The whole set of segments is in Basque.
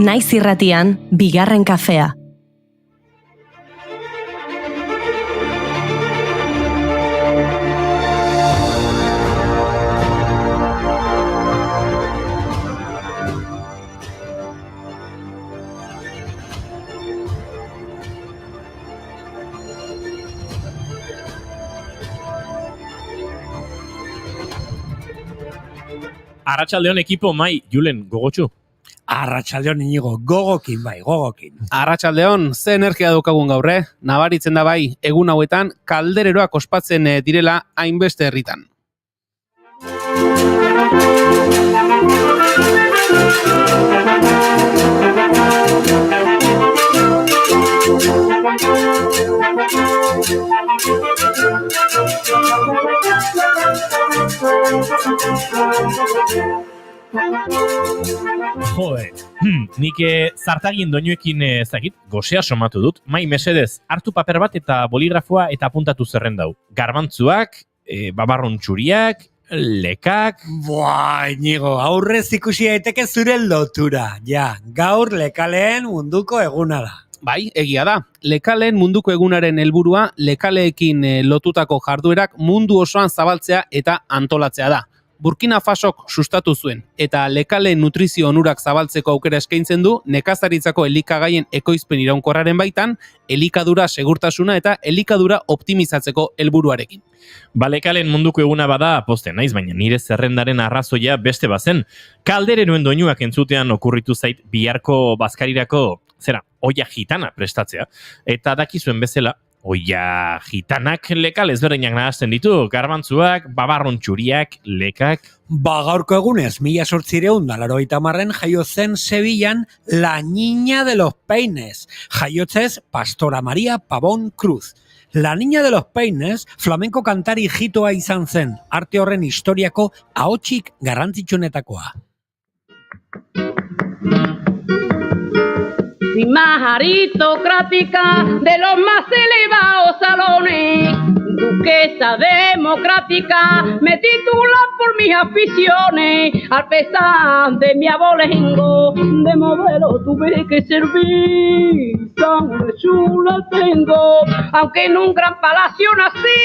Naiz irratian, bigarren kafea. Arratsaldeon ekipo, Mai, Julen, gogotsu. Arratsaldeon Inigo, gogokin bai, gogokin. Arratsaldeon, ze energia daukagun gaur, Nabaritzen da bai, egun hauetan kaldereroak ospatzen direla hainbeste herritan. Jode, nik zartagien doinuekin ezagit, gosea somatu dut. Mai, mesedez, hartu paper bat eta boligrafoa eta apuntatu zerrendau. Garbantzuak, babarron txuriak, lekak... Boa, Inigo, aurrez ikusi daiteke zure lotura. Ja, gaur lekaleen munduko eguna da. Bai, egia da. Lekaleen munduko egunaren helburua lekaleekin lotutako jarduerak mundu osoan zabaltzea eta antolatzea da. Burkina Fasok sustatu zuen, eta lekaleen nutrizio onurak zabaltzeko aukera eskaintzen du nekazaritzako elikagaien ekoizpen iraunkorraren baitan, elikadura segurtasuna eta elikadura optimizatzeko helburuarekin. Lekalen munduko eguna bada posten naiz, baina nire zerrendaren arrazoia beste bazen. Kaldereroen doinuak entzutean okurritu zait biharko bazkarirako, oia gitana prestatzea. Eta dakizuen bezala, oia gitanak lekal ezberdinak nahazten ditu, garbantzuak, babarron txuriak, lekak... Gaurko egunez, 1880 jaio zen Sevillan La Niña de los Peines, jaiotzez Pastora María Pavón Cruz. La Niña de los Peines flamenko kantari hitoa izan zen, arte horren historiako ahotsik garrantzitsuenetakoa. Sin más aristocrática de los más elevados salones, duquesa democrática, me titulan por mis aficiones, al pesar de mi abolengo, de modelo tuve que servir, sangre chula tengo, aunque en un gran palacio nací,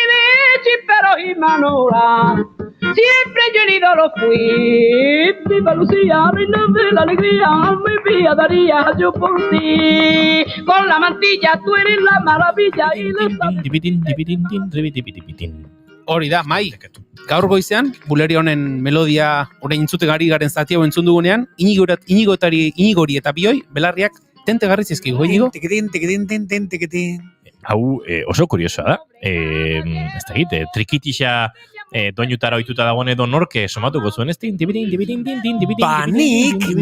de chíperos y manoras. Siempre yo el ídolo fui, viva Lucía, reina de la alegría, mi vida daría yo por ti. Con la mantilla tú eres la maravilla y Hori da, Mai, gaur goizean, buleri honen melodia orain entzutegari garen zati hau entzun dugunean, Inigori eta Bioi, belarriak tente garritzizkigu, Inigo? Tikitin. Hau oso kuriosoa da. Ez da gite, trikitixa doinutara ohituta dagoen edo norke somatuko zuen ez din,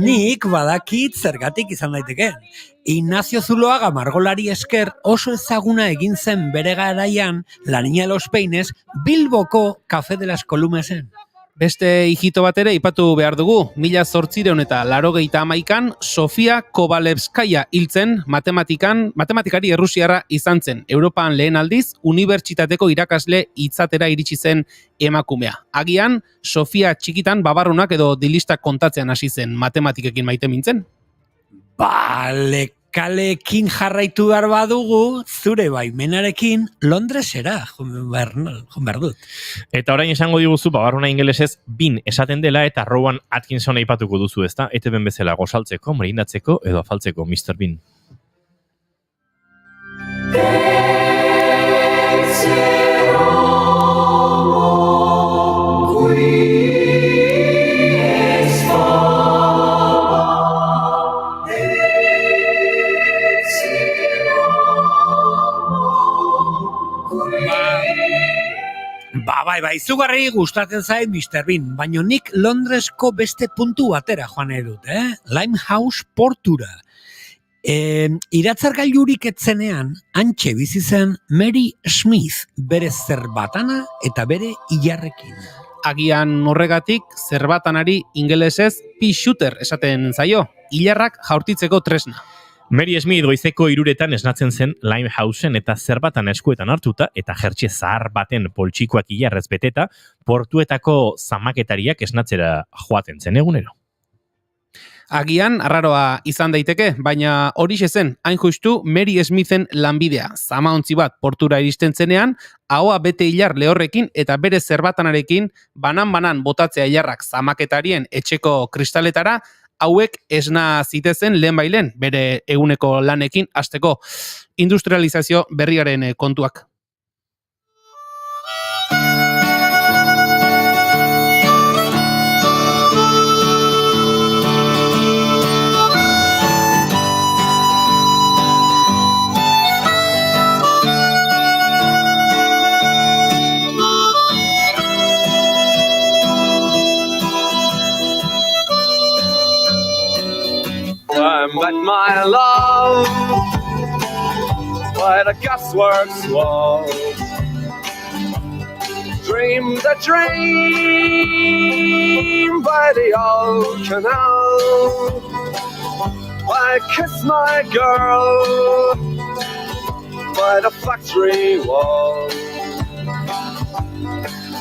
nik badakit zergatik izan daiteke. Ignacio Zuloaga margolari esker oso ezaguna egin zen bere garaian La Niña de los Peines Bilboko Café de las Columesen. Beste hijito bat ere ipatu behar dugu, 1881an Sofia Kovalevskaya hiltzen matematikari errusiarra izan zen. Europan lehen aldiz, unibertsitateko irakasle itzatera iritsi zen emakumea. Agian, Sofia txikitan babarrunak edo dilistak kontatzean hasi zen matematikekin maite mintzen. Lekaleekin jarraitu behar badugu, zure baimenarekin Londresera, joan behar dut. Eta orain esango diguzu, babarruna ingelesez, bin esaten dela eta Rowan Atkinson aipatuko duzu, ezta? ETB bezala gozaltzeko, merindatzeko edo afaltzeko, Mr. Bean. Bai, izugarri gustatzen zait Mr. Bean, baina nik Londresko beste puntu batera joan edut, Limehouse portura. Iratzargailurik etzenean, antxe bizi zen Mary Smith, bere zerbatana eta bere ilarrekin. Agian horregatik, zerbatanari ingelesez pea shooter esaten zaio, ilarrak jaurtitzeko tresna. Mary Smith goizeko 3 esnatzen zen Limehousen eta zerbatan eskuetan hartuta eta jertxe zahar baten poltsikoak ilarrez beteta portuetako zamaketariak esnatzera joaten zen egunero. Agian, arraroa izan daiteke, baina horixe zen, hain justu Mary Smithen lanbidea. Zamaontzi bat portura iristen zenean, ahoa bete hilar lehorrekin eta bere zerbatanarekin banan-banan botatzea hilarrak zamaketarien etxeko kristaletara, hauek esna zitezen lehenbailen bere eguneko lanekin hasteko industrializazio berriaren kontuak. But my love, by the gasworks wall, dream the dream by the old canal. I kiss my girl by the factory wall.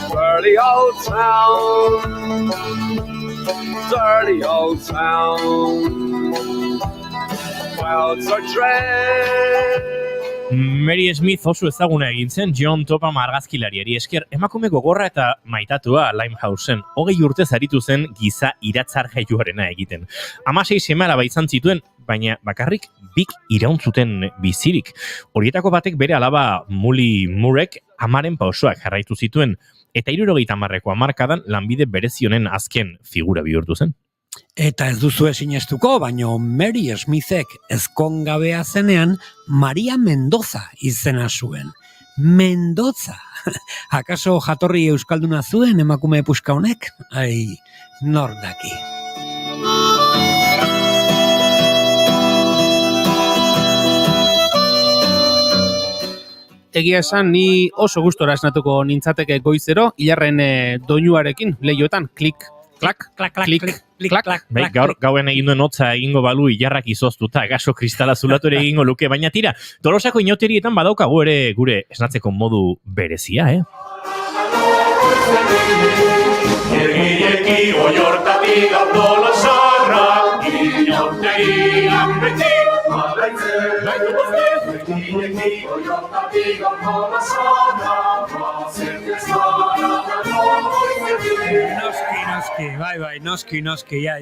Dirty old town, dirty old town. Clouds are dread. Mary Smith oso ezaguna egin zen John Topham argazkilariari esker emakume gogorra eta maitatua Limehousen. 20 urtez aritu zen giza iratzar jaioarena egiten. 16 seme-alaba izan zituen, baina bakarrik bik irauntzuten bizirik. Horietako batek bere alaba Molly Murek amaren pausoak jarraitu zituen, eta 70ko hamarkadan lanbide berezionen azken figura bihurtu zen. Eta ez duzu sinestuko, baino Mary Smithek ezkongabea zenean Maria Mendoza izena zuen. Mendoza! Akaso jatorri euskalduna zuen emakume puska honek? Ai, nor daki. Egia esan, ni oso gustora esnatuko nintzateke goizero, hilarren doinuarekin, lehioetan, klik, klak, klak, klak, klik, klak, klak. Bai, gauen egin duen hotza egingo balu hilarrak izoztuta, gaso kristala zulatu ere egingo luke, baina tira, Tolosako inauterietan badaukagu ere gure esnatzeko modu berezia, Egi oiortatik Tolosarra, inauterian beti alaitzen. Egi oiortatik Tolosarra, Noski, ja.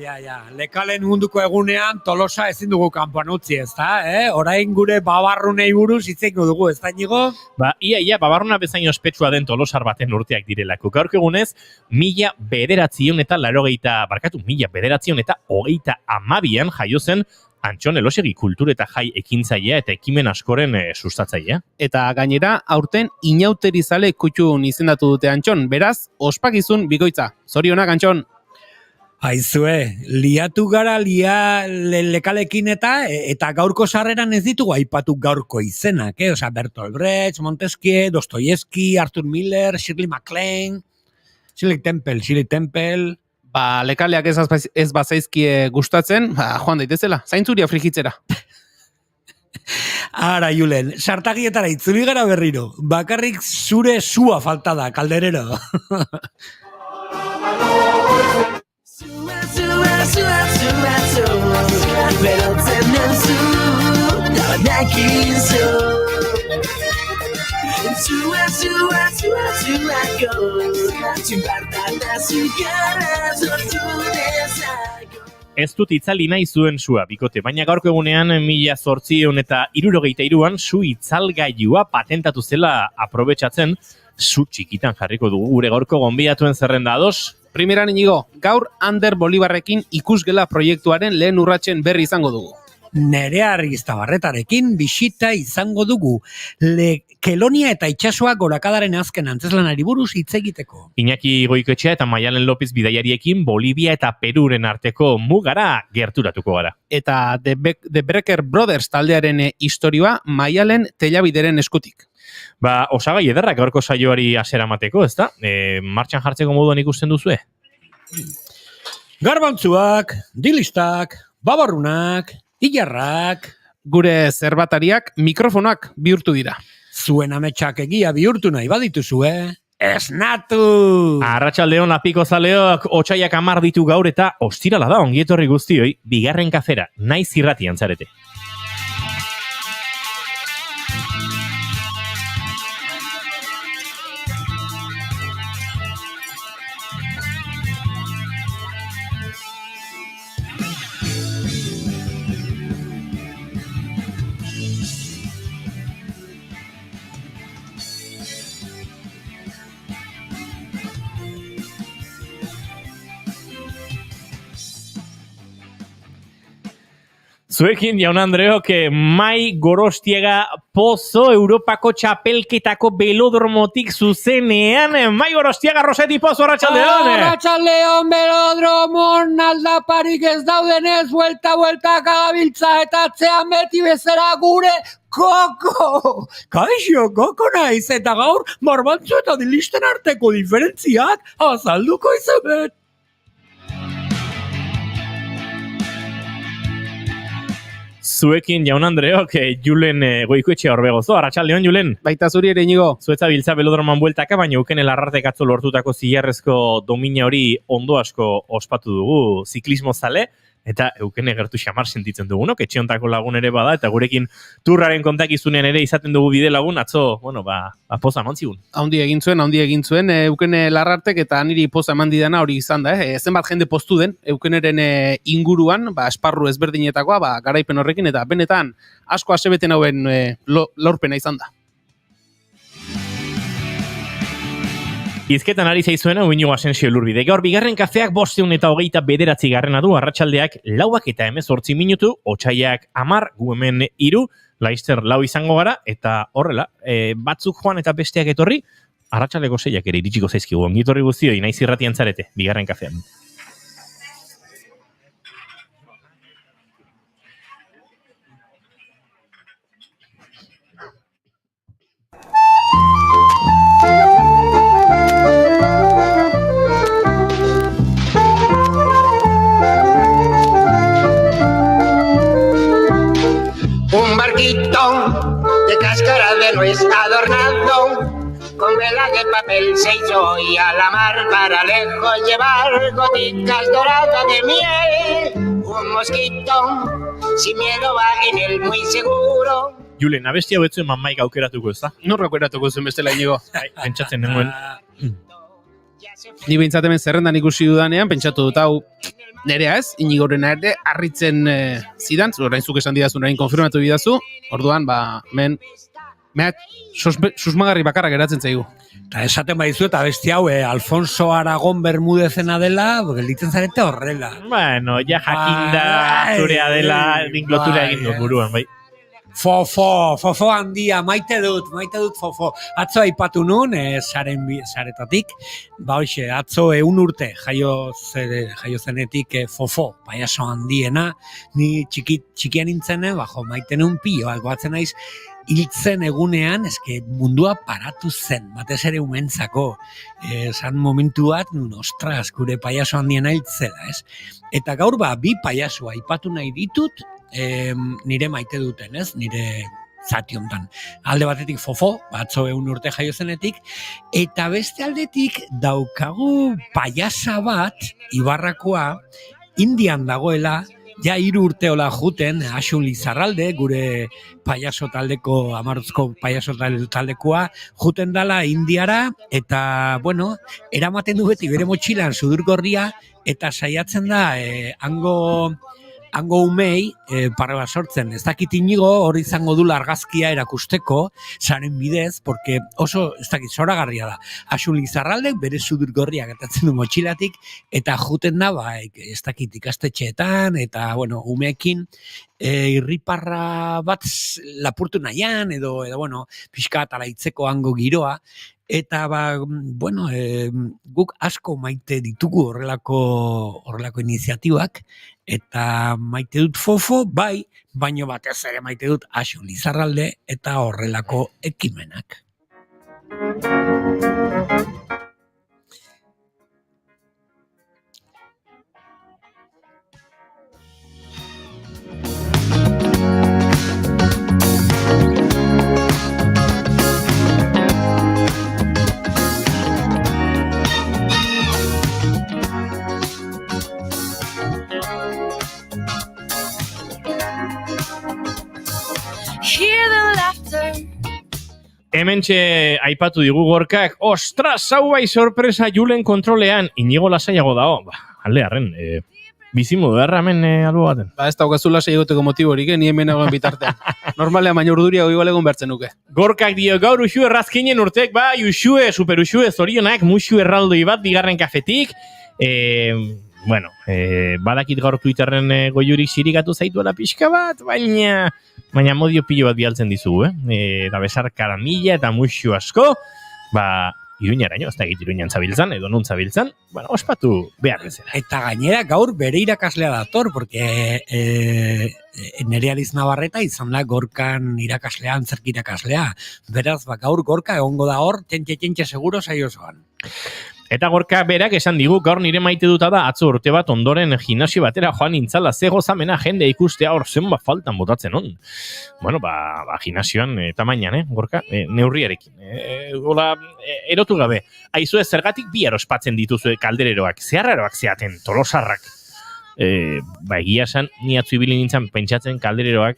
Lekalen munduko egunean Tolosa ezin dugu kanpoan utzi, ezta? Orain gure babarrunei buruz hitzeiko dugu, ez da Inigo? Ba, ia, babarruna bezain ospetsua den Tolosar baten urteak direlako. Gaurko egunez, 1992an jaio zen Antxon Elosegi kultur eta jai ekintzailea eta ekimen askoren sustatzailea. Eta gainera, aurten inauterizale kutxun izendatu dute Antxon, beraz, ospakizun bikoitza. Zorionak, Antxon! Aizue, liatu gara lekalekin eta gaurko sarreran ez ditugu aipatu gaurko izenak, Osea, Bertolt Brecht, Montesquieu, Dostoyevski, Arthur Miller, Shirley MacLaine, Shirley Temple... Ba, lekaleak ez bazaizkie gustatzen, joan daitezela, zaintzuria frigitzera. Ara, Julen, sartagietara itzuli gara berriro, bakarrik zure sua falta da, kalderero. Ez dut itzali nahi zuen sua, bikote, baina gaurko egunean 1863an su itzalgailua patentatu zela aprobetxatzen, su txikitan jarriko dugu gure gaurko gonbidatuen zerrenda ados. Primeran Inigo, gaur Ander Bolibarrekin ikusgela proiektuaren lehen urratsen berri izango dugu. Nerea Argiztabarretarekin bisita izango dugu. Kelonia eta itsasoa gorakadaren azken antzeslanari buruz hitz egiteko. Iñaki Goikoetxea eta Maialen López bidaiariekin Bolivia eta Peruren arteko mugara gerturatuko gara. Eta The Brecker Brothers taldearen istorioa Maialen Tellabideren eskutik. Ba, osagai ederrak gaurko saioari hasiera emateko, ezta? Martxan jartzeko moduan ikusten duzue? Garbantzuak, dilistak, babarrunak, hilarrak, gure zerbatariak mikrofonoak bihurtu dira. Zuen ametsak egia bihurtu nahi badituzue, Esnatu! Arratsaldeon lapiko zaleok, otsaiak 10 ditu gaur eta ostirala da, ongietorri guztioi, bigarren kafera, naiz irratian zarete. Zuekin, jaun Andreok, Mai Gorostiaga Pozo Europako txapelketako belodromotik zuzenean. Mai Gorostiaga Roseti Pozo, arratsaldeon. Arratsaldeon belodromon aldaparik ez daudenez, buelta kagabiltza eta atzean beti bezala gure Koko! Kaixo, Koko naiz, eta gaur marbantzu eta dilisten arteko diferentziak azalduko izanet. Zuekin, jaun Andreok, Julen Goikoetxea Orbegozo, arratsaldeon Julen. Baita zuri ere Inigo. Zuetza biltza belodroman bueltaka, baina uken elarrartek atzo lortutako zilarrezko domina hori ondo asko ospatu dugu ziklismo zale, eta eukene gertu xamar sentitzen dugunok, etxeontako lagun ere bada, eta gurekin turraren kontakizunean ere izaten dugu bide lagun, atzo, poza eman zigun. Haundi egin zuen, eukene larrartek eta niri poza eman didana hori izan da, zenbat jende postu den, eukeneren inguruan, esparru ezberdinetakoa, garaipen horrekin, eta benetan asko asebeten hauen lorpena izan da. Izketan ari zaizuena Uiñigo Asensio Elurbide. Gaur bigarren kafeak 529 garrena du, arratsaldeak 4:18 minutu, otsaiak 10, gu hemen 3, Laister 4 izango gara, eta horrela, batzuk joan eta besteak etorri, arratsaldeko 6 ere iritsiko zaizkigu. Ongitorri guztioi, naiz irratian zarete, bigarren kafean. Un barquito de cáscara de nuez adornado con vela de papel se hizo hoy a la mar para lejos llevar gotitas doradas de miel. Un mosquito sin miedo va en él muy seguro. Julen, abesti hau etzuen Maik aukeratuko, ez da? Norra aukeratuko zuen bestela Inigo. Pentsatzen nengoen. Ni behintzat hemen zerrendan ikusi dudanean, pentsatu dut hau nerea ez, Inigorena ere, harritzen zidan, orain zuk esan didazun, orain konfirmatu bidazu, orduan, men, susmagarri bakarra geratzen zaigu. Eta esaten baizu eta besti hau, Alfonso Aragon Bermudezena dela, gelditzen zarete horrela. Bueno, ja jakinda zurea dela, lotura egin dut buruan, bai. Fofo handia, maite dut fofo. Atzo aipatu nun, saretatik, hoxe, atzo 1 urte jaio zenetik fofo, payaso handiena, ni txikian nintzene, maite nun pioak, batzen naiz, hiltzen egunean, eske mundua paratu zen, batez ere umentzako. Zan momentu bat, ostras, gure payaso handiena hiltzela, ez? Eta gaur bi payasoa aipatu nahi ditut, nire maite duten, ez? Nire zati hontan. Alde batetik fofo, atzo 1 urte jaio zenetik, eta beste aldetik daukagu payasa bat, Ibarrakoa, Indian dagoela, ja 3 urte hola juten, Asun Lizarralde, gure payaso taldeko, amarruzko payaso taldekoa, juten dala Indiara, eta, eramaten du beti bere motxilan sudurgorria, eta saiatzen da, hango umei parra sortzen. Ez dakit Inigo hori izango du argazkia erakusteko, zaren bidez, porque oso, ez dakit, zoragarria da. Asun Lizarraldek bere sudurgorria gatatzen du motxilatik, eta juten da, ez dakit, ikastetxeetan, eta, umeekin, irriparra bat lapurtu nahian, edo pixka talaitzeko hango giroa, eta guk asko maite ditugu horrelako iniziatibak, eta maite dut fofo, baino batez ere maite dut Asun Lizarralde eta horrelako ekimenak. Hementxe aipatu digu Gorkak, ostras, hau bai sorpresa Julen kontrolean, inigo lasaiago dago. Alde harren, bizimodu erramen albo baten. Ez daukazu lasai egoteko motiborik, ni hemen nagoen bitartean. Normalean baina urduria igual egon behartzen nuke. Gorkak dio, gaur usue razkinen urtek, usue, super usue, zorionak, musu erraldoi bat, bigarren kafetik. Bueno, badakit gaur Twitterren goiurik sirikatu zaituela pixka bat, baina modio pilo bat bialtzen dizugu, eta besar karamilla eta musu asko, Iruñaraino, ez da egit Iruñan zabiltzan, edo non zabiltzan, ospatu behar bezala. Eta gainera gaur bere irakaslea dator, porque Nerea Navarreta izan da Gorkan irakaslea, antzerki irakaslea. Beraz, gaur Gorka egongo da hor, txentxe seguro saiosoan. Eta Gorka berak esan digu, gaur nire maite duta da, atzo urte bat ondoren gimnasio batera joan nintzala, ze gozamena jende ikustea hor zenbat faltan botatzen on. Bueno, gimnasioan tamainan, Gorka, neurriarekin. Erotu gabe, aizue zergatik bi erospatzen dituzue kaldereroak, zeharraroak zeaten, tolosarrak. Egia esan, ni atzu ibili nintzen pentsatzen kaldereroak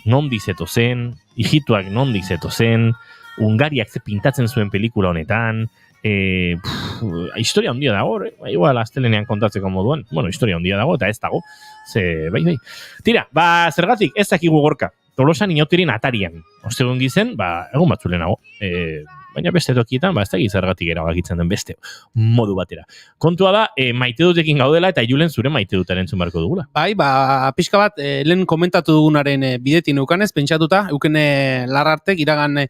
non dizeto zen, hijituak non dizeto zen, Ungariak ze pintatzen zuen pelikula honetan, historia handia dago, igual astelenean kontatzeko moduan, historia handia dago, eta ez dago, bai. Tira, zergatik, ez dakigu Gorka, Tolosan inotirin atarian, ostegun gizen, egun batzulenago, baina beste tokietan, ez dakit zergatik erabakitzen den beste modu batera. Kontua da, maite dutekin gaudela, eta Julen zure maite dutaren barko dugula. Bai, pixka bat, lehen komentatu dugunaren bidetin eukanez, pentsatuta, eukene Larartek iragan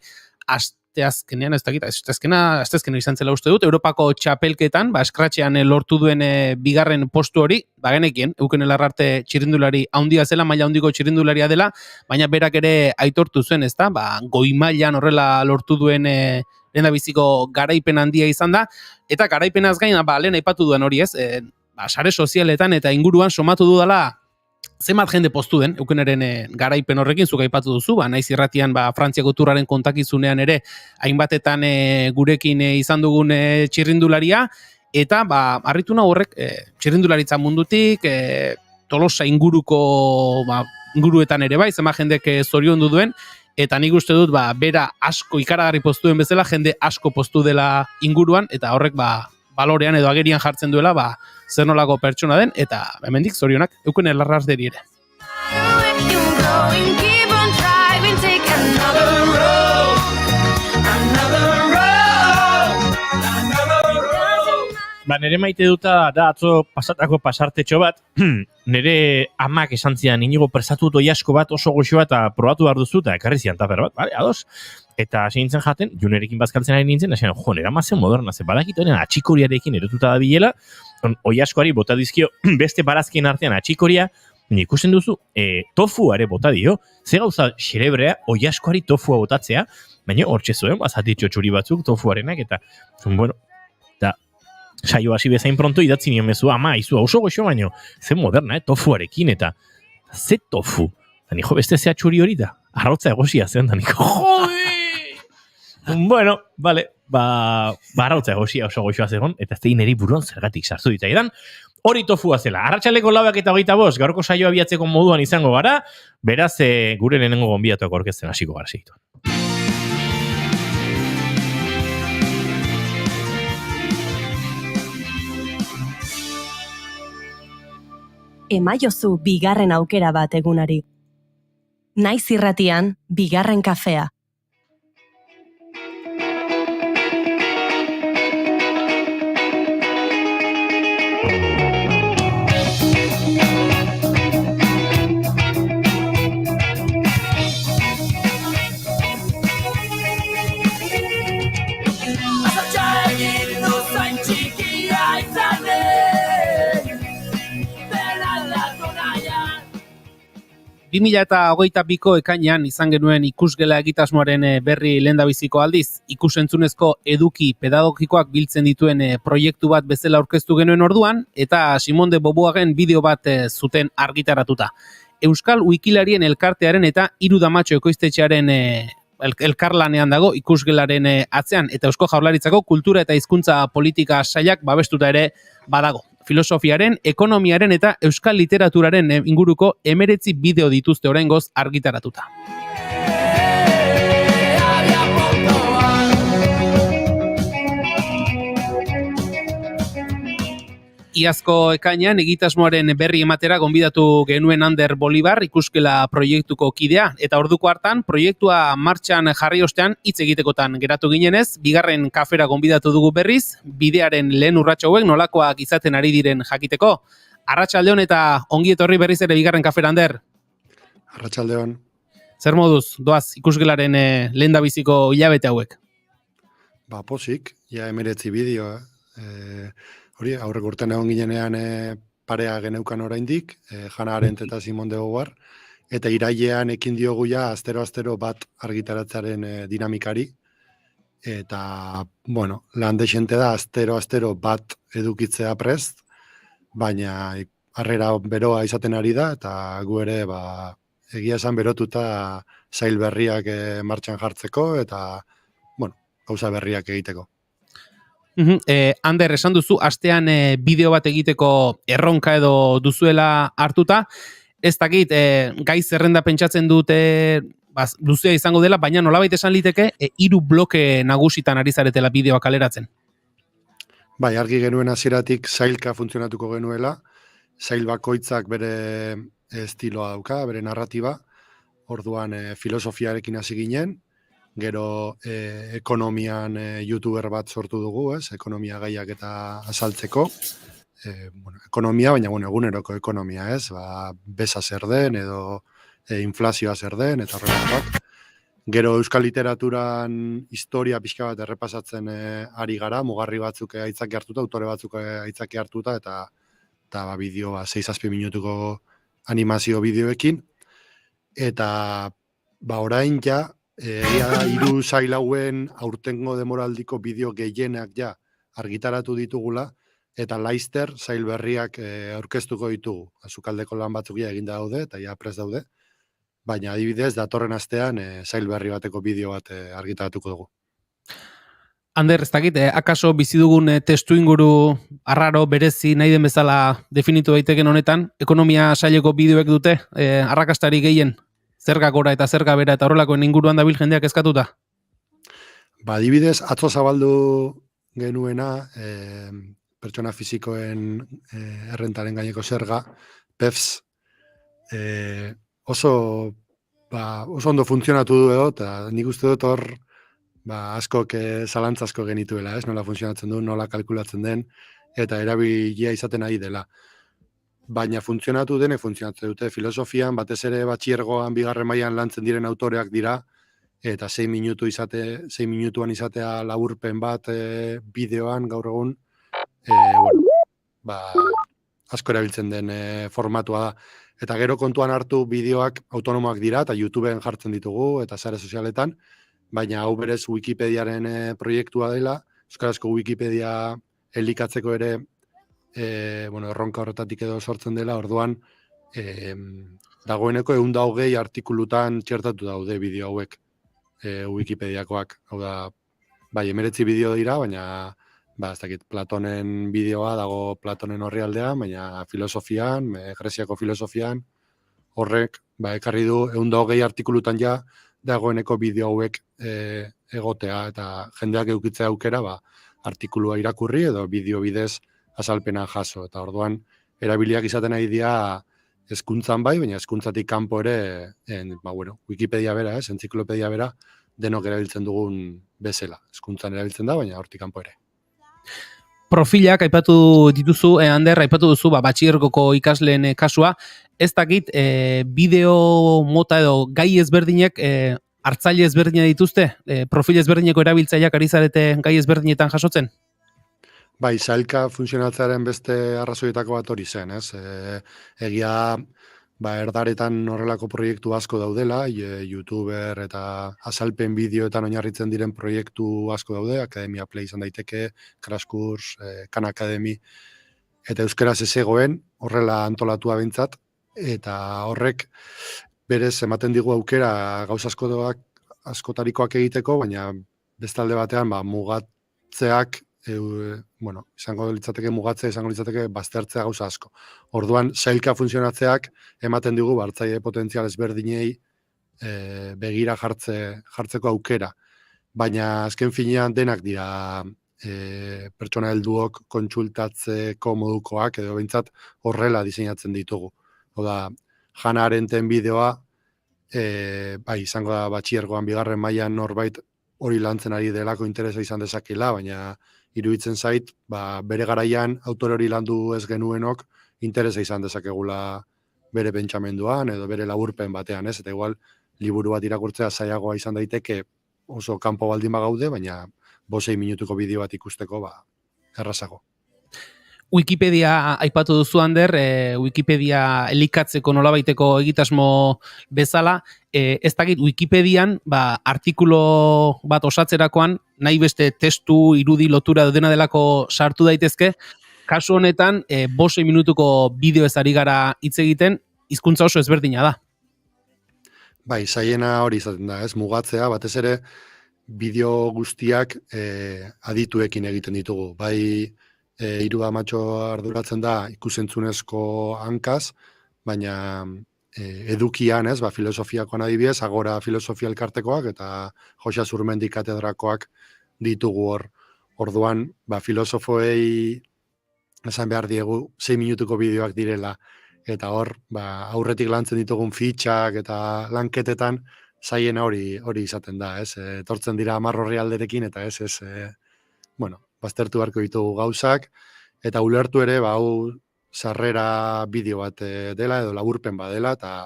asteazkenean, ez dakit, asteazkena izan zela uste dut, Europako txapelketan, eskratxean lortu duen bigarren postu hori, genekien, euken Larrarte txirrindulari handia zela, maila handiko txirrindularia dela, baina berak ere aitortu zuen, ez da, goi mailan horrela lortu duen lehendabiziko garaipen handia izan da, eta garaipenaz gain, lehen aipatu duen hori ez, sare sozialetan eta inguruan somatu dudala, zenbat jende postu den, eukeneren garaipen horrekin, zuk aipatu duzu, naiz irratian Frantziako turraren kontakizunean ere, hainbatetan gurekin izan dugun txirrindularia, eta harritu nahu horrek txirrindularitza mundutik, Tolosa inguruetan ere bai, zenbat jendek zoriondu duen, eta nik uste dut, bera asko ikaragarri postuen bezala, jende asko postu dela inguruan, eta horrek balorean edo agerian jartzen duela, zer nolako pertsona den, eta hemendik zorionak, euken Larrarteri ere. Nere maite duta da atzo pasatako pasartetxo bat, nere amak esan zidan inigo presatu dut oiasko bat oso goxoa eta probatu behar duzu eta ekarri zian taper bat, ados? Eta hasi nintzen jaten, Junerekin bazkaltzen ari nintzen, hasi nera mazen moderna, ze badakit honen atxikoriarekin erotuta da bilela, oiaskoari bota dizkio beste barazkien artean atxikoria, ikusten duzu, tofuare bota dio, ze gauza xerebrea oiaskoari tofua botatzea, baina hortxe zuen, bazatitxo txuri batzuk tofuarenak, eta, saio hasi bezain pronto idatzi nion mezu, ama, izu, oso goxo baino, ze moderna, tofuarekin, eta ze tofu, eta nijo beste zea txuri hori da, arrautza egosia zen, eta nijo, bueno, vale, arrautza egosia oso goxoa zegoen, eta ez tegin eri buruan zergatik sartu ditaidan, hori tofua zela, arratsaleko 4:25, gaurko saioa abiatzeko moduan izango gara, beraz, gure lehenengo gonbidatuak aurkezten hasiko gara segituan. Emaiozu bigarren aukera bat egunari. Naiz irratian, bigarren kafea. Eta 2022ko ekainean izan genuen ikusgela egitasmoaren berri lehendabiziko aldiz, ikusentzunezko eduki pedagogikoak biltzen dituen proiektu bat bezala aurkeztu genuen orduan, eta Simon de Beauvoiren bideo bat zuten argitaratuta. Euskal Wikilarien elkartearen eta Hiru Damatxo ekoiztetxearen elkarlanean dago ikusgelaren atzean, eta Eusko Jaurlaritzako kultura eta hizkuntza politika sailak babestuta ere badago. Filosofiaren, ekonomiaren eta euskal literaturaren inguruko 19 bideo dituzte oraingoz argitaratuta. Iazko ekainean egitasmoaren berri ematera gonbidatu genuen Ander Bolibar ikuskela proiektuko kidea, eta orduko hartan proiektua martxan jarri ostean hitz egitekotan geratu ginenez, bigarren kafera gonbidatu dugu berriz, bidearen lehen urrats hauek nolakoak izaten ari diren jakiteko. Arratsaldeon eta ongi etorri berriz ere bigarren kafera, Ander. Arratsaldeon. Zer moduz, doaz ikusgelaren lehendabiziko hilabete hauek? Ba, posik, ja 19 bideo, hori, aurrek urten egon ginenean parea geneukan oraindik, Hannah Arendt eta Simone de Beauvoir, eta irailean ekin diogu ja astero bat argitaratzearen dinamikari, eta, bueno, lan dexente da astero bat edukitzea prest, baina harrera beroa izaten ari da, eta gu ere, ba, egia esan berotuta zail berriak martxan jartzeko, eta, bueno, gauza berriak egiteko. Ander, esan duzu, astean bideo bat egiteko erronka edo duzuela hartuta, ez dakit, gai zerrenda pentsatzen dute luzea izango dela, baina nolabait esan liteke, 3 bloke nagusitan ari zaretela bideoak kaleratzen. Bai, argi genuen hasieratik zailka funtzionatuko genuela, zail bakoitzak bere estiloa dauka, bere narratiba, orduan filosofiarekin hasi ginen, gero ekonomian youtuber bat sortu dugu, ekonomia gaiak eta azaltzeko, ekonomia, baina eguneroko ekonomia, beza zer den, edo inflazioa zer den, eta horrelakoak. Gero euskal literaturan historia pixka bat errepasatzen ari gara, mugarri batzuk aitzaki hartuta, autore batzuk aitzaki hartuta, eta bideo 6-7 minutuko animazio bideoekin, eta orain ja, egia da, 3 sail hauen aurtengo demoraldiko bideo gehienak ja argitaratu ditugula, eta laizter sail berriak aurkeztuko ditugu. Azukaldeko lan batzuk ja eginda daude, eta ja prest daude, baina adibidez, datorren astean sail berri bateko bideo bat argitaratuko dugu. Ander, ez dakit, akaso bizi dugun testu inguru arraro, berezi, nahi den bezala definitu daiteken honetan, ekonomia saileko bideoek dute, arrakastari gehien, zerga gora eta zerga bera eta horrelakoen inguruan dabil jendeak eskatuta? Ba, adibidez, atzo zabaldu genuena, pertsona fisikoen errentaren gaineko zerga, PEFS, oso ondo funtzionatu du edo, eta nik uste dut hor, askok zalantzasko genituela, nola funtzionatzen du, nola kalkulatzen den, eta erabilia izaten ari dela. Baina funtzionatu denek funtzionatzen dute. Filosofian, batez ere batxiergoan, bigarren mailan lantzen diren autoreak dira, eta 6 minutuan izatea laburpen bat bideoan gaur egun, asko erabiltzen den formatua da. Eta gero kontuan hartu bideoak autonomoak dira, eta YouTubeen jartzen ditugu, eta sare sozialetan, baina hau berez Wikipediaren proiektua dela, euskarazko Wikipedia elikatzeko ere erronka horretatik edo sortzen dela, orduan dagoeneko 120 artikulutan txertatu daude bideo hauek Wikipediakoak. Hau da, bai, 19 bideo dira, baina ez dakit, Platonen bideoa dago Platonen orrialdean, baina filosofian, Greziako filosofian, horrek ekarri du 120 artikulutan ja dagoeneko bideo hauek egotea, eta jendeak edukitzea aukera artikulua irakurri edo bideo bidez azalpena jaso, eta orduan erabiliak izaten ari dira hezkuntzan bai, baina hezkuntzatik kanpo ere Wikipedia bera, entziklopedia bera, denok erabiltzen dugun bezala. Hezkuntzan erabiltzen da, baina hortik kanpo ere. Profilak aipatu dituzu, Ander, aipatu duzu batxiergoko ikasleen kasua, ez dakit bideo mota edo gai ezberdinek hartzaile ezberdina dituzte, profil ezberdineko erabiltzaileak ari zarete gai ezberdinetan jasotzen? Bai, zailka funtzionatzearen beste arrazoietako bat hori zen, egia erdaretan horrelako proiektu asko daudela, YouTuber eta azalpen bideoetan oinarritzen diren proiektu asko daude, Academia Play izan daiteke, Crash Course, Khan Academy, eta euskaraz ez egoen, horrela antolatua behintzat, eta horrek berez ematen digu aukera gauza askotarikoak egiteko, baina bestalde batean mugatzeak, izango litzateke mugatzea, izango litzateke baztertzea gauza asko. Orduan, zailka funtzionatzeak ematen digu hartzaile potentzial ezberdinei begira jartzeko aukera. Baina azken finean denak dira pertsona helduok kontsultatzeko modukoak, edo behintzat horrela diseinatzen ditugu. Oda, Hannah Arendten bideoa, bai, izango da batxiergoan bigarren mailan norbait hori lantzen ari delako interesa izan dezakela, baina iruditzen zait, bere garaian autore hori landu ez genuenok interesa izan dezakegula bere pentsamenduan edo bere laburpen batean, ez? Eta igual, liburu bat irakurtzea zailagoa izan daiteke oso kanpo baldin bagaude, baina 5-6 minutuko bideo bat ikusteko errazago. Wikipedia aipatu duzu, Ander, Wikipedia elikatzeko nolabaiteko egitasmo bezala, ez dakit Wikipedian, artikulo bat osatzerakoan, nahi beste testu, irudi, lotura dena delako sartu daitezke, kasu honetan, 5 minutuko bideo ez ari gara hitz egiten, hizkuntza oso ezberdina da. Bai, zaiena hori izaten da, ez, mugatzea, batez ere, bideo guztiak adituekin egiten ditugu. Bai, Hiru Amatxo arduratzen da ikusentzunezko hankaz, baina edukian, ez, filosofiakoan adibidez, Agora Filosofia Elkartekoak eta Joxa Zurmendi katedrakoak ditugu hor. Orduan, filosofoei esan behar diegu 6 minutuko bideoak direla, eta hor, aurretik lantzen ditugun fitxak eta lanketetan, zaiena hori izaten da, ez? Etortzen dira 10 orrialderekin, eta ez, baztertu beharko ditugu gauzak, eta ulertu ere, hau sarrera bideo bat dela, edo laburpen badela, eta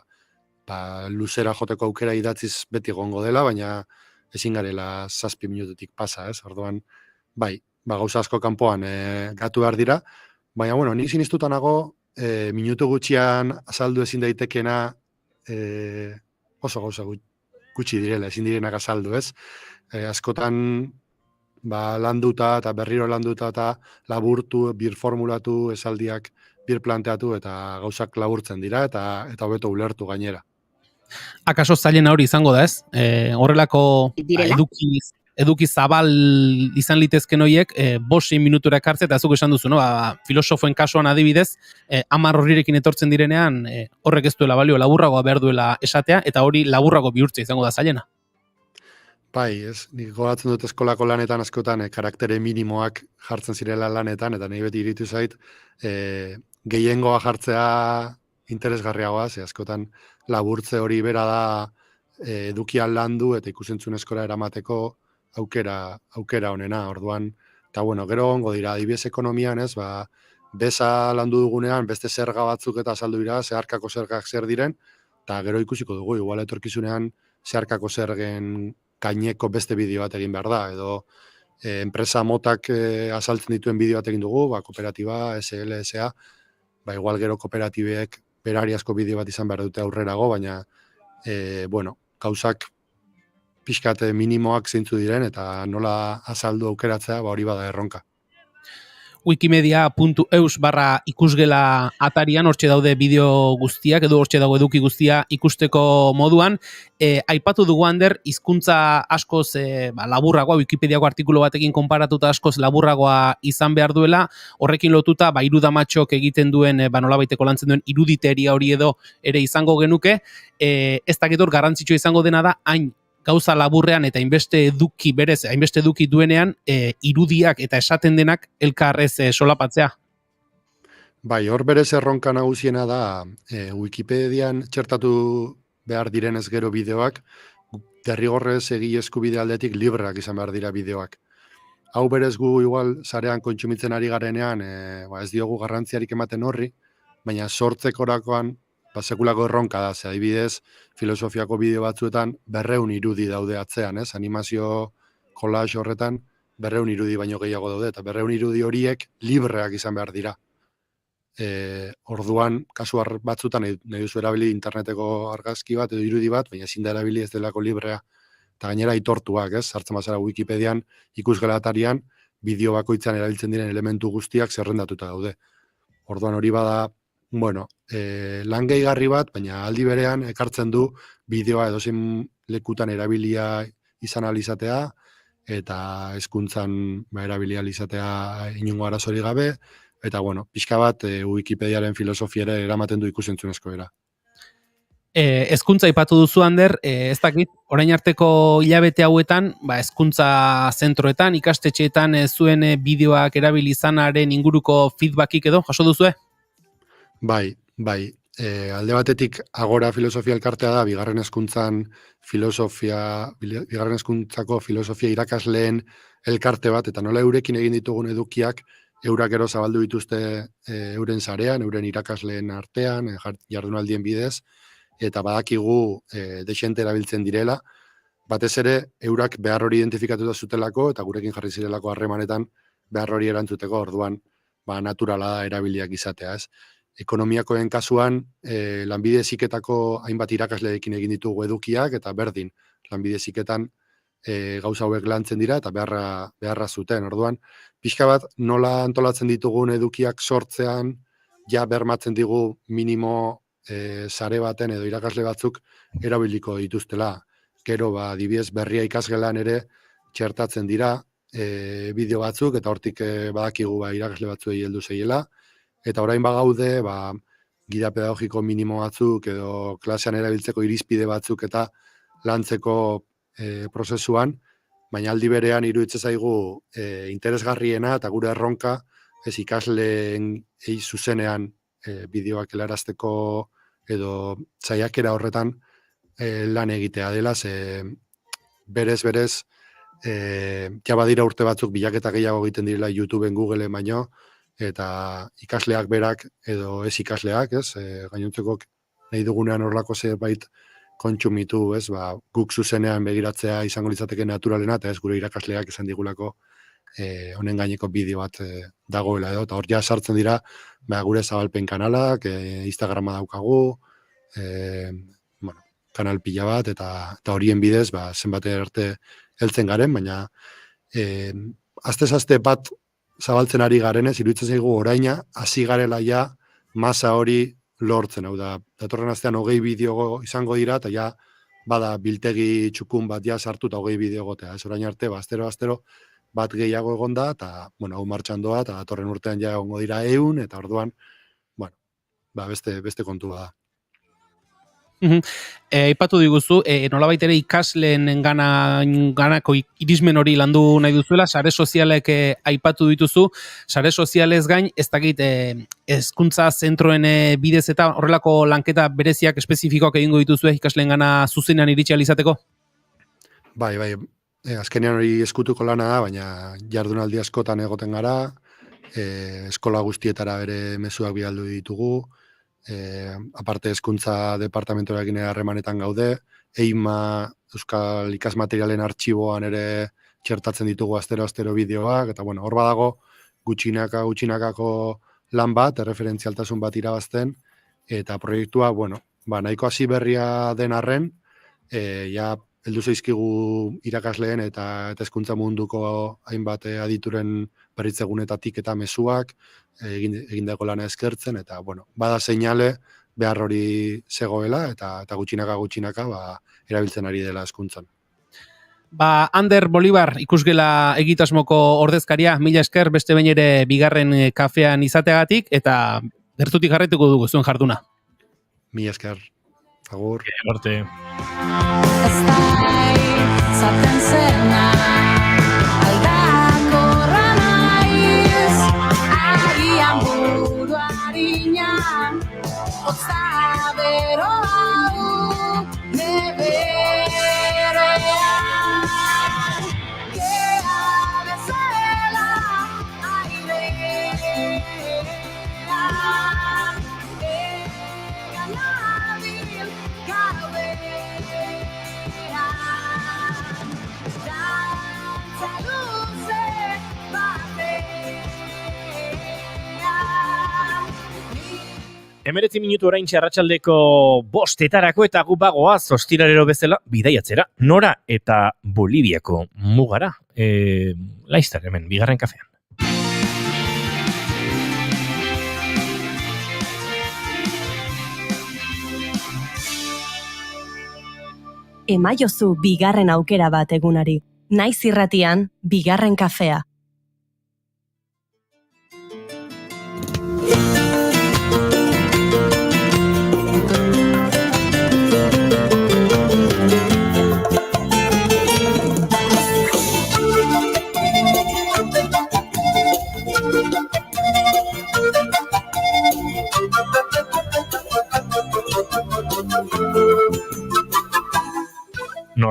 luzera joteko aukera idatziz beti egongo dela, baina ezin garela 7 minututik pasa, ez? Orduan, bai, gauza asko kanpoan gatu behar dira, baina, nik sinistuta nago, minutu gutxian azaldu ezin daitekena oso gauza gutxi direla, ezin direnak azaldu, ez? Askotan landuta eta berriro landuta eta laburtu, birformulatu, esaldiak birplanteatu eta gauzak laburtzen dira eta hobeto ulertu gainera. Akaso zailena hori izango da, ez? Horrelako eduki zabal izan litezken horiek 5 minutura ekartze, eta zuk esan duzu, filosofoen kasuan adibidez, 10 horrirekin etortzen direnean, horrek ez duela balio, laburragoa behar duela esatea, eta hori laburrago bihurtzea izango da zailena. Bai, ez, nik gogatzen dut eskolako lanetan askotan karaktere minimoak jartzen zirela lanetan, eta nahi beti iritu zait, gehiengoa jartzea interesgarriagoa, ze askotan laburtze hori bera da edukian landu eta ikusentzunezkora eramateko aukera honena, orduan, eta gero ongo dira, adibidez ekonomian, ez, beza landu dugunean, beste zerga batzuk eta azaldu dira, zeharkako zergak zer diren, eta gero ikusiko dugu, igual etorkizunean zeharkako zergen gaineko beste bideo bat egin behar da, edo enpresa motak azaltzen dituen bideo bat egin dugu, kooperatiba, SL, SA, igual gero kooperatibek berariazko bideo bat izan behar dute aurrerago, baina, gauzak pixkat minimoak zeintzu diren, eta nola azaldu aukeratzea, hori bada erronka. wikimedia.eus/ikusgela atarian, hortxe daude bideo guztiak, edo hortxe dago eduki guztia ikusteko moduan. Aipatu dugu, Ander, hizkuntza askoz laburragoa, Wikipediako artikulu batekin konparatuta askoz laburragoa izan behar duela, horrekin lotuta, Hiru Amatxok egiten duen, nolabaiteko lantzen duen iruditeria hori edo ere izango genuke, ez dakit hor garrantzitsua izango dena da, hain gauza laburrean eta hainbeste eduki duenean, irudiak eta esaten denak elkarrez solapatzea. Bai, hor berez erronka nagusiena da, Wikipedian txertatu behar direnez gero bideoak, derrigorrez egile eskubide aldetik libreak izan behar dira bideoak. Hau berez gu igual sarean kontsumitzen ari garenean, ez diogu garrantziarik ematen horri, baina sortzekorakoan sekulako erronka da, ze adibidez, filosofiako bideo batzuetan 200 irudi daude atzean, ez? Animazio collage horretan 200 irudi baino gehiago daude, eta 200 irudi horiek libreak izan behar dira. Orduan, kasu batzutan nahi duzu erabili interneteko argazki bat edo irudi bat, baina ezin da erabili ez delako librea. Eta gainera aitortuak, ez? Sartzen bazara Wikipedian, ikusgela atarian, bideo bakoitzan erabiltzen diren elementu guztiak zerrendatuta daude. Orduan hori bada, lan gehigarri bat, baina aldi berean ekartzen du bideoa edozein lekutan erabilia izan alizatea, eta hezkuntzan erabilia alizatea inongo arazori gabe, eta pixka bat Wikipediaren filosofiara eramaten du ikusentzunezko era. Hezkuntza aipatu duzu, Ander, ez dakit, orain arteko hilabete hauetan, hezkuntza zentroetan, ikastetxeetan zuen bideoak erabili izanaren inguruko feedbackik edo, jaso duzue? Bai. Alde batetik Agora Filosofia Elkartea da, bigarren hezkuntzako filosofia irakasleen elkarte bat, eta nola eurekin egin ditugun edukiak, eurak ero zabaldu dituzte euren sarean, euren irakasleen artean, jardunaldien bidez, eta badakigu dexente erabiltzen direla, batez ere eurak behar hori identifikatuta zutelako, eta gurekin jarri zirelako harremanetan behar hori erantzuteko, orduan naturala da erabiliak izatea, ez? Ekonomiakoen kasuan, lanbide heziketako hainbat irakasleekin egin ditugu edukiak, eta berdin, lanbide heziketan gauza hauek lantzen dira, eta beharra zuten. Orduan, pixka bat nola antolatzen ditugun edukiak sortzean, ja bermatzen digu minimo sare baten edo irakasle batzuk erabiliko dituztela. Gero, adibidez berria ikasgelan ere txertatzen dira bideo batzuk, eta hortik badakigu irakasle batzuei heldu zeiela, eta orain bagaude, gida pedagogiko minimo batzuk edo klasean erabiltzeko irizpide batzuk eta lantzeko prozesuan, baina aldi berean iruditzen zaigu interesgarriena eta gure erronka ez ikasleen zuzenean bideoak helarazteko edo saiakera horretan lan egitea dela, ze berez ja badira urte batzuk bilaketa gehiago egiten direla YouTubeen, Googleen baino, eta ikasleak berak edo ez ikasleak, ez, gainontzeko nahi dugunean horrelako zerbait kontsumitu, ez, guk zuzenean begiratzea izango litzateke naturalena, eta ez gure irakasleak esan digulako honen gaineko bideo bat dagoela edo, eta hor ja sartzen dira gure zabalpen kanalak, Instagrama daukagu, kanal pila bat, eta horien bidez zenbate arte heltzen garen, baina azte bat zabaltzen ari garenez, iruditzen zaigu oraina, hasi garela ja masa hori lortzen, hau da, datorren astean 20 bideo izango dira, eta ja bada biltegi txukun bat ja sartu eta 20 bideo gotea. Ez orain arte, astero bat gehiago egonda, eta, hau martxan doa, eta datorren urtean ja egongo dira 100, eta orduan, beste kontua da. Aipatu diguzu, nolabait ere ikasleen ganako irismen hori landu nahi duzuela, sare sozialek aipatu dituzu, sare sozialez gain, ez dakit hezkuntza zentroen bidez eta horrelako lanketa bereziak espezifikoak egingo dituzue ikasleen gana zuzenean iritsi ahal izateko? Bai, azkenean hori eskutuko lana da, baina jardunaldi askotan egoten gara, eskola guztietara bere mezuak bidaldu ditugu, aparte hezkuntza departamentorekin harremanetan gaude, EIMA Euskal Ikasmaterialen artxiboan ere txertatzen ditugu astero bideoak, eta hor badago gutxinakako lan bat, erreferentzialtasun bat irabazten, eta proiektua, nahiko hasi berria den arren, ja heldu zaizkigu irakasleen eta hezkuntza munduko hainbat adituren berritzegunetatik eta mezuak, egindako lana eskertzen, eta, bada seinale behar hori zegoela, eta gutxinaka erabiltzen ari dela hezkuntzan. Ander Bolibar, ikusgela egitasmoko ordezkaria, mila esker, beste behin ere bigarren kafean izateagatik, eta gertutik jarraituko dugu zuen jarduna. Mila esker, agur. Arte. Zaten zena aldakorra naiz, agian buru harinan, otza bero hau neberean, gea bezala airean, egan nabil gaudean. Hemeretzi minutu orain arratsaldeko 5:00 eta gu bagoaz ostiralero bezala bidaiatzera, Nora eta Boliviako mugara. Laizter hemen, bigarren kafean. Emaiozu bigarren aukera bat egunari. Naiz irratian, bigarren kafea.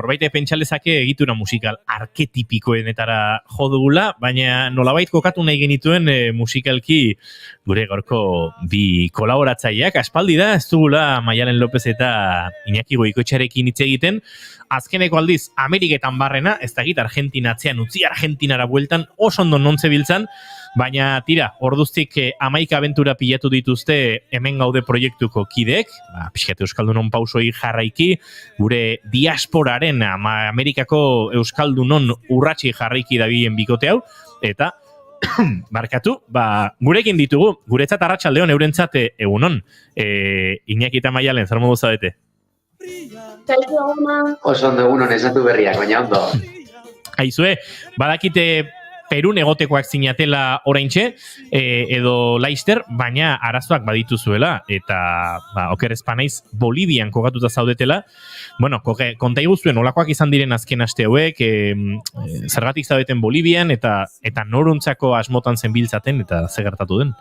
norbait pentsalezake egitura musikal arketipikoenetara jo dugula, baina nolabait kokatu nahi genituen musikalki gure gaurko bi kolaboratzaileak. Aspaldi da, ez dugula Maialen Lopez eta Iñaki Goikoetxearekin hitz egiten. Azkeneko aldiz, Ameriketan barrena, ez dakit Argentinatzean, utzi Argentinara bueltan, oso ondo nontze biltzan, baina tira, orduztik 11 abentura pilatu dituzte hemen gaude proiektuko kideek, pixkat Euskaldunon pausoi jarraiki, gure diasporaren, Amerikako Euskaldunon urratsi jarraiki dabilen bikote hau, eta barkatu, gurekin ditugu, guretzat arratsaldeon eurentzat egunon. Iñaki eta Maialen, zer modu zaudete? Oso ondo egunon esatu berriak, baina ondo. Aizue, badakite Perun egotekoak zinatela oraintxe, edo Laister, baina arazoak badituzuela, eta oker espanaiz Bolivian kokatuta zaudetela. Bueno, konta iguzuen, olakoak izan diren azken aste hauek, zergatik zaudeten Bolivian, eta noruntzako asmotan zenbiltzaten, eta ze gertatu den?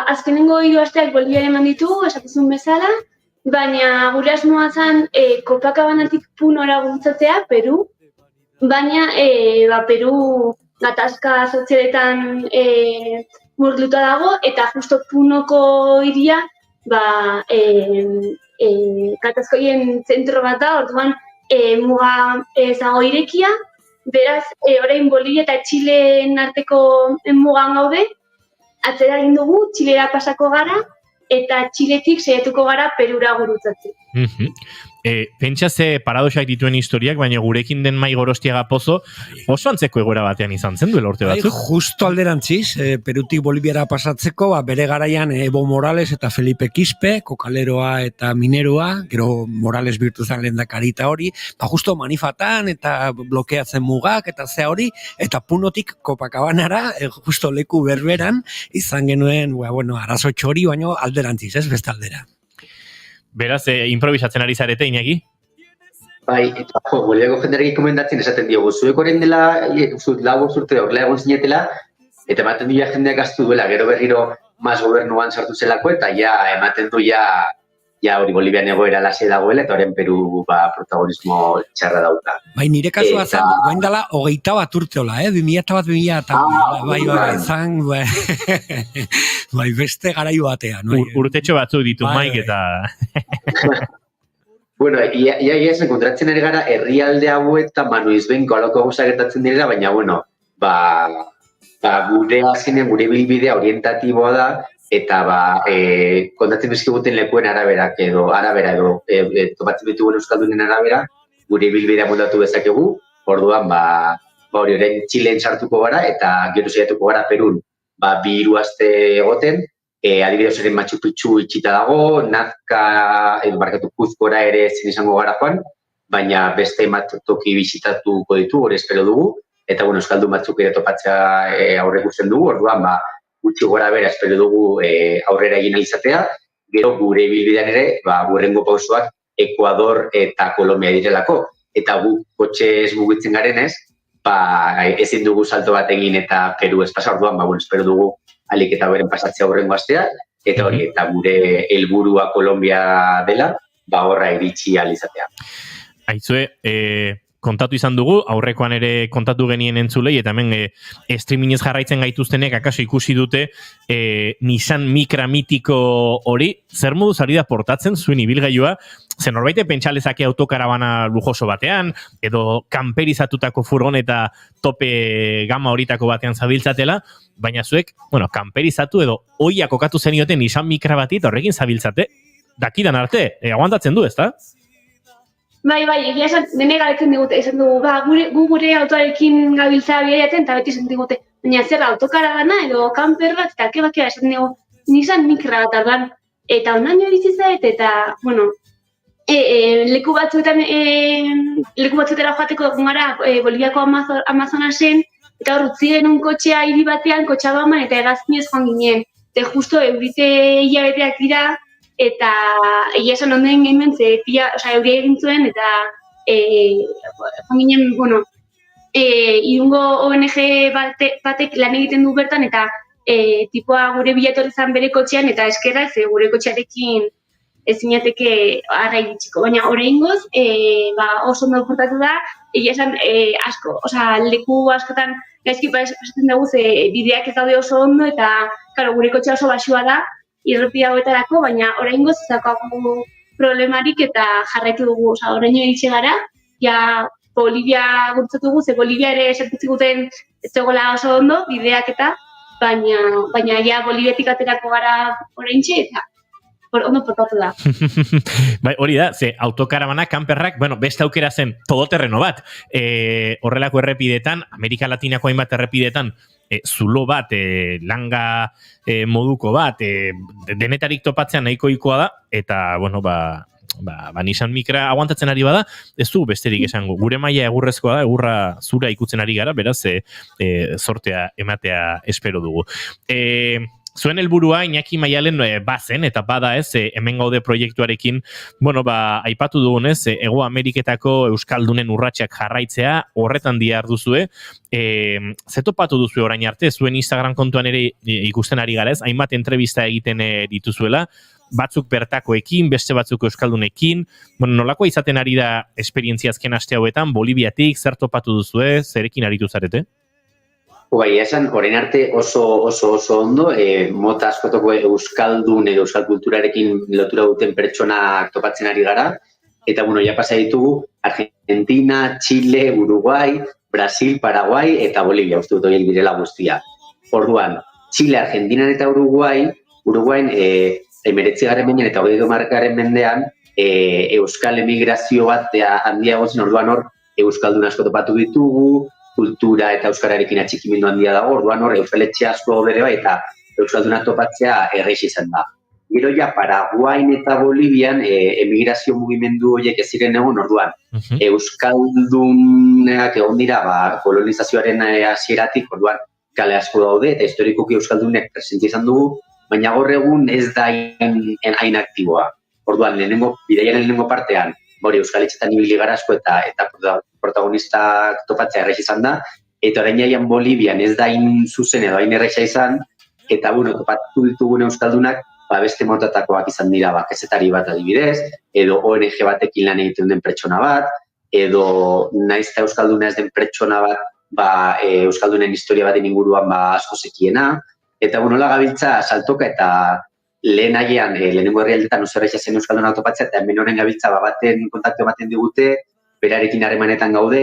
Azkenengo 3 asteak Bolivian eman ditugu, esatuzun bezala, baina gure asmoa zen Copacabanatik Punora bultzatzea, Peru, baina Peru gatazka sozialetan murgilduta dago, eta justo Punoko hiria gatazkoien zentro bat da, orduan muga zago irekia, beraz, orain Bolivia eta Txileen arteko mugan gaude, atzera egin dugu, Txilera pasako gara, eta Txiletik saiatuko gara Perura gurutzatzen. Pentsa ze paradoxak dituen historiak, baina gurekin den Mai Gorostiaga Pozo oso antzeko egoera batean izan zen duela urte batzuk. Justo alderantziz, Perutik Boliviara pasatzeko, bere garaian Evo Morales eta Felipe Quispe, kokaleroa eta mineroa, gero Morales birtuzan lehendakarita hori, justo manifatan eta blokeatzen mugak eta zea hori, eta Punotik Copacabanara, justo leku berberan, izan genuen, arazo txori, baina alderantziz, ez beste aldera. Beraz, improvisatzen ari zarete, Iñaki? Bai, eta Boliviako jenderekin komendatzen esaten diogu, zuek orain dela, lau urte horrela egon zinetela, eta ematen du jendeak astu duela, gero berriro mas gobernuan sartu zelako, eta ematen du hori Bolivian egoera lase dagoela, eta horren Peru protagonismo txarra dauka. Bai, nire kasua zen, guain dela 21 urte hola, 2000 izan, bai, beste garaio batean. Urtetxo batzuk ditu Maik eta... Bueno, ia esan kontratzen ere gara, herrialde hauetan, noizbehinko aloko gauza gertatzen direla, baina, gure azkenean, gure bilbidea orientatiboa da, eta kontatzen bizkiguten lekuen arabera edo topatzen ditugun euskaldunen arabera, gure bilbidea moldatu bezakegu, orduan, hori orain Txilen sartuko gara, eta gero saiatuko gara Perun, 2 aste egoten, adibidez ere Machu Picchu itxita dago, Nazca, Kuzkora ere zen izango gara joan, baina beste toki bisitatuko ditu, hori espero dugu, eta euskaldun batzuk ere topatzea aurre ikusten dugu, orduan, gutxi gora bera espero dugu aurrera egin alizatea, gero gure bilbidean ere, gurrengo pausoak Ekuador eta Kolombia direlako, eta gu kotxez mugitzen garenez, ezin dugu salto bat egin eta Peru ez pasa, orduan, espero dugu alik eta beren pasatzea horrengo astea, eta hori, eta gure helburua Kolombia dela, horra iritsi alizatea. Aizue, kontatu izan dugu, aurrekoan ere kontatu genien entzulei, eta hemen streamingez jarraitzen gaituztenek akaso ikusi dute Nissan Micra mitiko hori, zer moduz ari da portatzen zuen ibilgailua, zen norbaite pentsalezake autokarabana lujoso batean, edo kamperizatutako furgoneta tope gama horitako batean zabiltzatela, baina zuek, kamperizatu edo oia kokatu zenioten Nissan Micra bati, eta horrekin zabiltzate, dakidan arte, aguantatzen du, ezta? Bai, egia esan, dene gabetzen digute, esan dugu, gure autoarekin gabiltza biaiatzen, eta beti esan digute, baina zer autokarabana edo kamper bat, eta kebakea esan dugu, Nissan Micra bat ardan, eta onaino erizizait, eta, leku batzuetara joateko gara Boliviako Amazonasen, eta hor utzi genuen kotxea hiri batean, Kotxabaman, eta hegazkinez joan ginen. Eta justo eurite hilabeteak dira, eta egia esan onden ginen, euria egin zuen, eta joan ginen, irungo ONG batek lan egiten du bertan, eta tipoa gure bilatorri zan bere kotxean, eta eskerrak, gure kotxearekin ez zinateke arra iritsiko. Baina oraingoz, oso ondo portatu da, egia esan asko, leku askotan gaizki pasatzen dugu bideak ez daude oso ondo eta, claro, gure kotxea oso basua da, irrepide hauetarako, baina oraingoz ez daukagu problemarik eta jarraitu dugu, oraino iritsi gara, ja Bolivia gurtzatu dugu, Bolivia ere esertutzi guten ez zegoela oso ondo, bideak eta, baina ja Boliviatik aterako gara oraintxe eta ondo portatu da. Bai, hori da, autokaravana, kamperrak, beste aukera zen todoterreno bat. Horrelako errepidetan, Amerika Latinako hainbat errepidetan, zulo bat, langa moduko bat, denetarik topatzean nahiko ikoa da, eta, Nissan Micra aguantatzen ari bada, ez du besterik esango. Gure maila egurrezkoa da, egurra zura ikutzen ari gara, beraz, sortea ematea espero dugu. Zuen helburua Iñaki Maialen bazen, eta bada ez, hemen gaude proiektuarekin, aipatu dugunez, Hego Ameriketako euskaldunen urratsak jarraitzea, horretan diar duzue, zetopatu duzue orain arte, zuen Instagram kontuan ere ikusten ari gara ez, hainbat entrevista egiten dituzuela, batzuk bertakoekin, beste batzuk euskaldunekin, nolako izaten ari da esperientzia azken aste hauetan, Boliviatik, zer topatu duzue, zerekin aritu zarete? Esan, orain arte oso ondo, mota askotoko euskaldun edo euskal kulturarekin lotura duten pertsonak topatzen ari gara, eta ja pasa ditugu Argentina, Chile, Uruguai, Brasil, Paraguai eta Bolivia, uste dut horiek direla guztia. Orduan, Chile, Argentina eta Uruguain, 19. mendean eta 20. mendean, euskal emigrazio bat handiago zen, orduan hor, euskaldun asko topatu ditugu, kultura eta euskararekin atxikimendu handia dago, orduan hor, euskaletxe asko bere bai, eta euskalduna topatzea erreix izan da. Gero ja, Paraguain eta Bolivian emigrazio mugimendu horiek ez ziren egon, orduan, euskaldunak egon dira, kolonizazioaren hasieratik, orduan, kale asko daude, eta historikoki euskaldunek presentzia izan dugu, baina gaur egun ez da hain aktiboa. Orduan, bidaiaren lehenengo partean, euskaletxetan ibili gara asko eta protagonistak topatzea erreix izan da, eta orain jaian Bolivian ez da hain zuzen edo hain erreixa izan, eta topatu ditugun euskaldunak beste motatakoak izan dira, kazetari bat adibidez, edo ONG batekin lan egiten den pertsona bat, edo naiz eta euskalduna ez den pertsona bat, euskaldunen historia baten inguruan asko zekiena, eta nola gabiltza saltoka eta lehenengo herrialdetan oso erreixa zen euskalduna topatzea, eta hemen horren gabiltza baten kontaktu ematen digute, berarekin harremanetan gaude,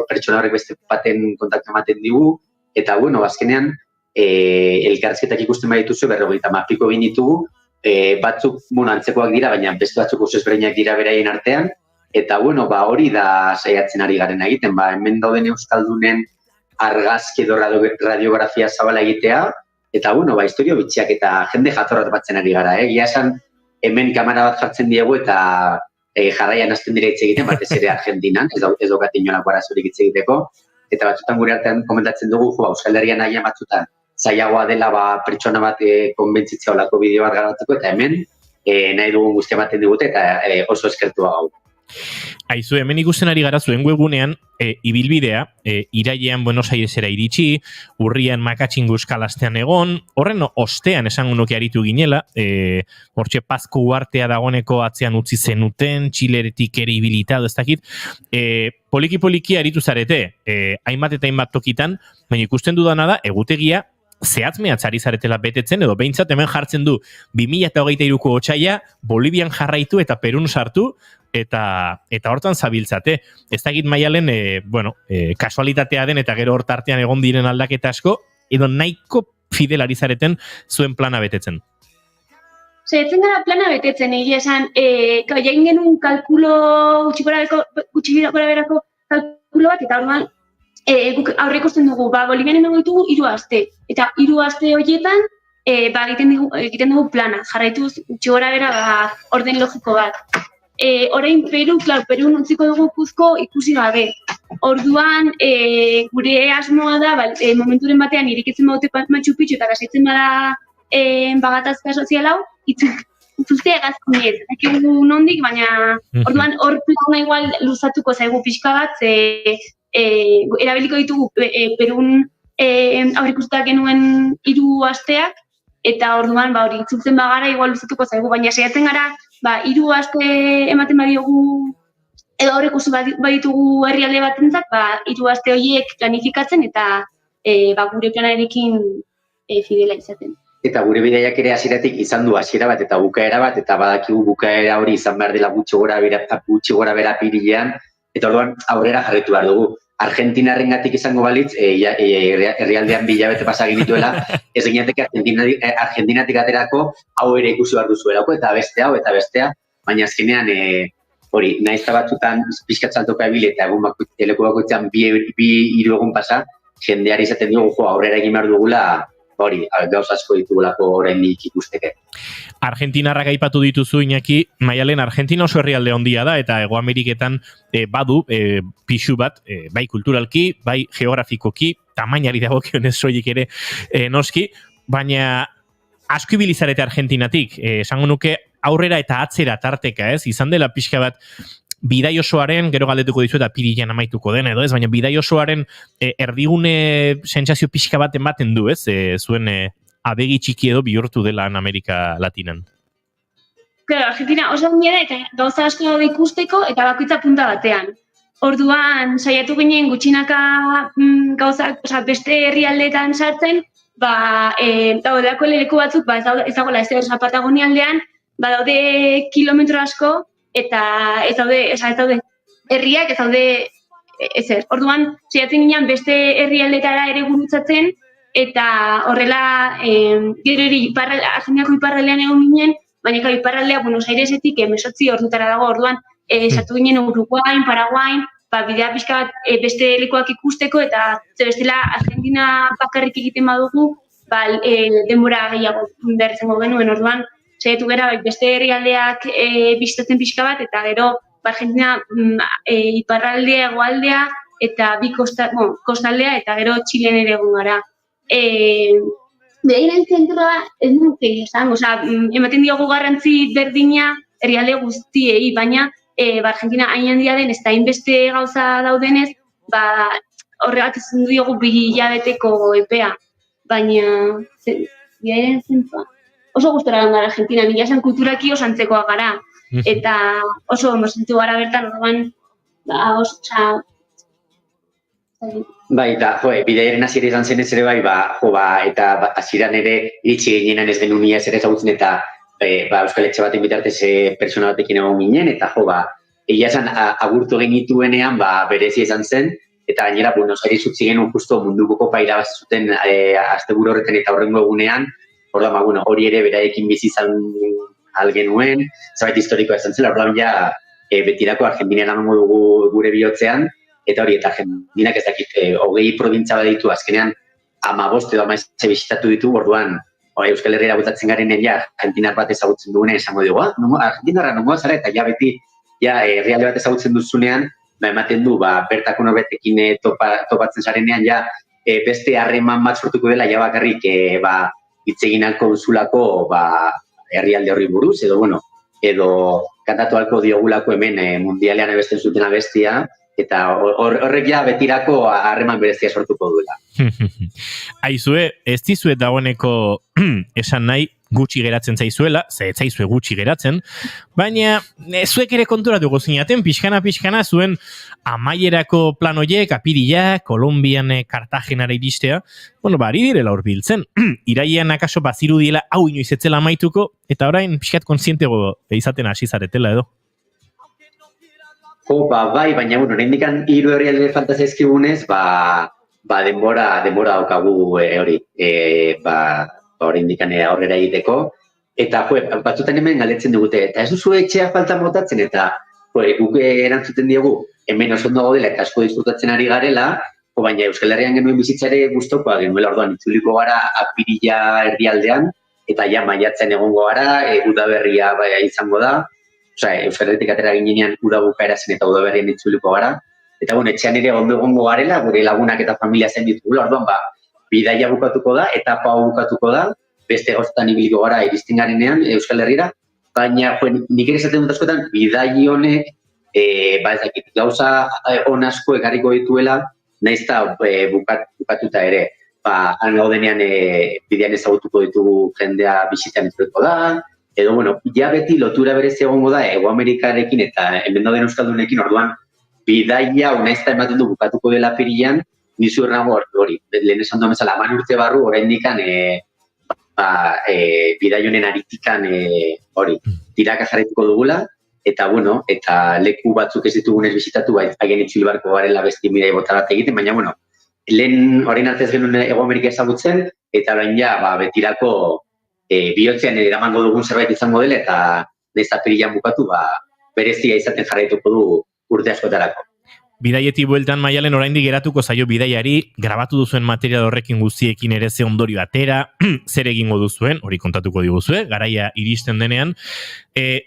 pertsona horrek beste baten kontaktu ematen digu, eta azkenean, elkarrizketak ikusten badituzu, 50 piko egin ditugu, batzuk antzekoak dira, baina beste batzuk oso ezberdinak dira beraien artean, eta hori da saiatzen ari garen egiten, hemen dauden euskaldunen argazki edo radiografia zabala egitea, eta historio bitxiak eta jende jatorra topatzen ari gara, egia esan hemen kamera bat jartzen diegu eta jarraian hasten dira hitz egiten, batez ere Argentinan, ez daukat inolako arazorik hitz egiteko, eta batzutan gure artean komentatzen dugu, Euskal Herrian nahian batzutan zailagoa dela pertsona bat konbentzitzea olako bideo bat garatzeko, eta hemen nahi dugun guztia ematen digute eta oso eskertua gau. Aizu, hemen ikusten ari gara zuen webunean, ibilbidea, irailean Buenos Airesera iritsi, urrian Makatxingo Euskalastean egon, horren ostean esango nuke aritu ginela, hortxe Pazko uartea dagoeneko atzean utzi zenuten, Txileretik ere ibilita, ez dakit, poliki aritu zarete, hainbat eta hainbat tokitan, baina ikusten dudana da, egutegia, zehatz-mehatz ari zaretela betetzen, edo behintzat hemen jartzen du 2023ko otsaila, Bolivian jarraitu eta Perun sartu, eta hortan zabiltzate. Ez dakit Maialen, kasualitatea den eta gero hortartean egon diren aldaketa asko, edo nahiko fidel ari zareten zuen plana betetzen. Zaitzen gara plana betetzen, egia esan, jain genuen kalkulo, gutxi gora berako kalkulo bat, eta orduan, guk aurre ikusten dugu, Bolivian emango ditugu 3 aste, eta 3 aste horietan, egiten dugu plana, jarraituz gutxi gora bera orden logiko bat. Orain Perun utziko dugu Cuzco ikusi gabe. Orduan, gure asmoa da, momenturen batean irikitzen baute Machu Picchu eta gasaitzen bada bagatazka sozial hau, itzultzea egazkinez. Ekigu nondik, baina orduan hor plana igual luzatuko zaigu pixka bat, erabiliko ditugu Perun aurreikustuta genuen 3 asteak, eta orduan hori itzultzen bagara igual luzatuko zaigu, baina saiatzen gara 3 aste ematen badiogu edo aurreikusi baditugu herrialde batentzat, 3 aste horiek planifikatzen eta gure planarekin fidela izaten. Eta gure bidaiak ere hasieratik izan du hasiera bat eta bukaera bat, eta badakigu bukaera hori izan behar dela gutxi gora bera apirilean, eta orduan aurrera jarraitu behar dugu. Argentinarrengatik izango balitz, herrialdean 2 hilabete pasa egin dituela, ez ginateke Argentinatik aterako hau ere ikusi behar duzuelako, eta beste hau, eta bestea, baina azkenean hori, nahiz eta batzutan pixkatzaltoka ebil eta leku bakoitzean 2-3 egun pasa, jendeari izaten dugu aurrera egin behar dugula, hori, gauza asko ditugulako oraindik ikusteke. Argentinarrak aipatu dituzu, Iñaki, Maialen, Argentina oso herrialde handia da, eta Hego Ameriketan badu pixu bat, bai kulturalki, bai geografikoki, tamainari dagokionez soilik ere noski, baina asko ibili zarete Argentinatik, esango nuke aurrera eta atzera tarteka, ez? Izan dela pixka bat bidai osoaren, gero galdetuko dizu eta pirilan amaituko den edo ez, baina bidai osoaren erdigune sentsazio pixka bat ematen du, ez? Zuen abegi txiki edo bihurtu dela Amerika Latinan. Claro, Argentina oso handia da eta gauza asko daude ikusteko eta bakoitza punta batean. Orduan, saiatu ginen gutxinaka gauzak, beste herrialdeetan sartzen, daudelako leku batzuk, ez dagoela ez Patagonialdean, daude kilometro asko, eta ez daude herriak, ez daude ezer. Orduan, saiatzen ginen beste herrialdetara ere gurutzatzen, eta horrela, gero ere Argentinako iparraldean egon ginen, baina iparraldea Buenos Airesetik 18 ordutara dago, orduan, sartu ginen Uruguain, Paraguain, bidea pixka bat beste lekuak ikusteko, eta bestela Argentina bakarrik egiten badugu, denbora gehiago bertzen genuen, orduan, saiatu gara beste herrialdeak bisitatzen pixka bat, eta gero Argentina iparraldea, hegoaldea, eta bi kostaldea, eta gero Txilen ere egon gara. Bidaiaren zentroa ez nuke esan, ematen diogu garrantzi berdina herrialde guztiei, baina Argentina hain handia den, ez da hainbeste gauza daudenez, horregatik diogu 2 hilabeteko epea, baina bidaiaren zentroa. Oso gustora gara Argentina, nila esan kulturaki oso antzekoa gara, eta oso emosentu gara bertan, orduan, Bai, eta bidaiaren hasiera izan zen ez ere bai, eta hasieran ere iritsi ginenan ez genuen ia zer ezagutzen, eta Euskal Etxe baten bitartez pertsona batekin egon ginen, eta egia esan agurtu genituenean berezia izan zen, eta gainera Buenos Aires utzi genuen justo munduko kopa irabazi zuten asteburu horretan eta horrengo egunean, orduan, hori ere beraiekin bizi izan algenuen, zabait historikoa izan zela, orduan betirako Argentinan amango dugu gure bihotzean, eta hori, eta Argentinak ez dakit, 20 probintza baditu azkenean 15 edo 16 bisitatu ditu, orduan, Euskal Herriera butatzen garenean Argentinar bat ezagutzen dugunean esango dugu, Argentinarra nongoa zara, eta beti herrialde bat ezagutzen duzunean, ematen du, bertako norbetekin topatzen zarenean, beste harreman bat sortuko dela, bakarrik hitz egin alko duzulako herrialde horri buruz, edo kantatu alko diogulako hemen mundialean ebesten zuten abestia, eta horrek betirako harreman berezia sortuko duela. Aizue, ez dizuet dagoeneko esan nahi gutxi geratzen zaizuela, ez zaizue gutxi geratzen, baina zuek ere konturatuko zinaten, pixkana zuen amaierako plan horiek, Apirila, Kolombian, Kartagenara iristea, ari direla hurbiltzen. Irailean akaso bazirudiela hau inoiz etzela amaituko, eta orain pixkat kontzientego izaten hasi zaretela edo. Bai, baina, oraindik 3 herrialde falta zaizkigunez, denbora daukagu hori, oraindik aurrera egiteko, eta batzutan hemen galdetzen digute, eta ez duzu etxea falta motatzen, eta guk erantzuten diogu, hemen oso ondo gaudela eta asko disfrutatzen ari garela, baina Euskal Herrian genuen bizitzare gustokoa genuela, orduan itzuliko gara Apirila herrialdean, eta maiatzen egongo gara, udaberria izango da, Euskal Herritik atera ginean uda bukaera zen eta udaberrien itzuliko gara, eta etxean ere ondo egongo garela, gure lagunak eta familia zen ditugula, orduan bidaia bukatuko da, etapa bukatuko da, beste gauzetan ibiliko gara iristen garenean Euskal Herrira, baina nik ere esaten dut askotan, bidai honek, gauza on asko ekarriko dituela, nahiz eta bukatuta ere. Han gaudenean bidean ezagutuko ditugu jendea bisitan itzueko da, edo, bueno, ja beti lotura berezia egongo da Hego Amerikarekin eta hemen dauden euskaldunekin, orduan, bidaia unaizta ematen du bukatuko dela apirilean, nizu ernago hori, lehen esan duen bezala, 10 urte barru, oraindikan bidai honen aritikan hori, tiraka jarraituko dugula, eta bueno, eta leku batzuk ez ditugunez bizitatu, haien itzuli barko garela besti bidai bota bat egiten, baina bueno, lehen orain arte ez genuen Hego Amerika ezagutzen, eta orain ja, betirako bihotzean eramango dugun zerbait izango dela, eta naiz apirilean bukatu, berezia izaten jarraituko du urte askotarako. Bidaietik bueltan Maialen oraindik geratuko zaio bidaiari, grabatu duzuen material horrekin guztiekin ere ze ondorio atera, zer egingo duzuen, hori kontatuko diguzue, garaia iristen denean.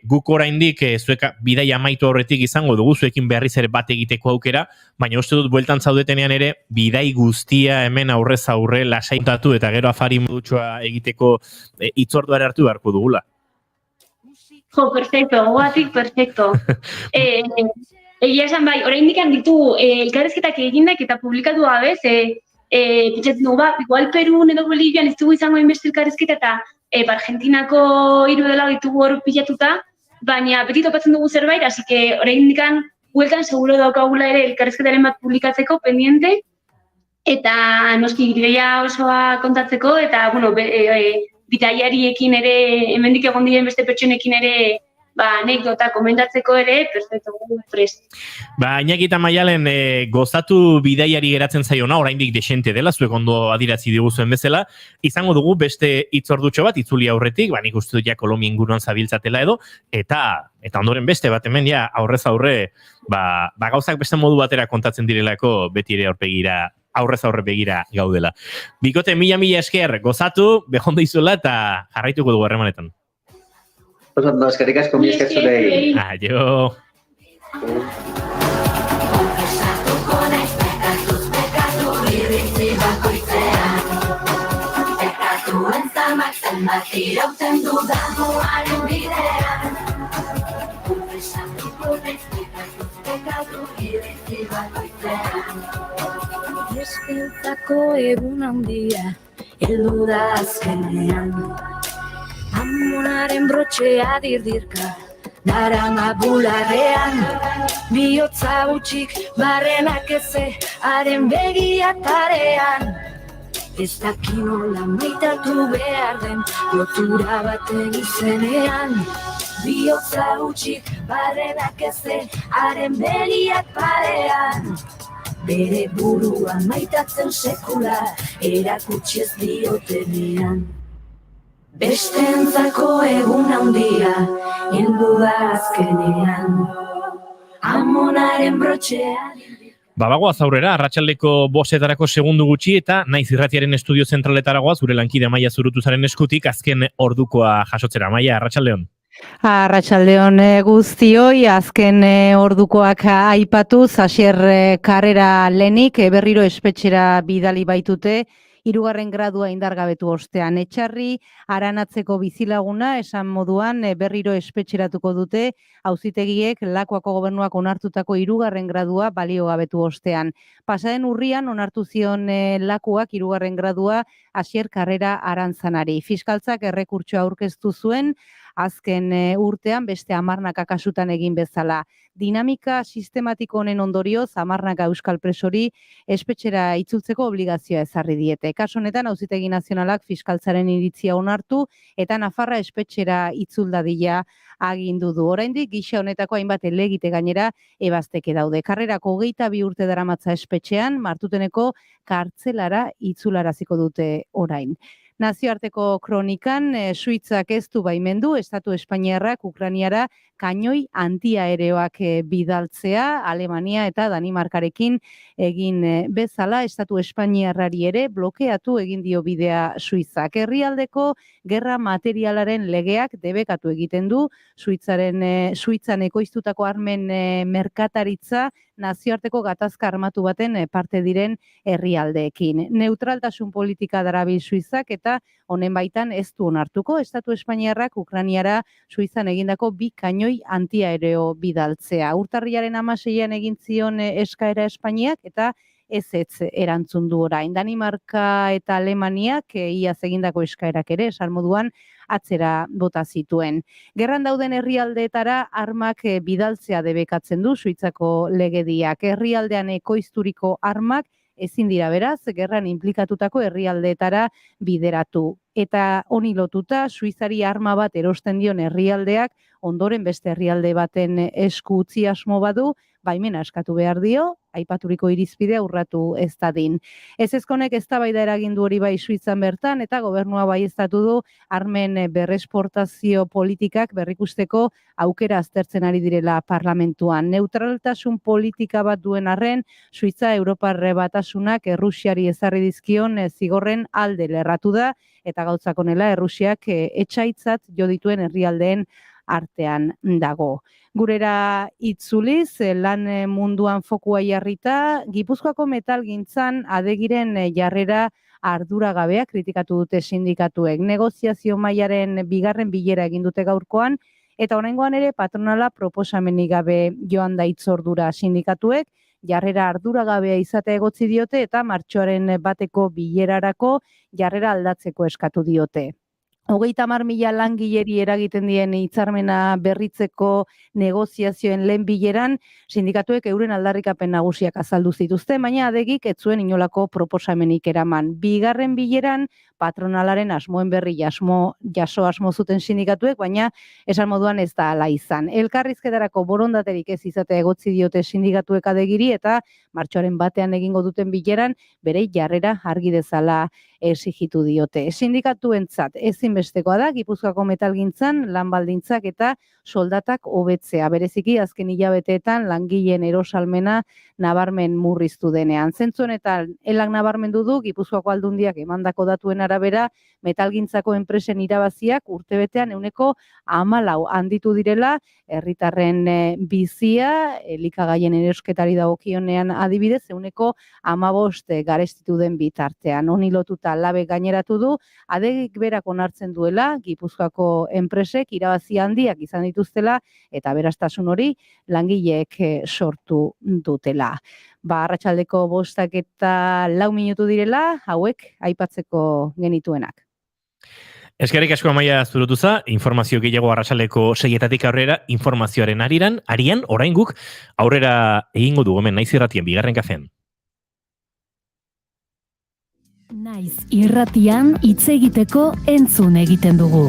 Guk oraindik zuek bidaia amaitu horretik izango dugu, zuekin berriz ere bat egiteko aukera, baina uste dut bueltan zaudetenean ere, bidai guztia hemen aurrez aurre lasaitatu eta gero afari modutxoa egiteko itzorduare hartu beharko dugula. Jo, perfecto, guatik, perfecto. Egia esan bai, oraindik ditu elkarrizketak egindak eta publikatu gabe, pentsatzen dugu, igual Perun edo Bolivian ez dugu izango inbeste elkarrizketa eta Argentinako 3 dela ditugu hor pilatuta, baina beti topatzen dugu zerbait, así que oraindik bueltan seguro daukagula ere elkarrizketaren bat publikatzeko pendiente, eta noski bidaia osoa kontatzeko, eta bueno, bidaiariekin ere, hemendik egon diren beste pertsonekin ere, anekdota komentatzeko ere, perfecto, prest. Iñaki eta Maialen, gozatu bidaiari geratzen zaiona, oraindik desente dela, zuek ondo adierazi diguzuen bezala, izango dugu beste itzordutxo bat, itzuli aurretik, nik uste dut ja Kolombia inguruan zabiltzatela edo, eta ondoren beste bat hemen ja aurrez aurre, gauzak beste modu batera kontatzen direlako beti ere aurrez aurre begira gaudela. Bikote, mila esker, gozatu, behondo izuela eta jarraituko dugu harremanetan. Ondo, eskerrik asko, mila esker zurei. Aio. Konfesatuko naiz pekatuz pekatu iritzi bakoitzean. Pekatuen zamak zenbat irauten dudagoaren bidean. Konfesatuko naiz pekatuz pekatu iritzi bakoitzean. Ieskentzako egun handia, heldu da azkenean. Amonaren brotxea dirdirka, darama bularrean, bihotza utxik barrenak eze, haren begiatarean. Ez dakinola maitatu behar den, lotura baten izenean. Bihotza utxik barrenak eze, haren begiak parean. Bere buruan maitatzen sekula, erakutsi ez diotenean. Bestentzako egun handia, heldu da azkenean. Amonaren brotxea. Bagoaz aurrera, arratsaldeko 5:00 segundu gutxi eta naiz irratiaren estudio zentraletaragoa zure lankide Amaia Zurutuzaren eskutik azken ordukoa jasotzera. Amaia, arratsaldeon. Arratsaldeon guztioi, azken ordukoak aipatuz, Asier Karrera lenik berriro espetxera bidali baitute, 3. gradua indargabetu ostean. Etxarri Aranatzeko bizilaguna esan moduan berriro espetxeratuko dute, auzitegiek Lakuako gobernuak onartutako 3. gradua baliogabetu ostean. Pasaden urrian onartu zion Lakuak 3. gradua Asier Karrera Arantzanari. Fiskaltzak errekurtsoa aurkeztu zuen, azken urtean beste 10 kasutan egin bezala. Dinamika sistematiko honen ondorioz 10 euskal presori espetxera itzultzeko obligazioa ezarri diete. Kasu honetan Auzitegi Nazionalak fiskaltzaren iritzia onartu eta Nafarra espetxera itzul dadila agindu du. Oraindik gisa honetako hainbat helegite gainera ebazteke daude. Karrerako 22 urte daramatza espetxean, Martuteneko kartzelara itzularaziko dute orain. Nazioarteko kronikan, Suitzak ez du baimendu, Estatu Espainiarrak Ukrainiara kainoi antiaereoak bidaltzea, Alemania eta Danimarkarekin egin bezala, Estatu Espainiarrari ere blokeatu egin dio bidea Suitzak. Herrialdeko gerra materialaren legeak debekatu egiten du, Suitzan ekoiztutako armen merkataritza nazioarteko gatazka armatu baten parte diren herrialdeekin. Neutraltasun politika darabil Suitzak eta honen baitan ez du onartuko Estatu Espainiarrak Ukrainiara Suitzan egindako 2 kainoi antiaereo bidaltzea. Urtarrilaren 16an egin zion eskaera Espainiak eta ez erantzun du orain. Danimarka eta Alemaniak iaz egindako eskaerak ere, esan moduan, atzera bota zituen. Gerran dauden herrialdeetara armak bidaltzea debekatzen du Suitzako legediak. Herrialdean ekoizturiko armak ezin dira beraz, gerran implikatutako herrialdeetara bideratu. Eta honi lotuta, Suizari arma bat erosten dion herrialdeak, ondoren beste herrialde baten esku utzi asmo badu, baimena eskatu behar dio, aipaturiko irizpidea urratu ez dadin. Ezezkonek eztabaida eragin du hori bai Suitzan bertan, eta gobernua baieztatu du armen berresportazio politikak berrikusteko aukera aztertzen ari direla parlamentuan. Neutraltasun politika bat duen arren, Suitza Europar Batasunak Errusiari ezarri dizkion zigorren alde lerratu da, eta gauzak honela Errusiak etsaitzat jo dituen herrialdeen artean dago. Gurera itzuliz, lan munduan fokua jarrita, Gipuzkoako metalgintzan adegiren jarrera arduragabea kritikatu dute sindikatuek. Negoziazio mailaren bigarren bilera egin dute gaurkoan, eta oraingoan ere patronala proposamenik gabe joan da hitzordura sindikatuek, jarrera arduragabea izatea egotzi diote eta martxoaren bateko bilerarako jarrera aldatzeko eskatu diote. 30.000 langileri eragiten dien hitzarmena berritzeko negoziazioen lehen bileran, sindikatuek euren aldarrikapen nagusiak azaldu zituzten, baina adegik ez zuen inolako proposamenik eraman. Bigarren bileran, patronalaren asmoen berri jaso asmo zuten sindikatuek, baina esan moduan ez da hala izan. Elkarrizketarako borondaterik ez izatea egotzi diote sindikatuek adegiri eta martxoaren batean egingo duten bileran bere jarrera argi dezala exigitu diote. Sindikatuentzat ezinbestekoa da Gipuzkoako metalgintzan lan baldintzak eta soldatak hobetzea. Bereziki azken hilabeteetan langileen erosalmena nabarmen murriztu denean. Zentzu honetan elak nabarmendu du Gipuzkoako Aldundiak emandako datuen arabera metalgintzako enpresen irabaziak urtebetean 14% handitu direla, herritarren bizia, elikagaien erosketari dagokionean adibidez 15% garestitu den bitartean. Honi lotuta Labek gaineratu du, adegik berak onartzen duela Gipuzkoako enpresek irabazi handiak izan dituztela eta berastasun hori langileek sortu dutela. Arratsaldeko 5 eta 4 minutu direla, hauek aipatzeko genituenak. Eskerrik asko Amaia Zurutuza, informazio gehiago arratsaldeko 6-etatik aurrera informazioaren arian, orain guk aurrera egingo du hemen Naiz Irratien bigarren kafean. Naiz Irratian hitz egiteko entzun egiten dugu.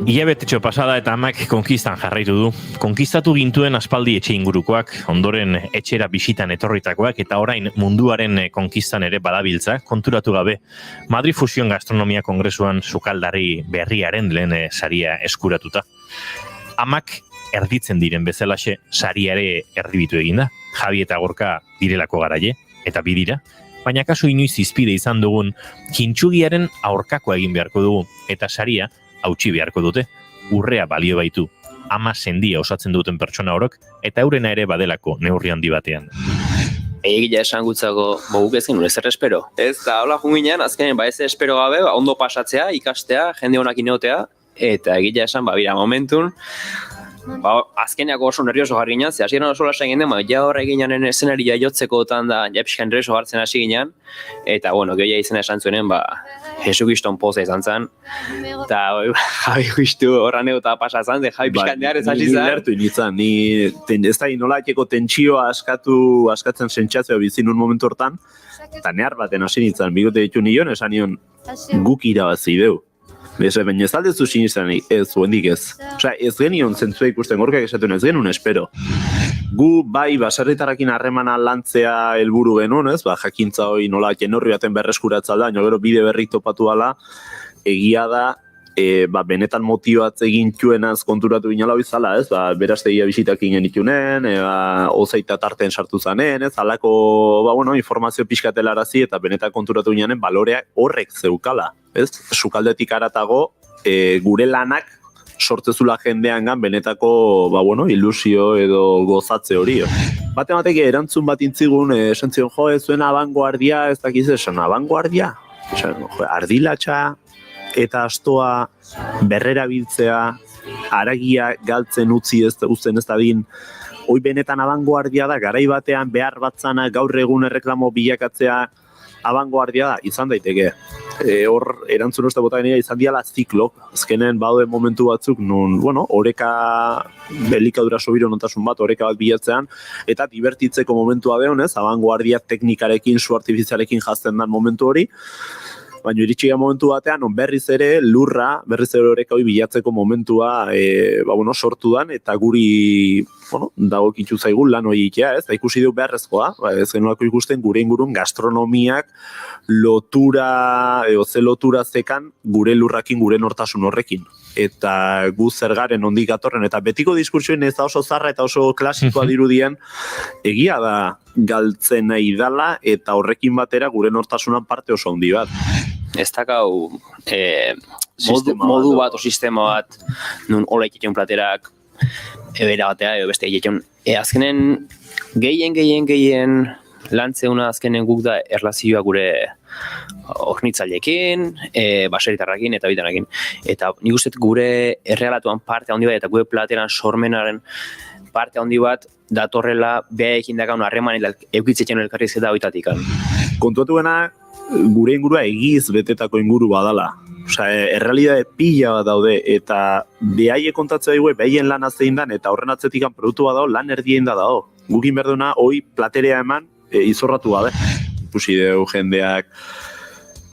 Hilabetetxo pasada eta amak konkistan jarraitu du. Konkistatu gintuen aspaldi etxe ingurukoak, ondoren etxera bisitan etorritakoak eta orain munduaren konkistan ere badabiltza, konturatu gabe. Madrid Fusion Gastronomia Kongresuan sukaldari berriaren lehen saria eskuratuta. Amak erditzen diren bezalaxe sariare erdibitu eginda. Javi eta Gorka direlako garaie, eta bidira. Baina kasu inoiz izpide izan dugun, kintsugiaren aurkakoa egin beharko dugu, eta saria hautsi beharko dute, urrea balio baitu, ama sendia osatzen duten pertsona horok, eta eurena ere badelako neurri handi batean. Egila esan gutzako, guk ezin ezer espero. Ez, da hola junginean, azkenen ez espero gabe, ondo pasatzea, ikastea, jende honak ineotea, eta egila esan, bira, momentun, azkeneako oso nervioso jarri ginen, ze hasieran oso lasa egin den, ja horre eginaren eszenari jaiotzeko otan da, ja pixkan nervioso hartzen hasi ginen, eta, gehiago izena esan zuenen, Jesukiston poza izan zen, eta Javi justu horran eta pasa zan, Javi pixkan neharez hasi zan. Ni lertu initzan, ez da nolaiteko tentsioa askatzen sentsazioa bizi nun momentu hortan, eta nehar baten hasi nintzen, bigote ditu nion, esan nion guk irabazi deu. Baina ez aldezu sinizan ez, huendik ez. Osea, ez genion zentzua ikusten Gorkak esatuen ez genuen espero. Gu bai baserritarakin harremana lantzea helburu genuen, ez? Jakintza hori nola jenorri baten berreskuratza da, gero bide berrik topatu ala, egia da, benetan motibatze egin txuenaz konturatu ginala bizala, ez? Beraztegia bisitak ingen itunen, ozeita tarten sartu zanen, ez? Alako, informazio pixkatelarazi eta benetan konturatu ginen baloreak horrek zeukala, ez? Sukaldetik aratago, gure lanak sortzezula jendeangan benetako, ilusio edo gozatze hori. Batek erantzun bat intzigun, esan zion, ez zuen abangoardia, ez dakiz esan, abangoardia? Ardilatxa eta astoa berrera biltzea, aragia galtzen utzi uzten ez dadin hoi benetan abangoardia da, garai batean behar batzana gaur egun erreklamo bilakatzea abangoardia da, izan daiteke. Hor, erantzun uste bota genera izan diala ziklok, azkenen baude momentu batzuk, nun, bueno, oreka elikadura sobironotasun bat, oreka bat bilatzean, eta divertitzeko momentua deonez, abangoardia teknikarekin, su artifizialekin jazten dan momentu hori, baina iritsi momentu batean, berriz ere lurra, berriz ere oreka hori bilatzeko momentua sortu dan, eta guri dagokitzu zaigun lan hori ikia, ez? Da ikusi dugu beharrezkoa, ez genuako ikusten gure ingurun gastronomiak lotura, ze lotura zekan gure lurrakin, gure nortasun horrekin. Eta gu zer garen ondik atorren, eta betiko diskurtsoen ez da oso zarra eta oso klasikoa dirudien, egia da galtzen nahi dala, eta horrekin batera gure nortasunan parte oso handi bat. Ez dakau modu bat o sistema bat nun hola ikitxon platerak ebera batea edo beste ikitxon. Azkenen gehien lantzeuna azkenen guk da erlazioa gure hornitzailekin, baseritarrakin eta bitanakin. Eta nik uste gure errealatuan parte handi bat eta gure plateran sormenaren parte handi bat datorrela behaekin dakaun harreman eukitzetzen elkarrizketa hoitatik. Kontuatuena gure ingurua egiz betetako inguru badala. Osea, errealidade pila bat daude, eta behaie kontatzea dugu, behaien lan aztein dan, eta horren atzetikan produktu bat dago, lan erdien da dago. Gukin berduna, hoi platerea eman, izorratu gabe. Ikusi dugu jendeak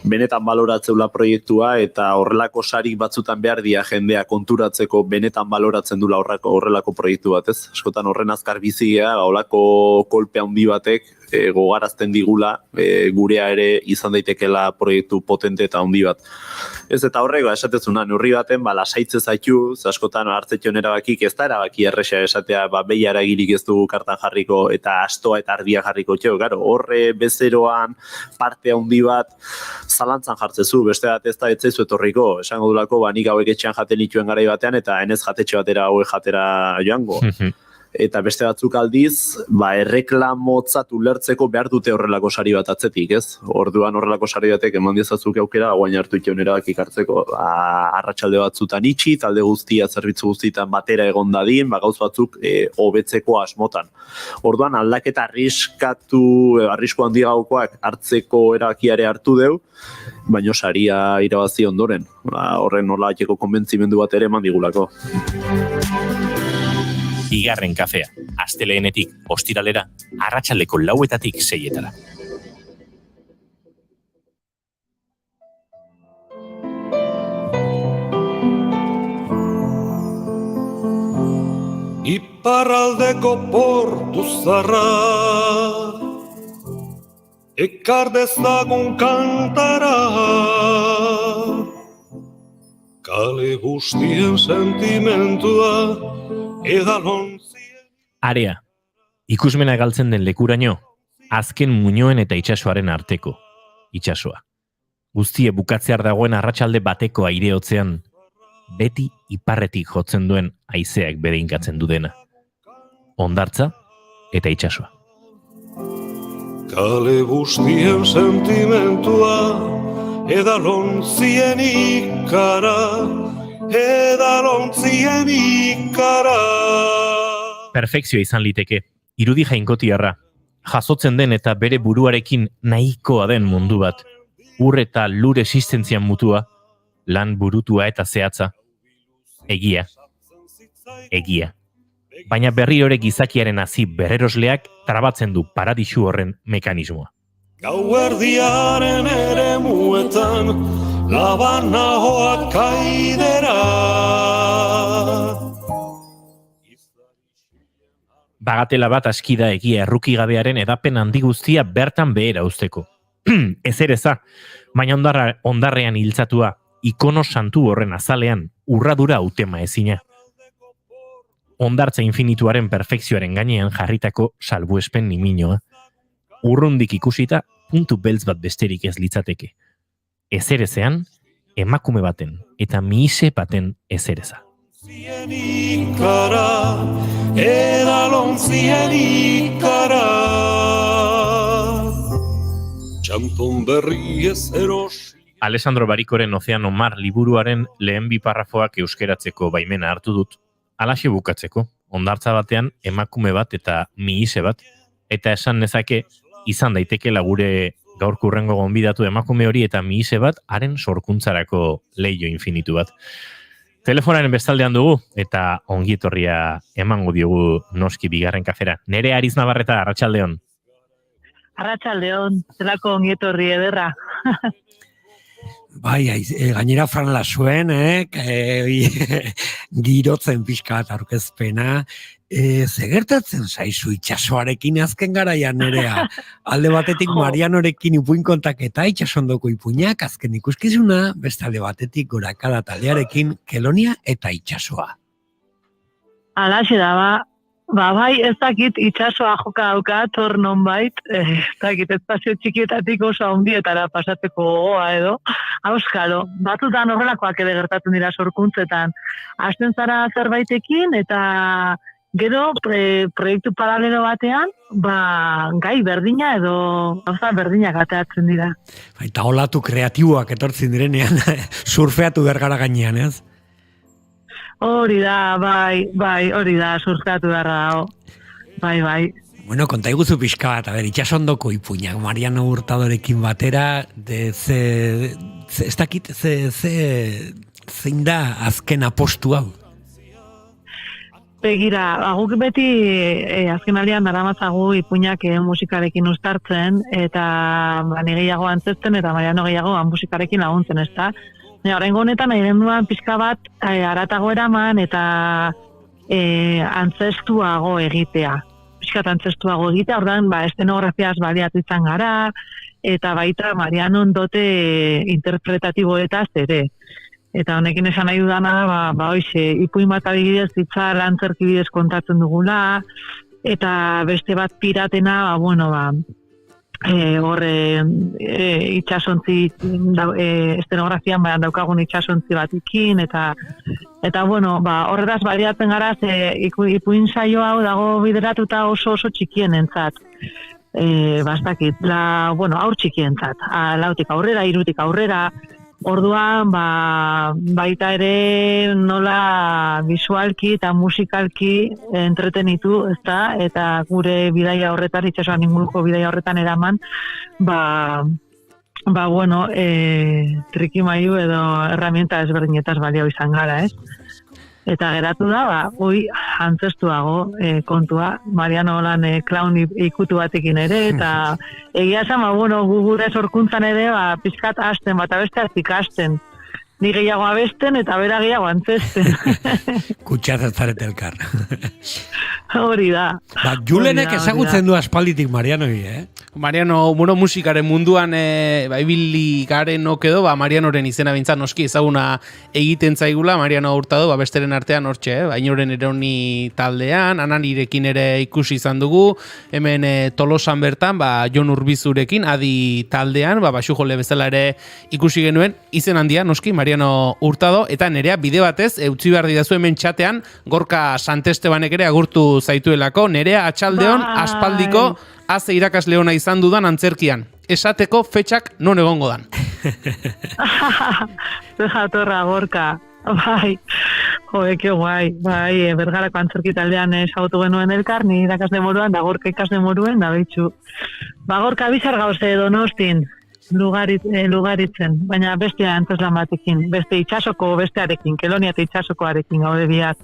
benetan baloratzeula proiektua, eta horrelako sarik batzutan behar dia jendea konturatzeko benetan baloratzen dula horrelako proiektu bat, ez? Askotan horren azkar bizia, horrelako kolpe handi batek gogarazten digula gurea ere izan daitekela proiektu potente eta handi bat. Ez eta horrego esatezuna, neurri baten lasaitze zaitu, askotan hartzetxon erabakik ez da erabaki erresa esatea behi aragirik ez dugu kartan jarriko eta astoa eta ardia jarriko txeo. Horre bezeroan parte handi bat zalantzan jartzezu, beste bat ez da etzaizu etorriko, esango dulako, nik hauek etxean jaten ituen garai batean eta enez jatetxe batera hauek jatera joango. Eta beste batzuk aldiz, erreklamotzat ulertzeko behar dute horrelako sari bat atzetik, ez? Orduan horrelako sari batek eman diezatzuk aukera, guain hartu itxeun erabakik hartzeko, arratsalde batzutan itxi, talde guztia, zerbitzu guztietan batera egon dadin, gauz batzuk hobetzeko asmotan. Orduan aldaketa arrisku handi gaukoak hartzeko erabakiare hartu deu, baino saria irabazi ondoren. Horren nola atxeko konbentzimendu bat ere eman digulako. Bigarren kafea, asteleenetik ostiralera, arratsaldeko 4:00 6:00. Iparraldeko portu zarra, ekar dezagun kantara, kale guztien sentimentua, Area, ikusmena galtzen den lekuraino, azken muñoen eta itsasoaren arteko, itsasoa. Guztie bukatzear dagoen arratsalde bateko aireotzean, beti iparretik jotzen duen haizeak bedeinkatzen du dena. Hondartza eta itsasoa. Kale guztien sentimentua, edalontzien ikara, edalontzien ikara. Perfekzioa izan liteke, irudi jainkotiarra, jasotzen den eta bere buruarekin nahikoa den mundu bat, ur eta lur existentzian mutua, lan burutua eta zehatza. Egia. Baina berrirore gizakiaren hazi berrerosleak trabatzen du paradisu horren mekanismoa. Gauerdiaren ere muetan, labanahoak kaidera. Bagatela bat aski da egia errukigabearen edapen handi guztia bertan behera usteko. Ezereza, baina ondarrean hiltzatua, ikono santu horren azalean, urradura hautema ezina. Ondartza infinituaren perfekzioaren gainean jarritako salbuespen niminoa. Urrundik ikusita, puntu beltz bat besterik ez litzateke. Ezerezean, emakume baten eta mihise baten ezereza. Edalontzien ikara, txanton berri ez erosi. Alessandro Barikoren Ozeano Mar liburuaren lehen bi parrafoak euskeratzeko baimena hartu dut, alaxe bukatzeko, hondartza batean emakume bat eta mihise bat, eta esan nezake izan daitekeela gure gaurko hurrengo gonbidatu emakume hori eta mihise bat haren sorkuntzarako leiho infinitu bat. Telefonaren bestaldean dugu, eta ongietorria emango diogu noski bigarren kafera. Nere Ariz Navarreta, arratsaldeon. Arratsaldeon, zelako ongietorri ederra. Bai, gainera Fran Lasuen, girotzen pixka bat aurkezpena. Zegertatzen zaizu itxasoarekin azken garaian Nerea? Alde batetik Marianorekin ipuin kontaketa itxasondoko ipuinak azken ikuskizuna, beste alde batetik Gorakada taldearekin Kelonia eta itxasoa. Alaxe da, bai, ez dakit itxasoa joka daukat, hor nonbait, ez dakit espazio txikietatik oso handietara pasatzeko gogoa edo. Auskalo, batzutan horrelakoak ere gertatzen dira sorkuntzetan. Hasten zara zerbaitekin eta gero proiektu paralelo batean, gai berdina edo gauza berdinak ateatzen dira. Eta olatu kreatiboak etortzen direnean, surfeatu bergara gainean, ez? Hori da, bai, hori da, surfeatu beharra dago. Bai. Bueno, konta iguzu pixka bat, itxasondoko ipuinak, Mariano Hurtadorekin batera, ez dakit, zein da azken apostu hau? Begira, guk beti azken aldean daramatzagu ipuinak musikarekin uztartzen, eta ni gehiago antzesten, eta Mariano gehiago musikarekin laguntzen, ez da? Horrengo honetan, nahi denduan pixka bat haratago eraman, eta antzestuago egitea. Piskat antzestuago egitea, ordan estenografiaz baliatu izan gara, eta baita Marianon dote interpretatiboetaz ere. Eta honekin esan nahi dudana, ipuin bat adibidez itzal antzerki bidez kontatzen dugula, eta beste bat piratena, itxasontzi estenografian daukagun itxasontzi batikin, eta horretaz baliatzen gara, ipuin saio hau dago bideratuta oso txikien entzat. Bastakit, aur txikien entzat, lautik aurrera, irutik aurrera, orduan, baita ere nola visualki eta musikalki entretenitu, ezta? Eta gure bidaia horretan, itxasoan inguruko bidaia horretan eraman, trikimailu edo herramienta ezberdinetaz balio izan gara, ez? Eta geratu da, antzestuago kontua, Mariano Olan klaun ikutu batekin ere, eta egia esan, gure sorkuntzan ere, pizkat hasten, bat abesteaz ikasten. Ni gehiago abesten eta bera gehiago antzesten. Kutsatzen zarete elkar. Hori da. Julenek ezagutzen du aspalditik Marianoi, Mariano, musikaren munduan ibili garen okedo, Marianoren izena bintzat noski ezaguna egiten zaigula, Mariano Hurtado, besteren artean hortxe, Inoren Eroni taldean, Ananirekin ere ikusi izan dugu, hemen Tolosan bertan, Jon Urbizurekin, Adi taldean, Baxujole bezala ere ikusi genuen, izen handia noski, Mariano Hurtado, eta nerea bide batez, utzi behar didazu hemen txatean, Gorka Santestebanek ere agurtu zaituelako, nerea atxaldeon, aspaldiko, haze irakasleona izan dudan antzerkian. Esateko fetxak non egongo dan. Jatorra, Gorka. Bai, ke guai. Bergarako antzerki taldean esagutu genuen elkar, ni irakasle moruan, da Gorka ikasle moruen, da behitxu. Gorka bizar gauze Donostin, lugaritzen, baina beste antzeslan batekin, beste itxasoko bestearekin, Kelonia eta itxasokoarekin gaude biak.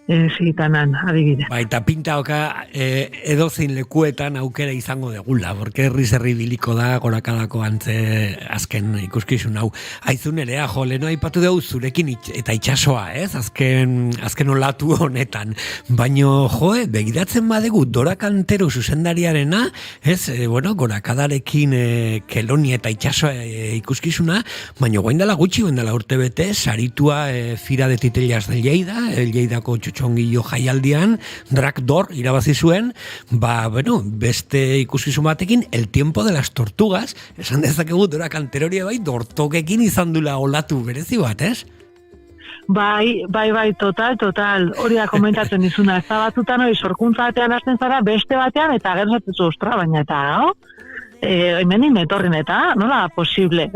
Zitanan, adibide. Eta pinta oka edozein lekuetan aukera izango degula, porque herri biliko da Gorakadako azken ikuskizun hau. Aizun ere, leno aipatu dugu zurekin eta itxasoa, ez? Azken olatu honetan. Baino, begiratzen badegu Dora Kantero zuzendariarena, ez? Gorakadarekin Kelonia eta itxasoa ikuskizuna, baino guaindala gutxi, guaindala urte bete, saritua Fira de Titellas del Lleida, Lleidako txongillo jaialdian, Drac d'Or irabazi zuen, beste ikuskizun batekin, El tiempo de las tortugas, esan dezakegu Dora Kanteroria dortokekin izan dula olatu berezi bat, ez? Bai, total. Hori da komentatzen izuna, ez da batzutan hori sorkuntza batean hasten zara, beste batean, eta gero zatzu ostra, baina eta, hemenin etorrin eta, nola posible,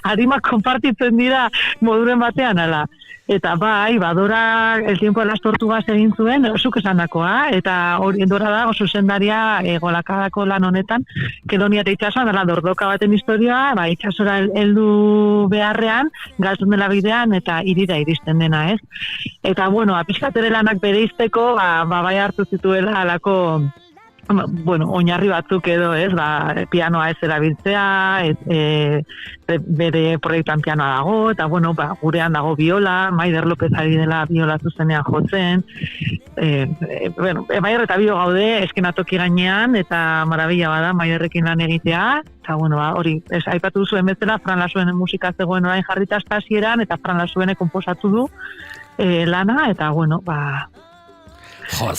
harimak konpartitzen dira moduren batean, ala. Eta bai, badora El tiempo de las tortugas egin zuen, zuk esandakoa, eta hori Dora da, zuzendaria golakadako lan honetan, Kedonia eta itxasoan, dela dordoka baten historia, ba, itxasora heldu beharrean, galtzen dela bidean, eta irira iristen dena, ez? Eta, bueno, pixkatere lanak bereizteko, bai hartu zituela alako, oinarri batzuk edo, ez, pianoa ez erabiltzea, bere proiektuan pianoa dago, eta, gurean dago biola, Maider López ari dela biola zuzenean jotzen, Maider eta bio gaude eskenatoki gainean, eta marabila bada Maiderrekin lan egitea, eta, hori, aipatu zuen bezala, Fran Lasuen musika zegoen orain jarrita hasieran, eta Fran Lasuene konposatu du lana, eta, Jo,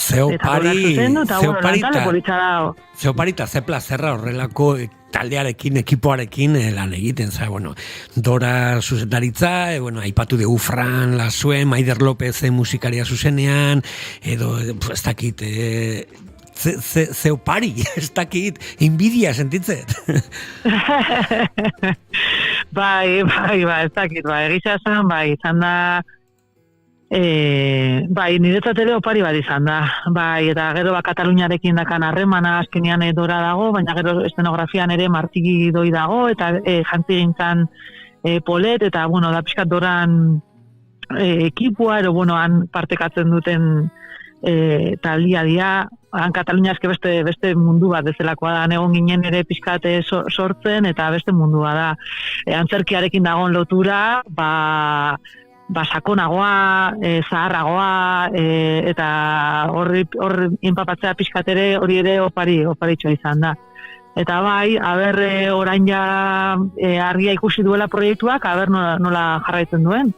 zeoparita ze plazerra horrelako taldearekin, ekipoarekin lan egiten, Dora zuzendaritza, aipatu dugu Fran Lasuen, Maider López musikaria zuzenean, edo, ez dakit, zeopari, ez dakit, inbidia sentitzet. Bai, ez dakit, egisa esan, izan da, niretzat ere opari bat izan da, eta gero Kataluniarekin dakan harremana azkenean Dora dago, baina gero eszenografian ere Martigi doi dago, eta jantzi gintzan Polet, eta, da pixkat Doran ekipua, ero, han partekatzen duten taldia dia, han Katalunia eske beste mundu bat bezalakoa da, egon ginen ere pixkat sortzen, eta beste mundua da. Antzerkiarekin dagoen lotura, sakonagoa, zaharragoa, eta horri enpapatzea pixkatere hori ere oparitxoa izan da. Eta orain ja argia ikusi duela proiektuak, nola jarraitzen duen.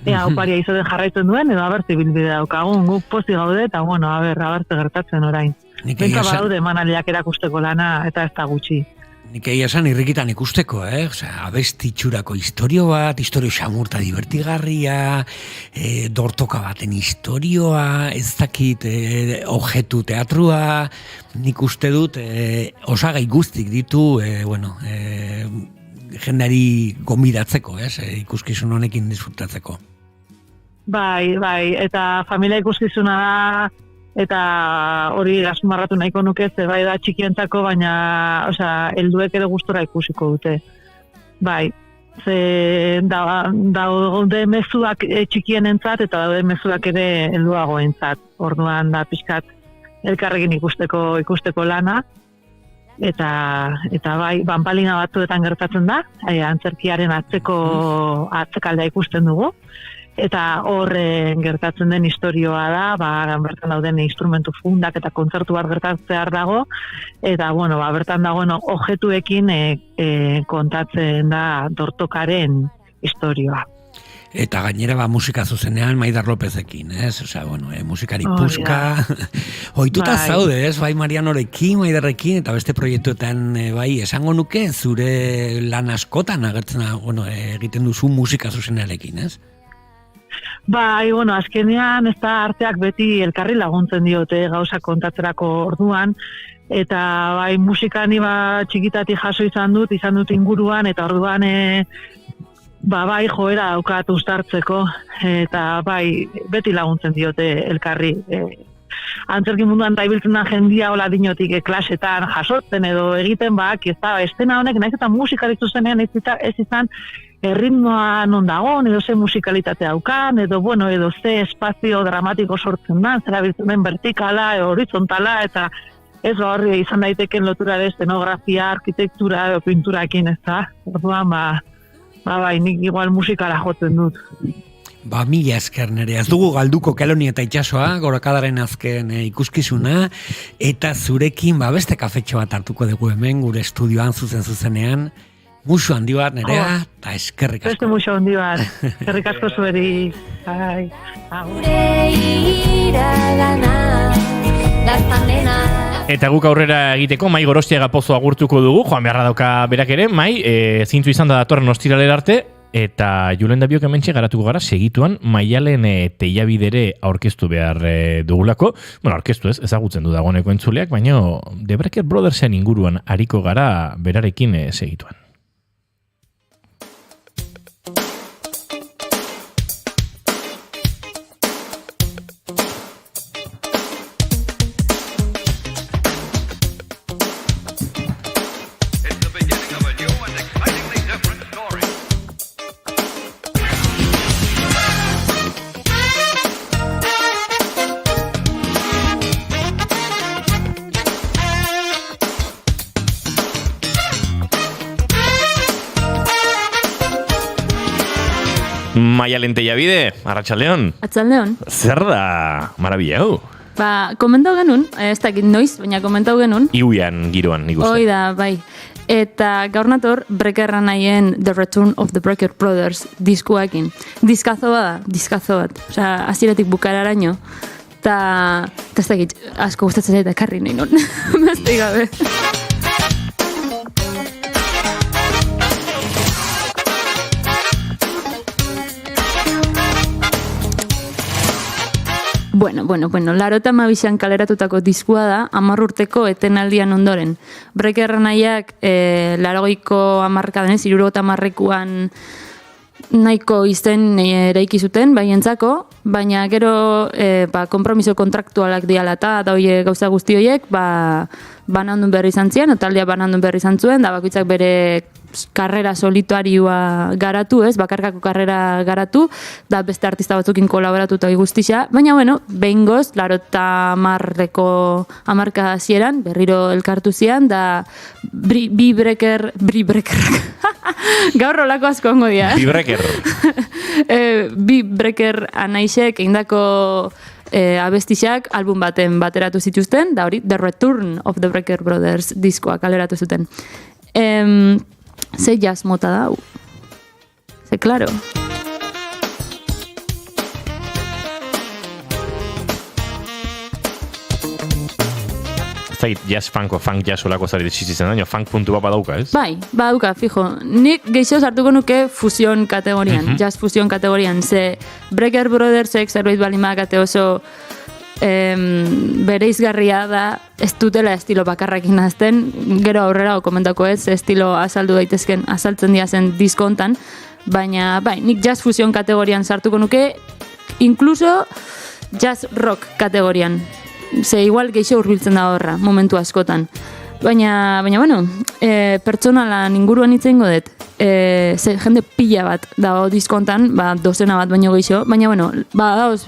Oparia izaten jarraitzen duen, edo zibilbide daukagun, guk pozik gaude, eta ze gertatzen orain. Benta badaude emanaldiak erakusteko lana, eta ez da gutxi. Nik egia esan irrikitan ikusteko, abestitxurako historio bat, historio xamurta divertigarria, dortoka baten historioa, ez dakit objetu teatrua, nik uste dut osagai guztik ditu, jendari gonbidatzeko, ikuskizun honekin disfrutatzeko. Bai, eta familia ikuskizuna da, eta hori azmarratu nahiko nuke, bai da txikientzako, baina helduek ere gustora ikusiko dute. Bai, daude mezuak txikienentzat eta daude mezuak ere helduagoentzat. Orduan da pixkat elkarrekin ikusteko lana, eta bai, banpalina batzuetan gertatzen da, antzerkiaren atzekaldea ikusten dugu, eta horren gertatzen den historioa da, bertan dauden instrumentu fundak eta kontzertu bat gertatzear dago, eta, bertan dagoen objetuekin kontatzen da dortokaren historioa. Eta gainera musika zuzenean Maider Lópezekin, musikari puska, ohituta zaude, bai Marianorekin, Maiderrekin, eta beste proiektuetan, esango nuke, zure lan askotan agertzen, egiten duzu musika zuzenearekin, ez? Azkenean ez da arteak beti elkarri laguntzen diote gauza kontatzerako orduan, eta musikani txikitatik jaso izan dut inguruan, eta orduan joera daukat uztartzeko, eta beti laguntzen diote elkarri. Antzerki munduan ibiltzen da jendia hola dinotik klasetan jasotzen edo egiten, ez da, estena honek nahiz eta musikarik zuzenean ez izan ritmoa non dagoen, edo ze musikalitate daukan, edo ze espazio dramatiko sortzen da, zera biltzen den vertikala, horizontala, eta ez horri izan daiteken lotura de eszenografia, arkitektura edo pinturakin, ez da. Orduan, nik igual musikala jotzen dut. Mila esker nere, ez dugu galduko Kelonia eta itxasoa, gorakadaren azken ikuskizuna, eta zurekin beste kafetxo bat hartuko dugu hemen, gure estudioan zuzenean. Musu handi bat nerea, eta eskerrik asko. Beste musu handi bat, eskerrik asko zueri. Eta guk aurrera egiteko, Mai Gorostiaga Pozo agurtuko dugu, joan beharra dauka berak ere, Mai, zintzu izan da datorren ostiralera arte, Eta Julen Dabiok hementxe garatuko gara segituan Maialen Teiabidere aurkeztu behar dugulako. Bueno, aurkeztu ezagutzen du dagoeneko entzuleak, baina The Brecker Brothersen inguruan ariko gara berarekin segituan. Maialen Teiabide, Arratsaldeon. Arratsaldeon. Zer da marabila hau? Komentau genuen, ez dakit noiz, baina komentau genuen. Iuian giroan, nik uste. Hoi da, bai. Eta gaur nator, Breckerra nahien The Return of the Brecker Brothers diskuakin. Diskazo bat. Osea, hasieratik bukararaino. Ta ez dakit, asko gustatzen eta ekarri nahi non. Mazte gabe. Bueno, larota mabixan kaleratutako diskua da, 10 urteko etenaldian ondoren. Brecker nahiak 80ko hamarkadenez, 70 nahiko izen eraiki zuten, baientzako, baina gero konpromiso kontraktualak diala eta da hoie gauza guzti horiek, banandun berri izan zian, taldea banandun berri izan zuen, da bakoitzak bere karrera solituarioa garatu, bakarkako karrera garatu, da beste artista batzukin kolaboratu eta guztia, baina bueno, behingoz, 80ko hamarka hasieran berriro elkartu zian, da bi brekerrak, gaur rolako asko ongo dira. Bi breker. Bi breker anaisek eindako abestixak album baten bateratu zituzten, da hori The Return of the Brecker Brothers diskoa kaleratu zuten. Ze jazz mota da, ze claro. Zait, jazz funk jazz olako zari ditxizitzen daño, funk puntu bat badauka, ez? Bai, badauka, fijo. Nik gehiago hartuko nuke fusion kategorian, jazz fusion kategorian, ze Brecker Brothersek zerbait balimagate oso bere izgarria da, ez dutela estilo bakarrakin nazten, gero aurrera komentako ez, estilo azaldu daitezken, azaltzen diazen diskontan, baina bai, nik jazz fusion kategorian sartuko nuke, inkluso jazz rock kategorian. Ze igual geixo hurbiltzen da horra, momentu askotan. Baina bueno, pertsonalan inguruan itzen godet, ze jende pila bat dago diskontan, dozena bat baino geixo, baina bueno, daoz,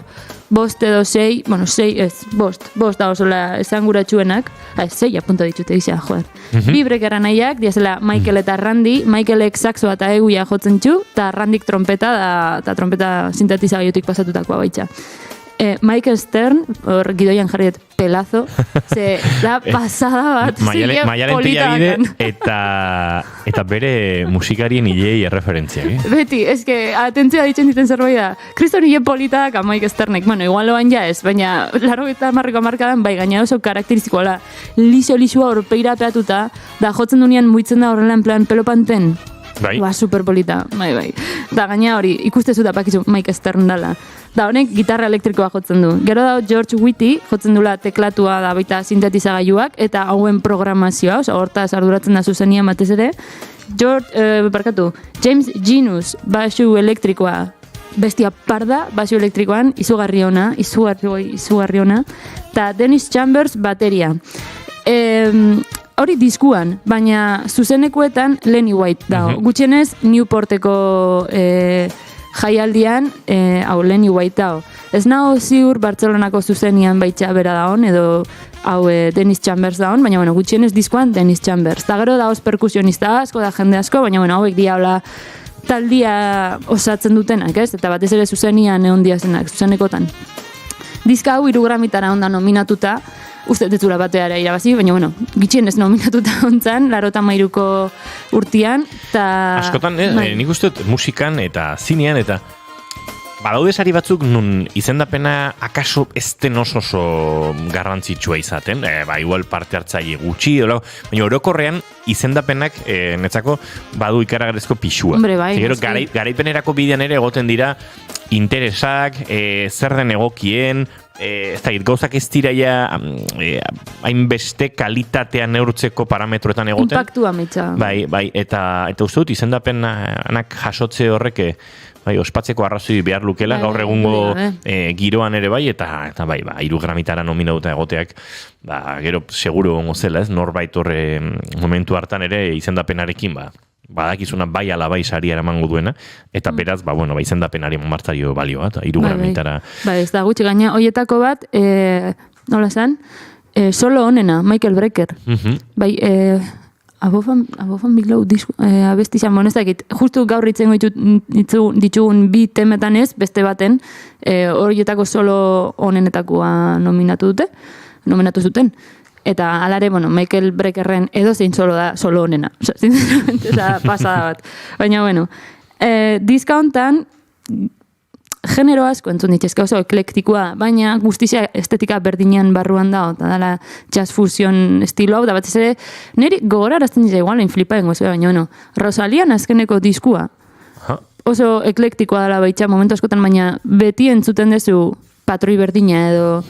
bost edo sei, bueno, sei ez, bost dago zola esanguratsuenak, sei apunta ditute izan, joder. Bi Breckerra nahiak, diazela Michael eta Randy, Michaelek saxoa eta eguia jotzen txu, eta Randyk trompeta, eta trompeta sintetizagaiotik pasatutakoa baitza. Michael Stern, hor gidoian jarriet pelazo, ze da pasada bat, Maialen Teiabide eta bere musikarien hilei erreferentziak, Beti, eske, atentzia ditzen diten zerbait da, kriston hile politak Michael Sternek, bueno, igual loan ja ez, baina 80ko hamarkadan, bai, gaina oso karakteristikoa, liso-lisua horpeira peatuta, da jotzen dunean muitzen da horrela en plan pelopanten, bai. Superpolita, bai. Da gaina hori, ikustezu da pakizu Michael Stern dala. Da honek gitarra elektrikoa jotzen du. Gero da George Whitty jotzen dula teklatua da baita sintetizagailuak eta hauen programazioa, hortaz arduratzen da zuzenia batez ere. James Genus basu elektrikoa, bestia parda, basu elektrikoan, izugarri ona, eta Dennis Chambers bateria. Hori diskuan, baina zuzenekuetan Lenny White dago. Gutxienez Newporteko jaialdian, Lenny White dago. Ez nago ziur Bartzelonako zuzenian baitxa bera dagoen, edo Dennis Chambers dagoen, baina bueno, gutxienez diskuan Dennis Chambers. Ta gero dagoz perkusionista asko, da jende asko, baina bueno, hauek diabla taldia osatzen dutenak, ez? Eta batez ere zuzenian egon diazenak, zuzenekotan. Diska hau 3 gramitara onda nominatuta, uste detzula bateara irabazi, baina bueno, gitxien ez nominatuta ontzan, 83ko urtian, eta... Askotan, nik uste musikan eta zinean, eta badaude sari batzuk nun izendapena akaso ez den oso garrantzitsua izaten, igual parte hartzaile gutxi, baina orokorrean izendapenak netzako badu ikaragarrizko pixua. Hombre, bai. Gero garaipenerako bidean ere egoten dira interesak, zer den egokien, ez da, gauzak ez dira hainbeste kalitatea neurtzeko parametroetan egoten. Impactua mitza. Bai, eta uste dut izendapenak jasotze horrek ospatzeko arrazoi behar lukela, gaur egungo giroan ere bai, eta bai, 3 gramitara nominatuta egoteak, gero seguro gongo zela, ez, norbait horre momentu hartan ere izendapenarekin, badakizuna bai ala bai saria eramango duena, eta beraz, izendapenari martzario balioa, eta 3 gramitara. Ez da gutxi gaina, hoietako bat, nola zen, solo honena, Michael Brecker. Bai, Above Below abestizan, ez dakit, justu gaur itzengo ditugun 2 temetan ez, beste baten, horietako solo honenetakoa nominatu zuten. Eta alare, Michael Breckerren edozein solo da solo honena. Sinceramente, pasada bat. Baina, diska hontan, genero asko entzun ditezke oso eklektikoa, baina guztizia estetika berdinean barruan da, eta dala jazz fusion estilo hau, da batez ere, niri gogorarazten dira igual, flipa dengo zuen, baina, Rosalian azkeneko diskua, oso eklektikoa dela baitza momentu askotan, baina beti entzuten dezu patroi berdina edo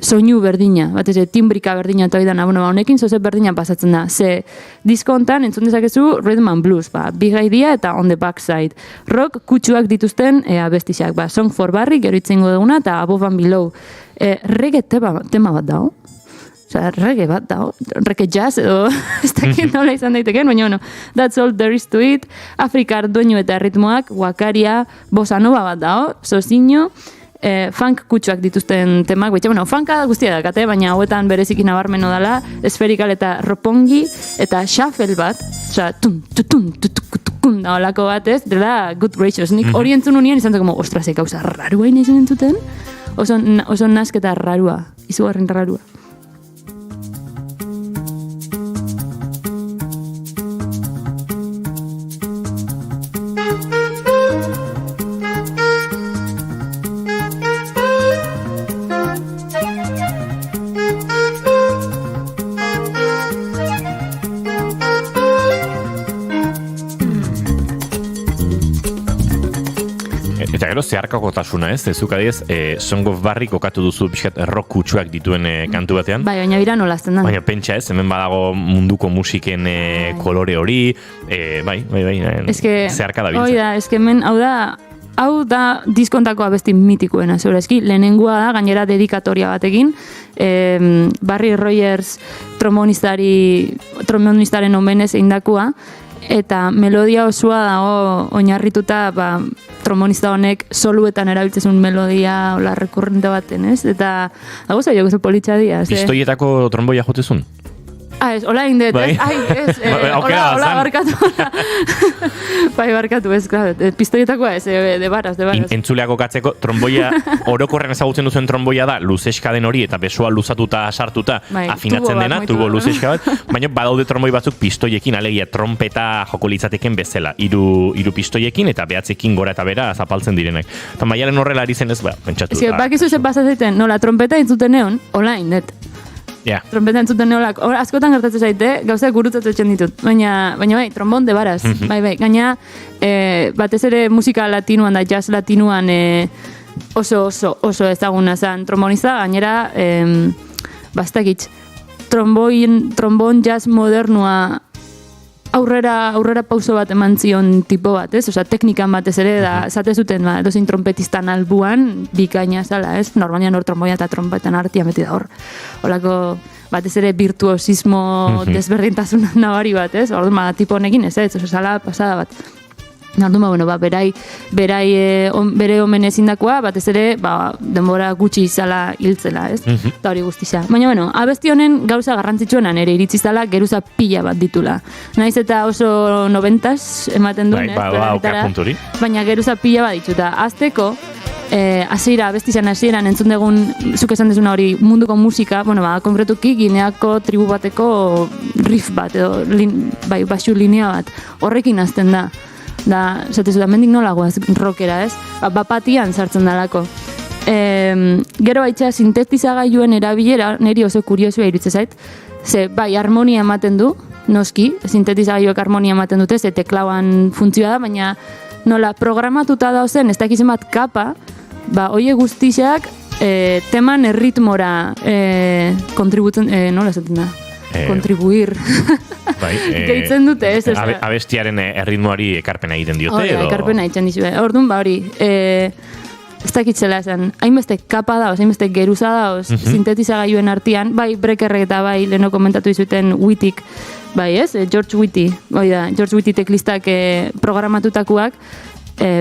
soinu berdina, batez ere, timbrika berdina eta oidan, honekin zoze berdina pasatzen da. Ze disko hontan entzun dezakezu Rhythm and Blues, Big Idea eta On the Backside. Rock kutsuak dituzten abestixak, Song for Barry, gero itzengo duguna, eta Above and Below. Reggae tema bat dago. Osea, reggae bat dago. Reggae jazz edo ez dakit nola izan daiteken, baina That's All There Is To It, Afrikar doinu eta ritmoak, wakaria, bossa nova bat dago, sozinho, funk kutsuak dituzten temak, funka guztia dakate, baina hauetan bereziki nabarmeno dela, esferikal eta ropongi, eta shuffle bat, osea, tum, da holako bat ez, dela Good Gracious. Nik hori entzun unien izan zeko, ostras, gauza rarua izan entzuten, oso nasketa rarua, izugarren rarua. Eta gero zeharkakotasuna ez, zuk adiez, Song of Barry kokatu duzu pixkat rock kutsuak dituen kantu batean. Bai, baina bira nolazten da. Baina pentsa ez, hemen badago munduko musiken kolore hori, bai, zeharka da biltzen. Hoi da, eske hemen, hau da diskontako abesti mitikoena, zure eski, lehenengoa da, gainera dedikatoria batekin, Barry Rogers trombonistaren omenez eindakua, eta melodia osoa dago oinarrituta, trombonista honek soluetan erabiltzezun melodia hola rekurrente baten, ez? Eta dago zailo oso politxa dia. Pistoietako tromboia jotezun? Ez, hola indet, ez? Hola, barkatu. Bai, barkatu, ez, claro. Pistoietakoa ez, de baras. Entzuleako katzeko, tromboia, orokorren ezagutzen duzuen tromboia da, luzeska den hori, eta besoa luzatuta sartuta afinatzen dena, tubo luzeska bat, baina badaude tromboi batzuk pistoiekin, alegia trompeta joko litzateken bezala, hiru pistoiekin, eta behatzekin gora eta bera zapaltzen direnak. Eta maialen horrela ari zen ez, pentsatu. Ez, bakizu zen pasatzen, nola, trompeta entzuten neon, hola indet. Trompeta entzuten neolak, askotan gertatzen zaite, gauzak gurutzatzen ditut, baina bai, trombon de baraz, bai, gaina batez ere musika latinuan da, jazz latinuan oso ezaguna zen trombonista, gainera bastakitz, trombon jazz modernua aurrera pauso bat eman zion tipo bat, ez? Osea, teknikan batez ere, da, esate zuten, edozein trompetistan albuan, bikaina zala, ez? Normalian hor tromboia eta trompetan artia meti da hor. Holako, batez ere virtuosismo desberdintasun nabari bat, ez? Orduan, tipo honekin ez, osea, zala pasada bat. Orduan, bere omen ezindakoa, batez ere, denbora gutxi izala hiltzela, ez? Eta hori guztia. Baina, abesti honen gauza garrantzitsuenan ere iritsi zala geruza pila bat ditula. Naiz eta oso 90s ematen duen, baina geruza pila bat dituta. Azteko, abestizan hasieran entzun dugun, zuk esan dezuna hori munduko musika, konkretuki Gineako tribu bateko riff bat, edo baixu linea bat, horrekin azten da. Da, zatezu da, mendik nolagoaz rockera, ez? Bapatian sartzen dalako. Gero baitza sintetizagailuen erabilera niri oso kuriosua iritze zait. Ze, bai, harmonia ematen du, noski, sintetizagailuek harmonia ematen dute, ze teklauan funtzioa da, baina nola programatuta dauzen, ez dakizen bat kapa, ba, oie guztiak teman erritmora kontributzen, nola esaten da? Kontribuir. Bai, deitzen dute, ez? Abestiaren erritmoari ekarpena egiten diote, Hori, edo? ekarpena egiten dizue. Orduan, ba, hori, ez dakitzela esan, hainbeste kapa daoz, hainbeste geruza daoz, sintetizagailuen artean, bai Brekerrek eta bai leheno komentatu izuten Wittik, bai ez, George Whitty, bai da, George Whitty teklistak programatutakoak,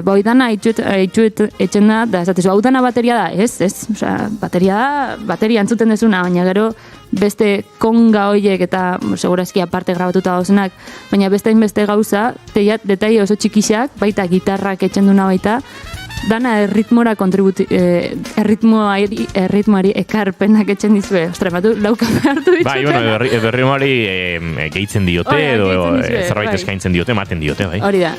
bai dana itxuet etxen da esatezu, hau dana bateria da, ez, osea, bateria da, bateria entzuten dezuna, baina gero beste konga hoiek eta segurazki aparte grabatuta dauzenak, baina beste hainbeste gauza, detaile oso txikixak, baita gitarrak etxen duna baita, dana erritmora erritmoari ekarpenak etxen dizue. Ostra, batu, lauka behartu dituten. Bai, bueno, erritmoari gehitzen diote, edo zerbait eskaintzen diote, ematen diote, bai. Hori da.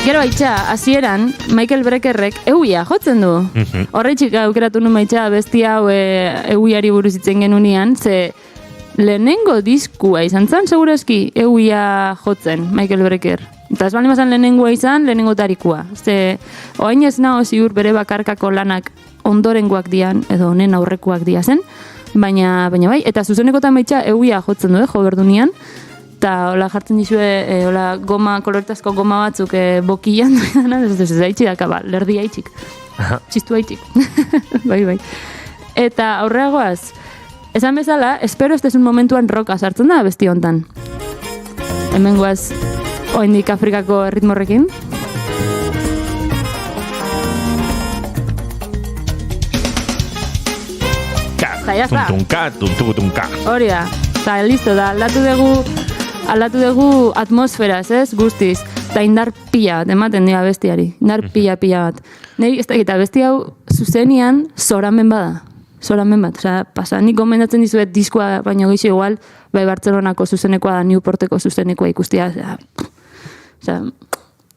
Gero baitxa, hasieran Michael Brekerrek euia jotzen du. Horretxik aukeratu nun baitxa besti hau euiari buruz itzen genunean, ze lehenengo diskua izan zen, segurazki, euia jotzen, Michael Breker. Eta ez bali mazan lehenengoa izan, lehenengo tarikua. Ze, oain ez nago ziur bere bakarkako lanak ondorengoak dian, edo honen aurrekoak dia zen, baina bai, eta zuzenekotan baitxa euia jotzen du, jo berdunean, eta hola jartzen dizue, hola goma, koloretazko goma batzuk bokian, ez haitxik daka, ba, lerdi haitxik, txistu haitxik, bai. Eta aurreagoaz, esan bezala, espero ez desun momentuan roka sartzen da besti hontan. Hemen guaz, oindik Afrikako erritmorrekin. Tuntunka. Hori da, eta listo da, aldatu dugu atmosferaz, ez, guztiz. Eta indar pila bat, ematen dira bestiari. Indar pila bat. Neri, ez da, eta besti hau zuzenian zoramen bada. Zoramen bat, pasa, nik gomendatzen dizuet diskoa, baina gixo igual, bai Bartzelonako zuzenekoa da, Newporteko zuzenekoa ikustia,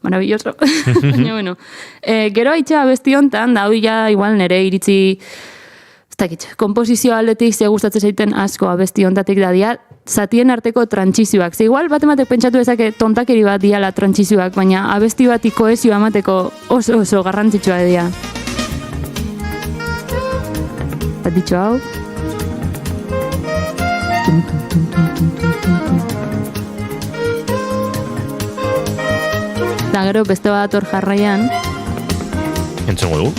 maravilloso. Baina, bueno, gero haitxa besti hontan, da hau ja, igual nere iritzi, ez dakit, komposizio aldetik ze gustatzen zaiten asko abesti hontatik da dia, zatien arteko trantsizioak. Ze igual bat pentsatu dezake tontakeri bat diala trantsizioak, baina abesti bat kohesioa emateko oso garrantzitsua dira. Bat ditxo hau. Da gero beste bat hor jarraian. Entzongo dugu.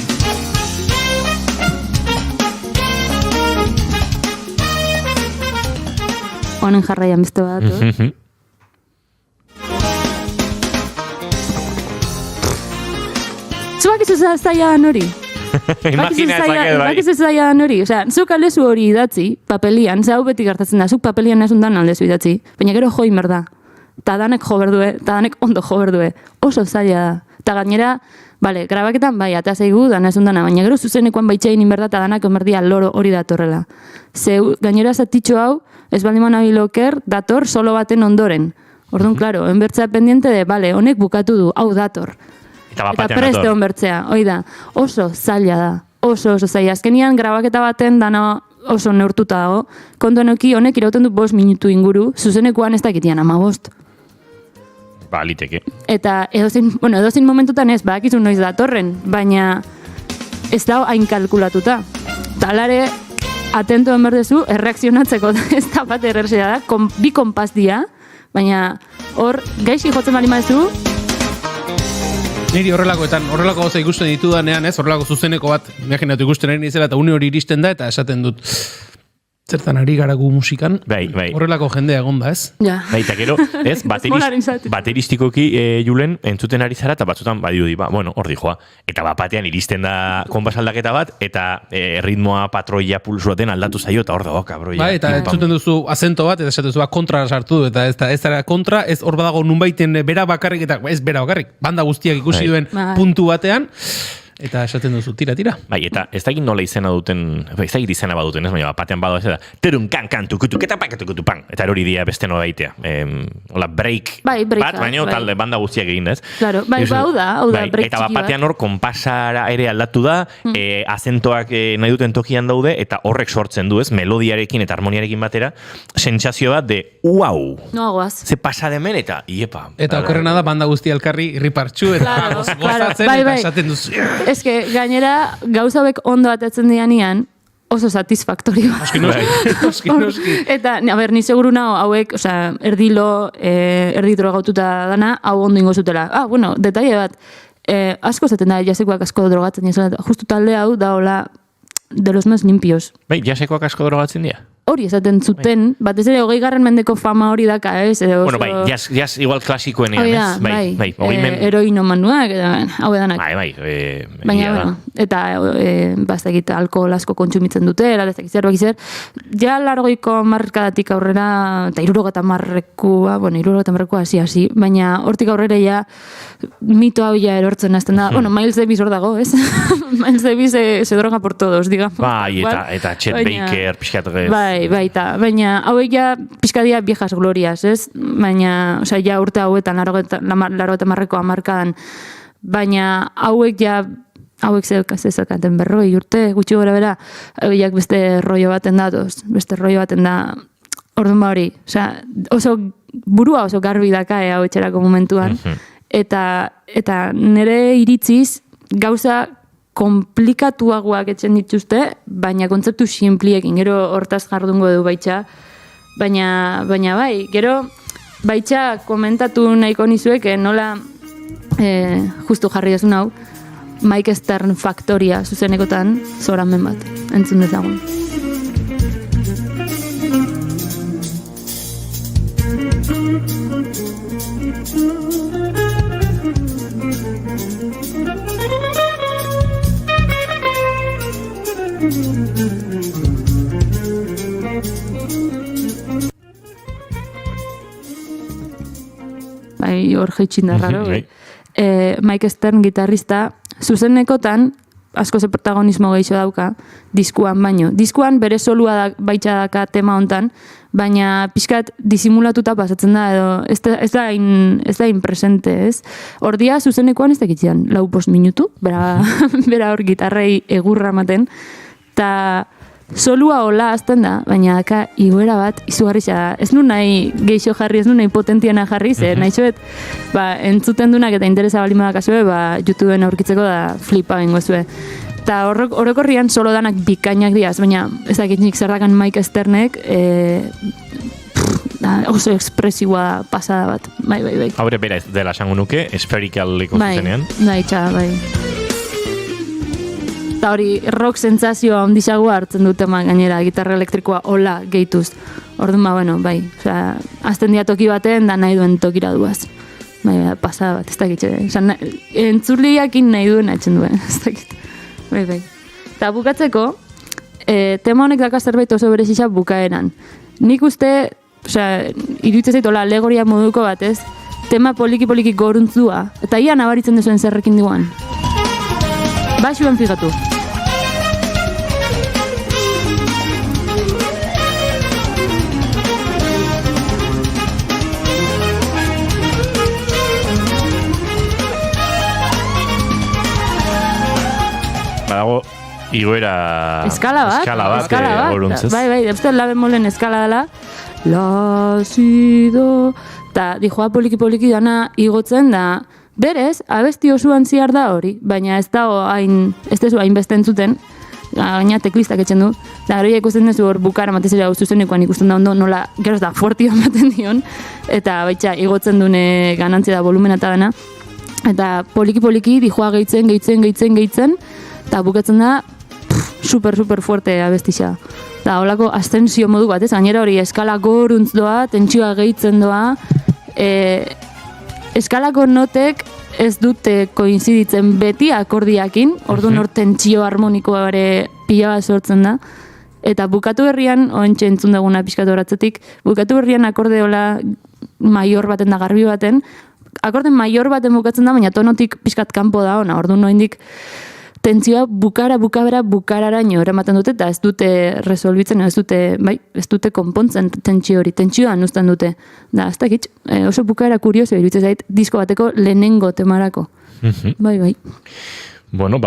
Honen jarraian beste bat hor. Zuak izu zailan hori? Bakizu zailan hori, osea, zuk aldezu hori idatzi, papelian, hau beti gertatzen da, zuk papelian esun dan aldezu idatzi, baina gero jo inber da. Ta danek jo berdue, ta danek ondo jo berdue, oso zaila da. Ta gainera, bale, grabaketan bai, eta zaigu dana esun dana, baina gero zuzenekoan baitxein inber da, ta danak emerdia loro hori datorrela. Gainera zatitxo hau, ez baldiman abiloker, dator solo baten ondoren. Orduan, klaro, enbertzea pendiente de, bale, honek bukatu du, hau dator. Eta preste onbertzea, hoi da, oso zaila da, oso zaila. Azkenian, grabaketa baten dana oso neurtuta dago, kontuan honek irauten du 5 minutu inguru, zuzenekoan ez dakitian 15. Ba, liteke. Eta edozin momentutan ez, bakizun noiz datorren, baina ez da hain kalkulatuta. Talare, atento enberdezu, erreakzionatzeko ez da bat errerzea da, bi konpaz dia, baina hor, gaixi jotzen bali maezu, niri horrelako gauza ikusten ditudanean, ez, horrelako zuzeneko bat, imaginatu ikusten ari nizela, eta une hori iristen da, eta esaten dut, zertan ari garagu musikan, bai. Horrelako jendea egonda, ez? Ja. Bai, eta gero, ez, bateristikoki Julen, entzuten ari zara, eta batzutan badirudi, bueno, hor dijoa. Eta batean iristen da konpas aldaketa bat, eta ritmoa patroia pulsuaten aldatu zaio, eta hor dago, kabroia. Bai, eta entzuten duzu azento bat, eta esatu duzu, kontra sartu du, eta ez da kontra, ez hor badago nunbaiten bera bakarrik, eta ez bera bakarrik, banda guztiak ikusi duen puntu batean, Eta esaten duzu, tira. Bai, eta ez dakit nola izena duten, ez dakit izena baduten, ez, baina batean badu ez da, terun kan tukutuk eta pakatukutu pan, eta hori dia beste nola daitea. Hola, break bat, baina talde banda guztiak egin ez. Claro, bai, hau da, break eta batean hor, konpasara ere aldatu da, azentoak nahi duten tokian daude, eta horrek sortzen du ez, melodiarekin eta harmoniarekin batera, sentsazio bat de, uau! No aguaz. Ze pasa demen eta, iepa. Eta okerrena da, banda guzti elkarri irripartxu, eta gozatzen, eta esaten duzu. Ez que, gainera, gauza hauek ondo atetzen dianian, oso satisfaktorio. Noski. Eta, a ber, ni seguru nago hauek, osea, erdi drogatuta dana, hau ondo ingo zutela. Bueno, detaile bat, asko zaten da, jasekoak asko drogatzen, justu talde hau da, hola, de los más limpios. Bai, jasekoak asko drogatzen dira? Hori esaten zuten, batez ere 20. mendeko fama hori daka, ez? Bueno, bai, jazz igual klasikoenean, ez? Bai, heroino manuak, hau edanak. Bai, baina, bueno, eta bastakit alkohol asko kontsumitzen dute, eradezak zerbak izer, ja 80ko markadatik aurrera, eta 70 marrekoa hasi, baina hortik aurrera ja mito hau ja erortzen azten da, bueno, Miles Davis hor dago, ez? Miles Davis se droga por todos, digamos. Bai, eta Chet Baker, pixkat baina hauek ja pizkadia viejas glorias, ez? Baina, osea, ja urte hauetan, 80ko hamarkadan, baina hauek zezakaten 40 urte, gutxi gora bera, hauek beste rollo baten datoz, orduan hori, osea, burua oso garbi daka hau etxerako momentuan, eta nire iritziz, gauza komplikatuagoak etxen dituzte, baina kontzeptu simpliekin, gero hortaz jardungo du baitxa, baina bai, gero baitxa komentatu nahiko nizuek, nola justu jarri ezun hau, Mike Stern Factoria zuzenekotan zoramen bat, entzun dezagun. Bai, hor jeitxin da raro. Mike Stern gitarrista, zuzenekotan, asko ze protagonismo gehiago dauka, diskuan baino. Diskuan bere solua baitxa daka tema hontan, baina pixkat disimulatuta pasatzen da, edo ez da inpresente, ez? Ordia zuzenekoan ez dakitzean, 4-5 minutu, bera hor gitarrei egurra ematen, eta solua hola azten da, baina daka igoera bat izugarri da. Ez nu nahi geixo jarri, ez nu nahi potentiana jarri, nahi zoet, entzuten dunak eta interesa balimadak azue, YouTubeen aurkitzeko da flipa bengo zue. Eta horrekorrian solo danak bikainak diaz, baina ez dakitnik zer dakan Mike Sternek, oso ekspresiua pasada bat, bai. Haure bera ez dela esango nuke, esferikaliko zuzenean. Bai. Eta hori rock sentsazioa ondisagoa hartzen dute gainera, gitarra elektrikoa hola gehituz. Orduan, bueno, bai, osea, azten dia toki baten da nahi duen tokira duaz. Bai, pasada bat, ez dakit. Entzurliakin nahi duen atxen duen, ez dakit. Bai. Eta bukatzeko, tema honek daka zerbait oso berezisa bukaeran. Nik uste, osea, iruditzen zaitu alegoria moduko batez, tema poliki goruntzua, eta ia nabaritzen duzuen zerrekin diguan. Baxuen figatu. Badago, igoera... Eskala bat. Goruntzez. Bai, depste la bemolen eskala dela. La, si, do... Ta, dijoa poliki dana igotzen da... Berez, abesti osuan ziar da hori, baina ez dago hain beste entzuten, gaina teklistak etxen du, eta hori ikusten duzu hor bukara matezera zuzenekoan ikusten da ondo nola geroz da fuertio ematen dion, eta baitxa igotzen dune ganantzia da volumena eta dana, eta poliki dijoa gehitzen, eta bukatzen da super fuerte abestisa. Da, holako ascensio modu bat, ez? Gainera hori eskala goruntz doa, tentsioa gehitzen doa, eskalako notek ez dute koinziditzen beti akordiakin, orduan hor tentsio harmonikoa ere pila bat sortzen da. Eta bukatu berrian, oentxe entzun duguna pixkatu horatzetik, bukatu berrian akordeola maior baten da garbi baten, akorden maior baten bukatzen da, baina tonotik pixkat kanpo da ona, orduan noindik tentzioa bukararaino eramaten dute, eta ez dute resolbitzen, ez dute konpontzen tentsio hori, tentsioan uzten dute. Da, ez dakit, oso bukaera kurioso iruditzen zait, disko bateko lehenengo temarako. Bai. Bueno,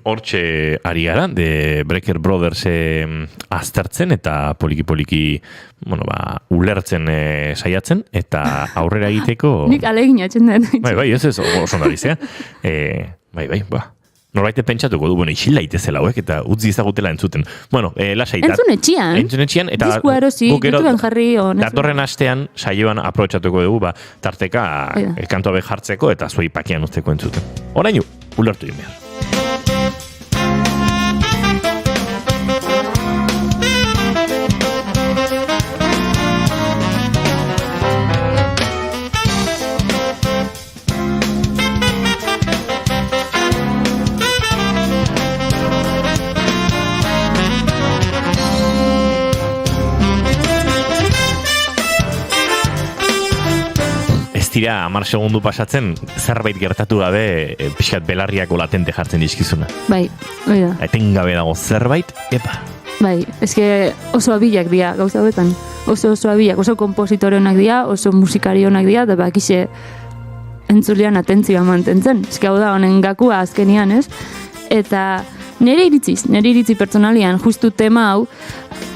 hortxe ari gara, de Breaker Brothers aztertzen eta poliki-poliki, ulertzen saiatzen, eta aurrera egiteko... Nik alegin atxen den. Bai, ez, oso narizea. Bai, Norbait pentsatuko du, isila itezela hauek, eta utzi ezagutela entzuten. Lasai. Entzun etxian, eta disku erosi, YouTubeen jarri, datorren astean, saioan aprobetxatuko dugu, tarteka kantua behartzeko eta zuei pakian usteko entzuten. Orainu, ulertu egin behar. Dira 10 segundu pasatzen, zerbait gertatu gabe, pixkat belarriako latente jartzen dizkizuna. Bai, oida. Etengabe dago zerbait, epa. Bai, eske oso abilak dira gauza hauetan. Oso abilak, oso kompositore honak dira, oso musikari honak dira, eta bakixe entzulean atentzioa mantentzen. Eske hau da honen gakua azkenian, ez? Eta nire iritzi pertsonalian, justu tema hau,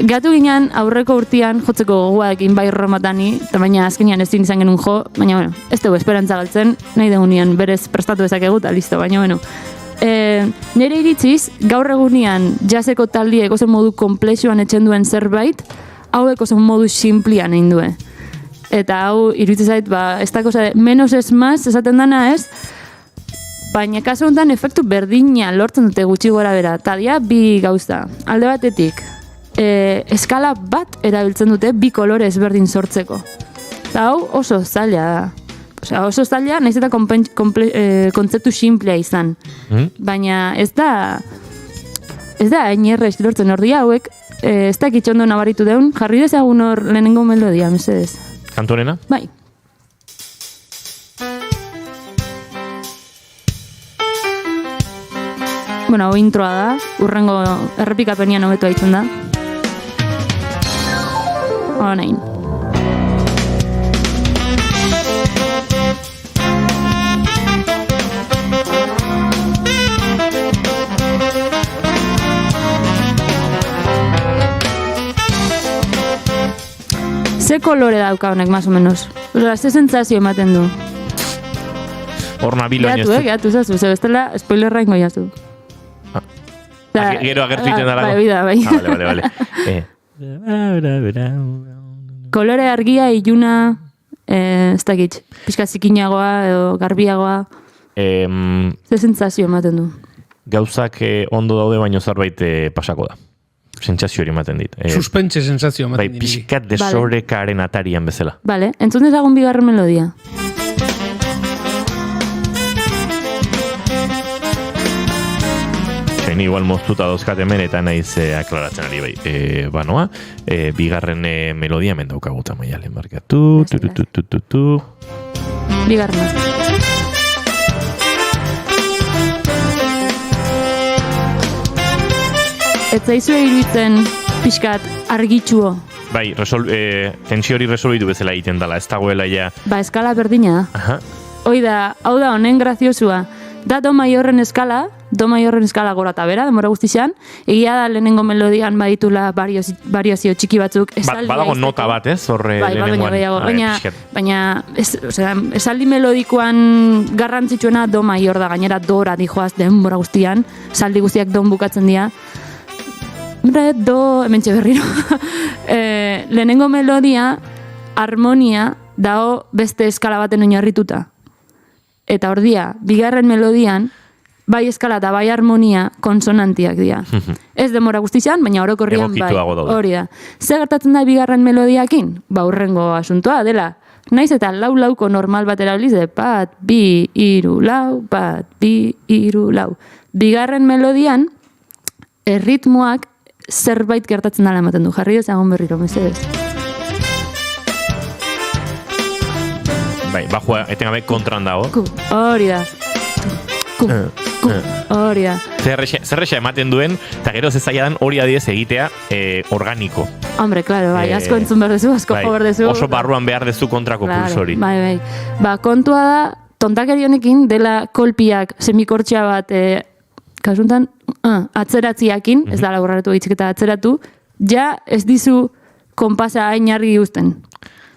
gatu ginen aurreko urtean jotzeko gogoarekin bai romatani, eta baina azkenean ezin izan genuen jo, baina ez dugu esperantza galtzen, nahi degunean berez prestatu dezakegu, eta listo, baina nire iritziz, gaur egunean jazeko taldiek oso modu komplexuan etxen duen zerbait, hauek oso modu simplian egin duen. Eta hau, iruditzen zait, ez da cosa de menos es más, esaten dana ez, baina kasu honetan efektu berdina lortzen dute gutxi gora bera, eta dia bi gauza. Alde batetik, eskala bat erabiltzen dute bi kolore ezberdin sortzeko. Eta hau oso zaila da. Oso zaila, nahiz eta kontzeptu simplea izan. Baina ez da hain errez lortzen ordia hauek, ez da kitxondo nabaritu deun, jarri dezagun hor lehenengo melodia, mesedez. Kantorena? Bai. Hau introa da, urrengo errepikapenian hobeto haitzen da. Hora nahin. Ze kolore dauka honek, más o menos? Ze sentzazio ematen du? Hor nabilo inoiztu. Geatu zazu, ze bestela spoilerra ingo jazu. Gero agertu iten dara. Bai. Kolore argia, iluna, ez dakit, pixka zikinagoa edo garbiagoa. Ze sentzazio ematen du? Gauzak ondo daude, baino zerbait pasako da. Sentsazio hori ematen dit. Suspense sentsazio ematen dit. Bai, pixkat desorekaren atarian bezala. Bale, entzun dezagun bigarren melodia. Ni igual moztuta dauzkat hemen eta naiz aklaratzen ari bai. Banoa, bigarren melodia hemen daukaguta maialen markatu. Bigarren. Ez zaizu iruditzen pixkat argitxuo. Bai, tensio hori resolbitu bezala egiten dela, ez dagoela ja. Eskala berdina da. Hau da honen graziosua. Da do maiorren eskala gora eta bera, demora guztixan, egia da lehenengo melodian baditula variazio txiki batzuk. Badago nota bat, ez? Baina esaldi melodikoan garrantzitsuena do maior da, gainera dora dijoaz denbora guztian, esaldi guztiak don bukatzen dira. Do, hementxe berriro. Lehenengo melodia, harmonia, dao beste eskala baten oinarrituta. Eta ordia, bigarren melodian, bai eskala eta bai harmonia konsonantiak dira. Ez demora guztizan, baina orokorrian bai. Hori da. Zer gertatzen da bigarren melodiakin? Urrengo asuntoa dela. Naiz eta lau-lauko normal bat erabiliz, bat, bi, iru, lau, bat, bi, iru, lau. Bigarren melodian, erritmoak zerbait gertatzen dela ematen du. Jarri dezagun berriro, mesedez. Bai, bajua etengabe kontran dago. Hori da. Hori da. Zerrexa ematen duen, eta gero zezaiadan hori adiez egitea organiko. Hombre, claro, bai, asko entzun behar dezu, asko jo behar dezu. Oso barruan behar dezu kontrako pulsori. Bai. Ba, kontua da, tontakeri honekin dela kolpiak semikortxea bat, kasuntan, atzeratziakin, ez da laburraratu eta atzeratu, ja ez dizu konpasa hain argi guzten.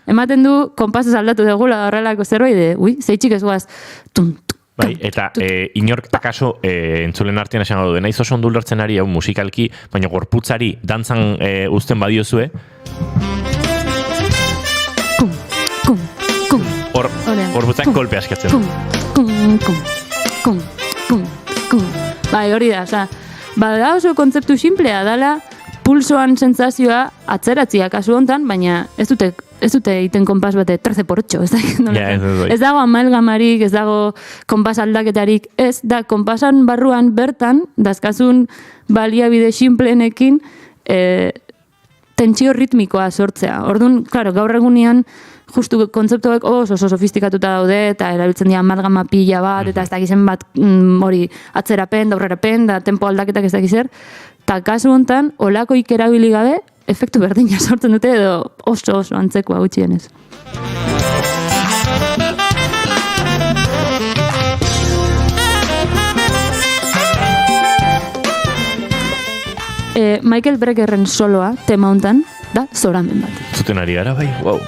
Ematen du, konpasa aldatu dugula horrelako zerbait, zeitxik ez guaz, Bai, eta inork akaso entzulen artean esan gaude, naiz oso ondu lortzen ari hau musikalki, baina gorputzari dantzan uzten badiozue. Gorputzak kolpe askatzen. Bai, hori da, oza, bada oso kontzeptu simplea dala, pulsoan sentsazioa atzeratzia kasu hontan, baina ez dute egiten konpas bate 13x8, ez dago amalgamarik, ez dago konpas aldaketarik, ez da konpasan barruan bertan, dazkazun baliabide simpleenekin tentsio ritmikoa sortzea. Orduan, claro, gaur egunean, justu kontzeptuak oso sofistikatuta daude, eta erabiltzen dira amalgama pila bat, eta ez dakizen bat hori atzerapen, da aurrerapen, da tempo aldaketak ez dakizer, eta kasu hontan, olakoik erabili gabe, efektu berdina sortzen dute edo oso antzekoa gutxienez. Michael Bregerren soloa, tema hontan, da zoramen bat. Zuten ari gara, bai, wow.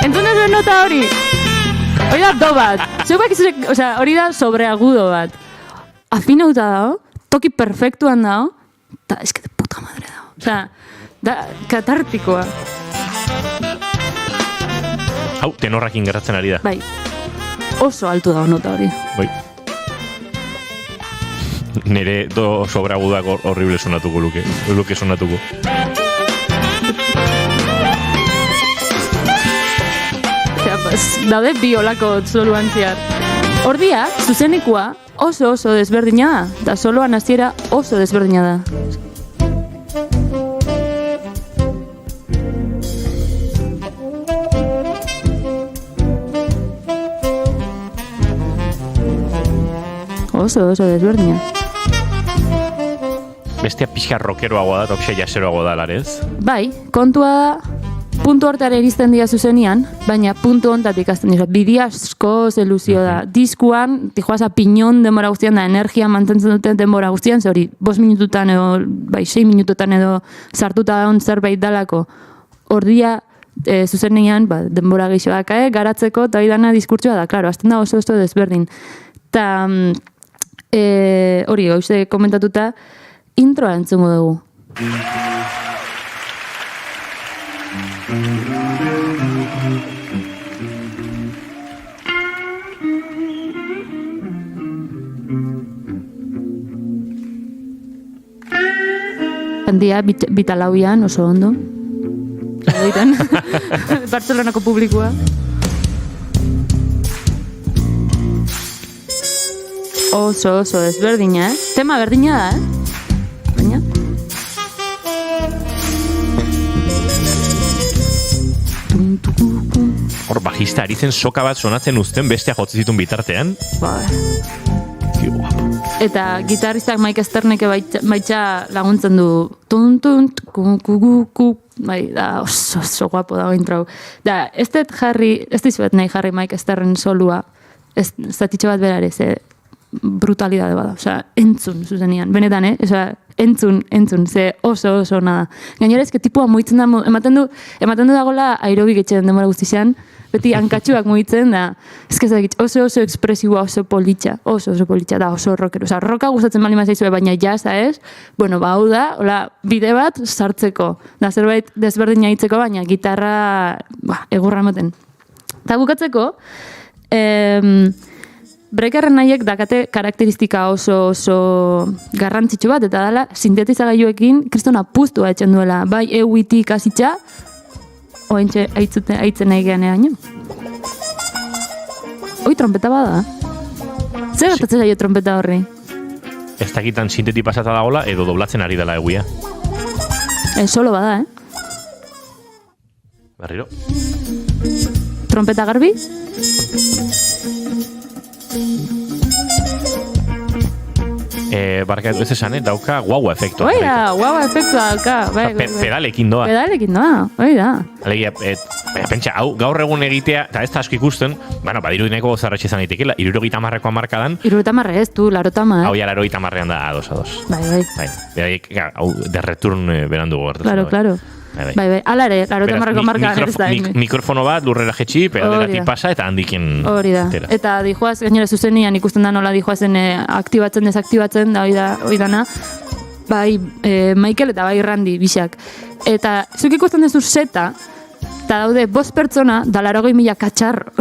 Entzun ez nota hori? Hori da do bat. Hori da sobreagudo bat. Afinauta dago, toki perfektuan dago, eta eske de puta madre dago. Osea, da katartikoa. Hau, tenorrakin gerratzen ari da. Bai, oso altu dago nota hori. Bai. Nere do sobragudak horrible sonatuko luke sonatuko. Daude biolako soluan ziar. Ordia, zuzenikoa oso desberdina da, eta soloan hasiera oso desberdina da. Oso desberdina. Bestia pixka rockeroagoa da, topxe jaseroago da, larez? Bai, kontua da, puntu hortara iristen dira zuzenian, baina puntu hontatik azten dira. Bidi asko zeluzio da. Diskuan, tijoaza piñon denbora guztian da, energia mantentzen duten denbora guztian, ze hori, 5 minututan edo, 6 minututan edo sartuta daun zerbait dalako. Ordia zuzenian, denbora gehiagoak garatzeko, eta hori dana diskurtsoa da, klaro, azten da oso desberdin. Eta hori, gauze komentatuta, introa entzungo dugu. Handia, bitalauian, oso ondo. Bartzelonako publikoa. Oso desberdina, Tema berdina da, Baina? Hor, bajista ari zen soka bat sonatzen uzten bestea jotzen zituen bitartean. Bai. Eta gitarristak Mike Sterneke baitza laguntzen du tunt, kukukuku, bai, da oso guapo dago intro. Da, ez dizuet nahi jarri Mike Sternen solua, ez zatitxo bat berarez, brutalidade bada, osea, entzun zuzenian, benetan, entzun, ze oso nada. Gainera ezke tipua mugitzen da, ematen du dagoela aerobik etxeden demora guztizean, beti hankatxuak mugitzen da, oso ekspresiua, oso politxa, da oso rockero, osea, rocka gustatzen bali mazaizue, baina jazza ez, bueno, hau da, hola, bide bat sartzeko, da zerbait desberdina hitzeko, baina gitarra, egurra ematen. Eta bukatzeko, Bregerren nahiek dakate karakteristika oso garrantzitsu bat, eta dala, sintetizagailuekin kristona puztua etxen duela, bai EUIT kasitxa, oentxe aitzen nahi gehan eraino. Hoi, trompeta bada? Zer gertatzen zaio trompeta horri? Ez dakitan sinteti pasata dagoela, edo doblatzen ari dela eguia. Solo bada, Berriro. Trompeta garbi? Barkatu ez esan, dauka guau efektua. Oida, guau efektua dauka. Pedalekin doa. Pedalekin doa, oida. Alegia, pentsa, hau, gaur egun egitea, eta ez da asko ikusten, badirudineko gozarratxe izan ditekela, 70ko hamarkadan. 70 ez, du, 80. Hau ja 80an da, ados. Bai. Hau, de return berandu gortu. Claro. Bai, ala ere, 80ko hamarkadan ez da. Mikrofono bat, lurrera jetxi, pedaleratik pasa, eta handikin. Hori da. Eta dijoaz, gainera zuzenian ikusten da nola dijoazen aktibatzen, desaktibatzen, da hori dana. Bai, Michael eta bai Randy, bisak. Eta zuk ikusten duzu seta, eta daude 5 pertsona, da 80.000 katxarro.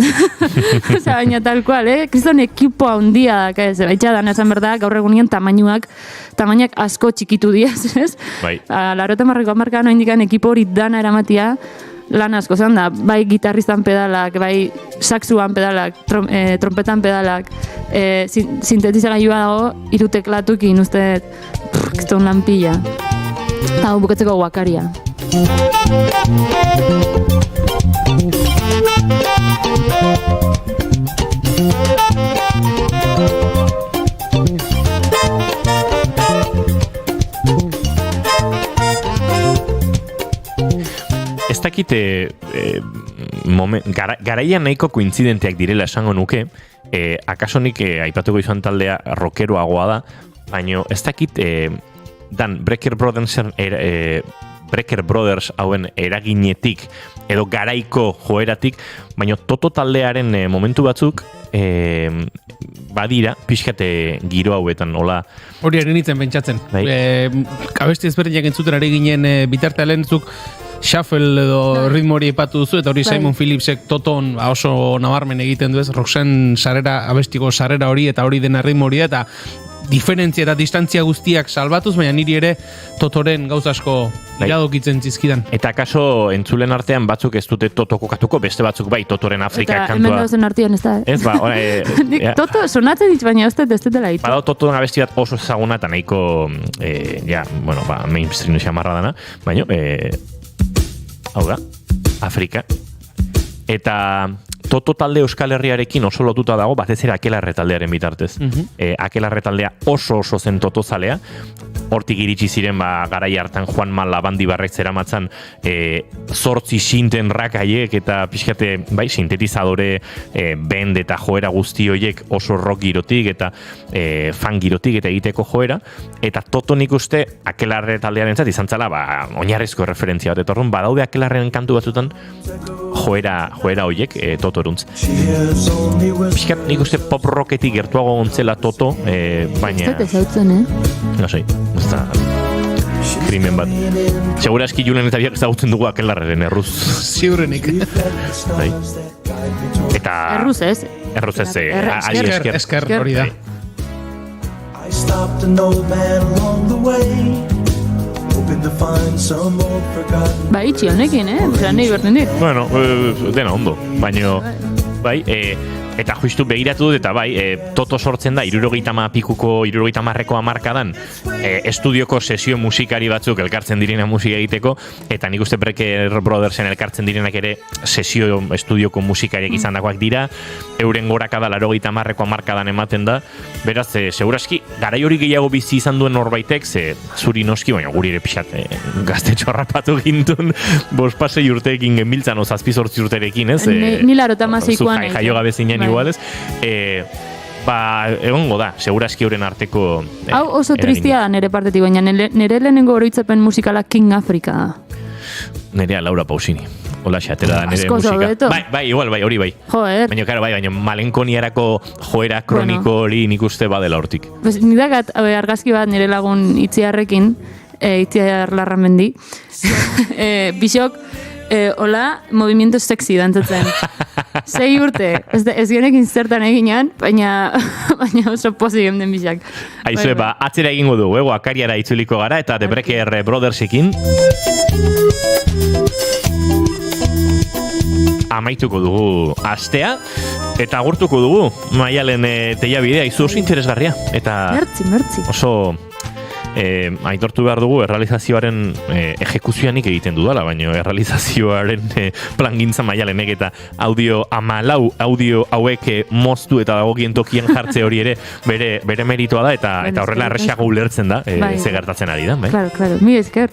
Osa, baina tal kual, kriston ekipo handia da, ez, baitxa da, esan berda, gaur egunien tamainak asko txikitu diaz, ez? Bai. 80ko hamarkadan indikan ekipo hori dana eramatia, lan asko zen da, bai gitarristan pedalak, bai saxuan pedalak, trompetan pedalak, sintetizagailua dago, 3 teklatukin, uste, kriston lan pila. Hau bukatzeko guakaria. Ez dakite garaian nahiko kointzidenteak direla esango nuke, akaso nik aipatuko izan taldea rockeroagoa da, baina ez dakit Dan Brecker Brothers hauen eraginetik edo garaiko joeratik, baina Toto taldearen momentu batzuk badira, pixkate giro hauetan, hola. Hori ere nintzen pentsatzen. Abesti ezberdinak entzuten ari ginen bitartea lehentzuk, shuffle edo ritmo hori epatu duzu, eta hori Simon Phillipsek Toton oso nabarmen egiten du ez, Roxanne sarera, abestiko sarera hori, eta hori dena ritmo hori, eta diferentzia eta distantzia guztiak salbatuz, baina niri ere Totoren gauza asko iradokitzen zizkidan. Eta kaso entzulen artean batzuk ez dute Toto kokatuko, beste batzuk bai Totoren Afrika kantua. Eta hemen dauzen artean ez da, Ez ba, Toto sonatzen ditz, baina ez dut dela hitz. Badao Totoren abesti bat oso ezaguna eta nahiko, mainstream xamarra dana, baina, hau da, Afrika. Eta Toto talde Euskal Herriarekin oso lotuta dago, batez ere Akelarre taldearen bitartez. Akelarre taldea oso zen Toto zalea, hortik iritsi ziren garai hartan Juan Malabandi barrek zeramatzan 8 sinten rakaiek eta pixkate sintetizadore band eta joera guzti horiek oso rock girotik eta fan girotik eta egiteko joera, eta Toto nik uste Akelarre taldearen zat izan zala oinarrizko referentzia bat, eta horren badaude Akelarren kantu batzutan joera horiek Totoruntz. Pixkat nik uste pop rocketik gertuago gontzela Toto, baina... Ez dut ezautzen, No sei, ez da krimen bat. Segura eski Julen eta biak ezagutzen dugu Akelarren erruz. Ziurrenik. Eta... Erruz ez? Erruz ez, ari esker hori da. Ba, itxi honekin, nahi berten dit. Bueno, dena ondo, baina, eta justu begiratu dut, eta Toto sortzen da, 70ko hamarkadan, estudioko sesio musikari batzuk elkartzen direna musika egiteko, eta nik uste Brecker Brothersen elkartzen direnak ere sesio estudioko musikariak izan dagoak dira, euren gorakada 70ko hamarkadan ematen da, beraz, seguraski, garai hori gehiago bizi izan duen norbaitek, zuri noski, baina guri ere pixat gaztetxo harrapatu gintun, 5-6 urteekin genbiltzan, 7-8 urterekin, ez? Ni 86koan. Jaio gabe zinen igual, ez? Egongo da, seguraski euren arteko... Hau oso tristia da nire partetik, baina nire lehenengo oroitzapen musikala King Africa. Nerea Laura Pausini. Hola, xatera da nire Asko musika. zobeto. Igual, hori bai. Joder. Baina, malenkoniarako joera kroniko hori nik uste badela hortik. Nidakat, argazki bat nire lagun Itziarrekin, Itziar Larramendi, Bixok, hola, movimiento sexy dantzatzen. 6 urte, ez genekin zertan eginan, baina oso pozik den bizak. Aizue, atzera egingo du, Akariara itzuliko gara, eta The Brecker Brothersekin amaituko dugu astea, eta agurtuko dugu Maialen Tellabidea, izu oso interesgarria, eta mertzi. oso aitortu behar dugu errealizazioaren ejekuzioanik egiten dudala, baina errealizazioaren plangintza maialenek eta audio hauek moztu eta dagokien tokien jartze hori ere bere meritoa da eta horrela erresago ulertzen da ze gertatzen ari da. Claro, mi esker.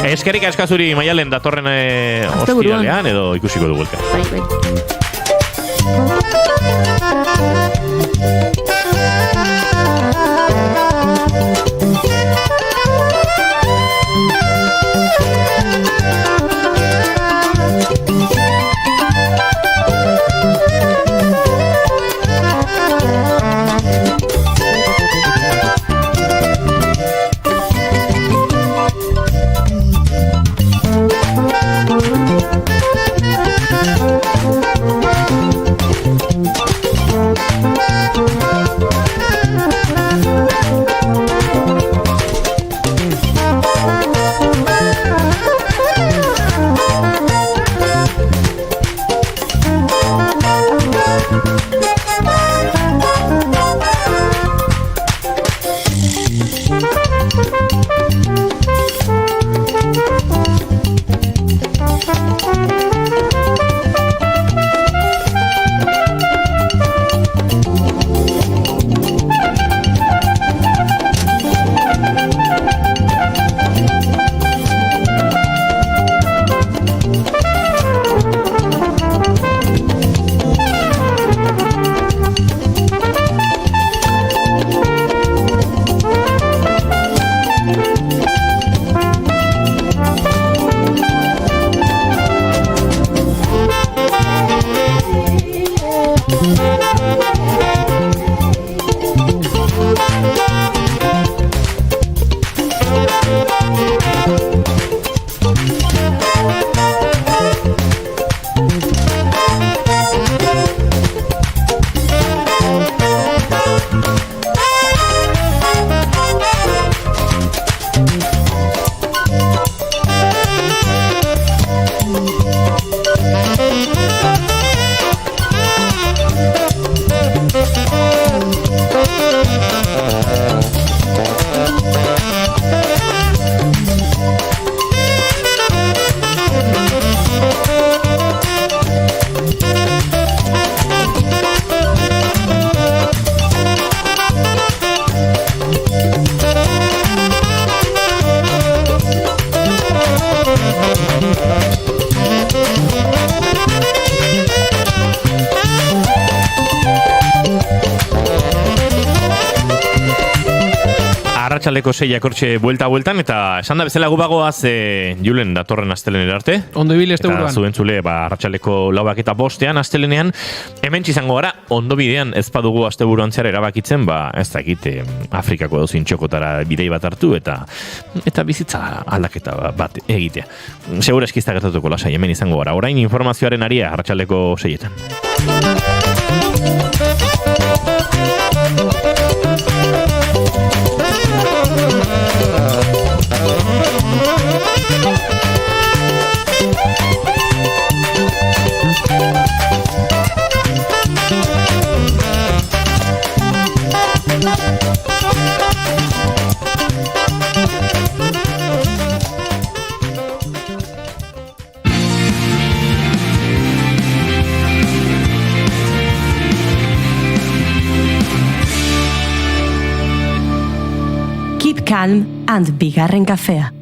Eskerrik askazuri Maialen datorren ostiralean edo ikusiko dugu elkar. Bai. Arratxaldeko 6 hortxe buelta-bueltan, eta esan da bezala gubagoaz Julen datorren astelenera arte. Ondo ibili este buruan. Eta zuen zule, arratsaldeko 4:05 astelenean, hemen izango gara, ondo bidean ez badugu asteburuan zehar erabakitzen, ez da egite Afrikako dozin txokotara bidei bat hartu, eta bizitza aldaketa bat egitea. Segura eskizta gertatuko lasai, hemen izango gara. Orain informazioaren aria, arratsaldeko 6etan. Keep calm and bigarren kafea.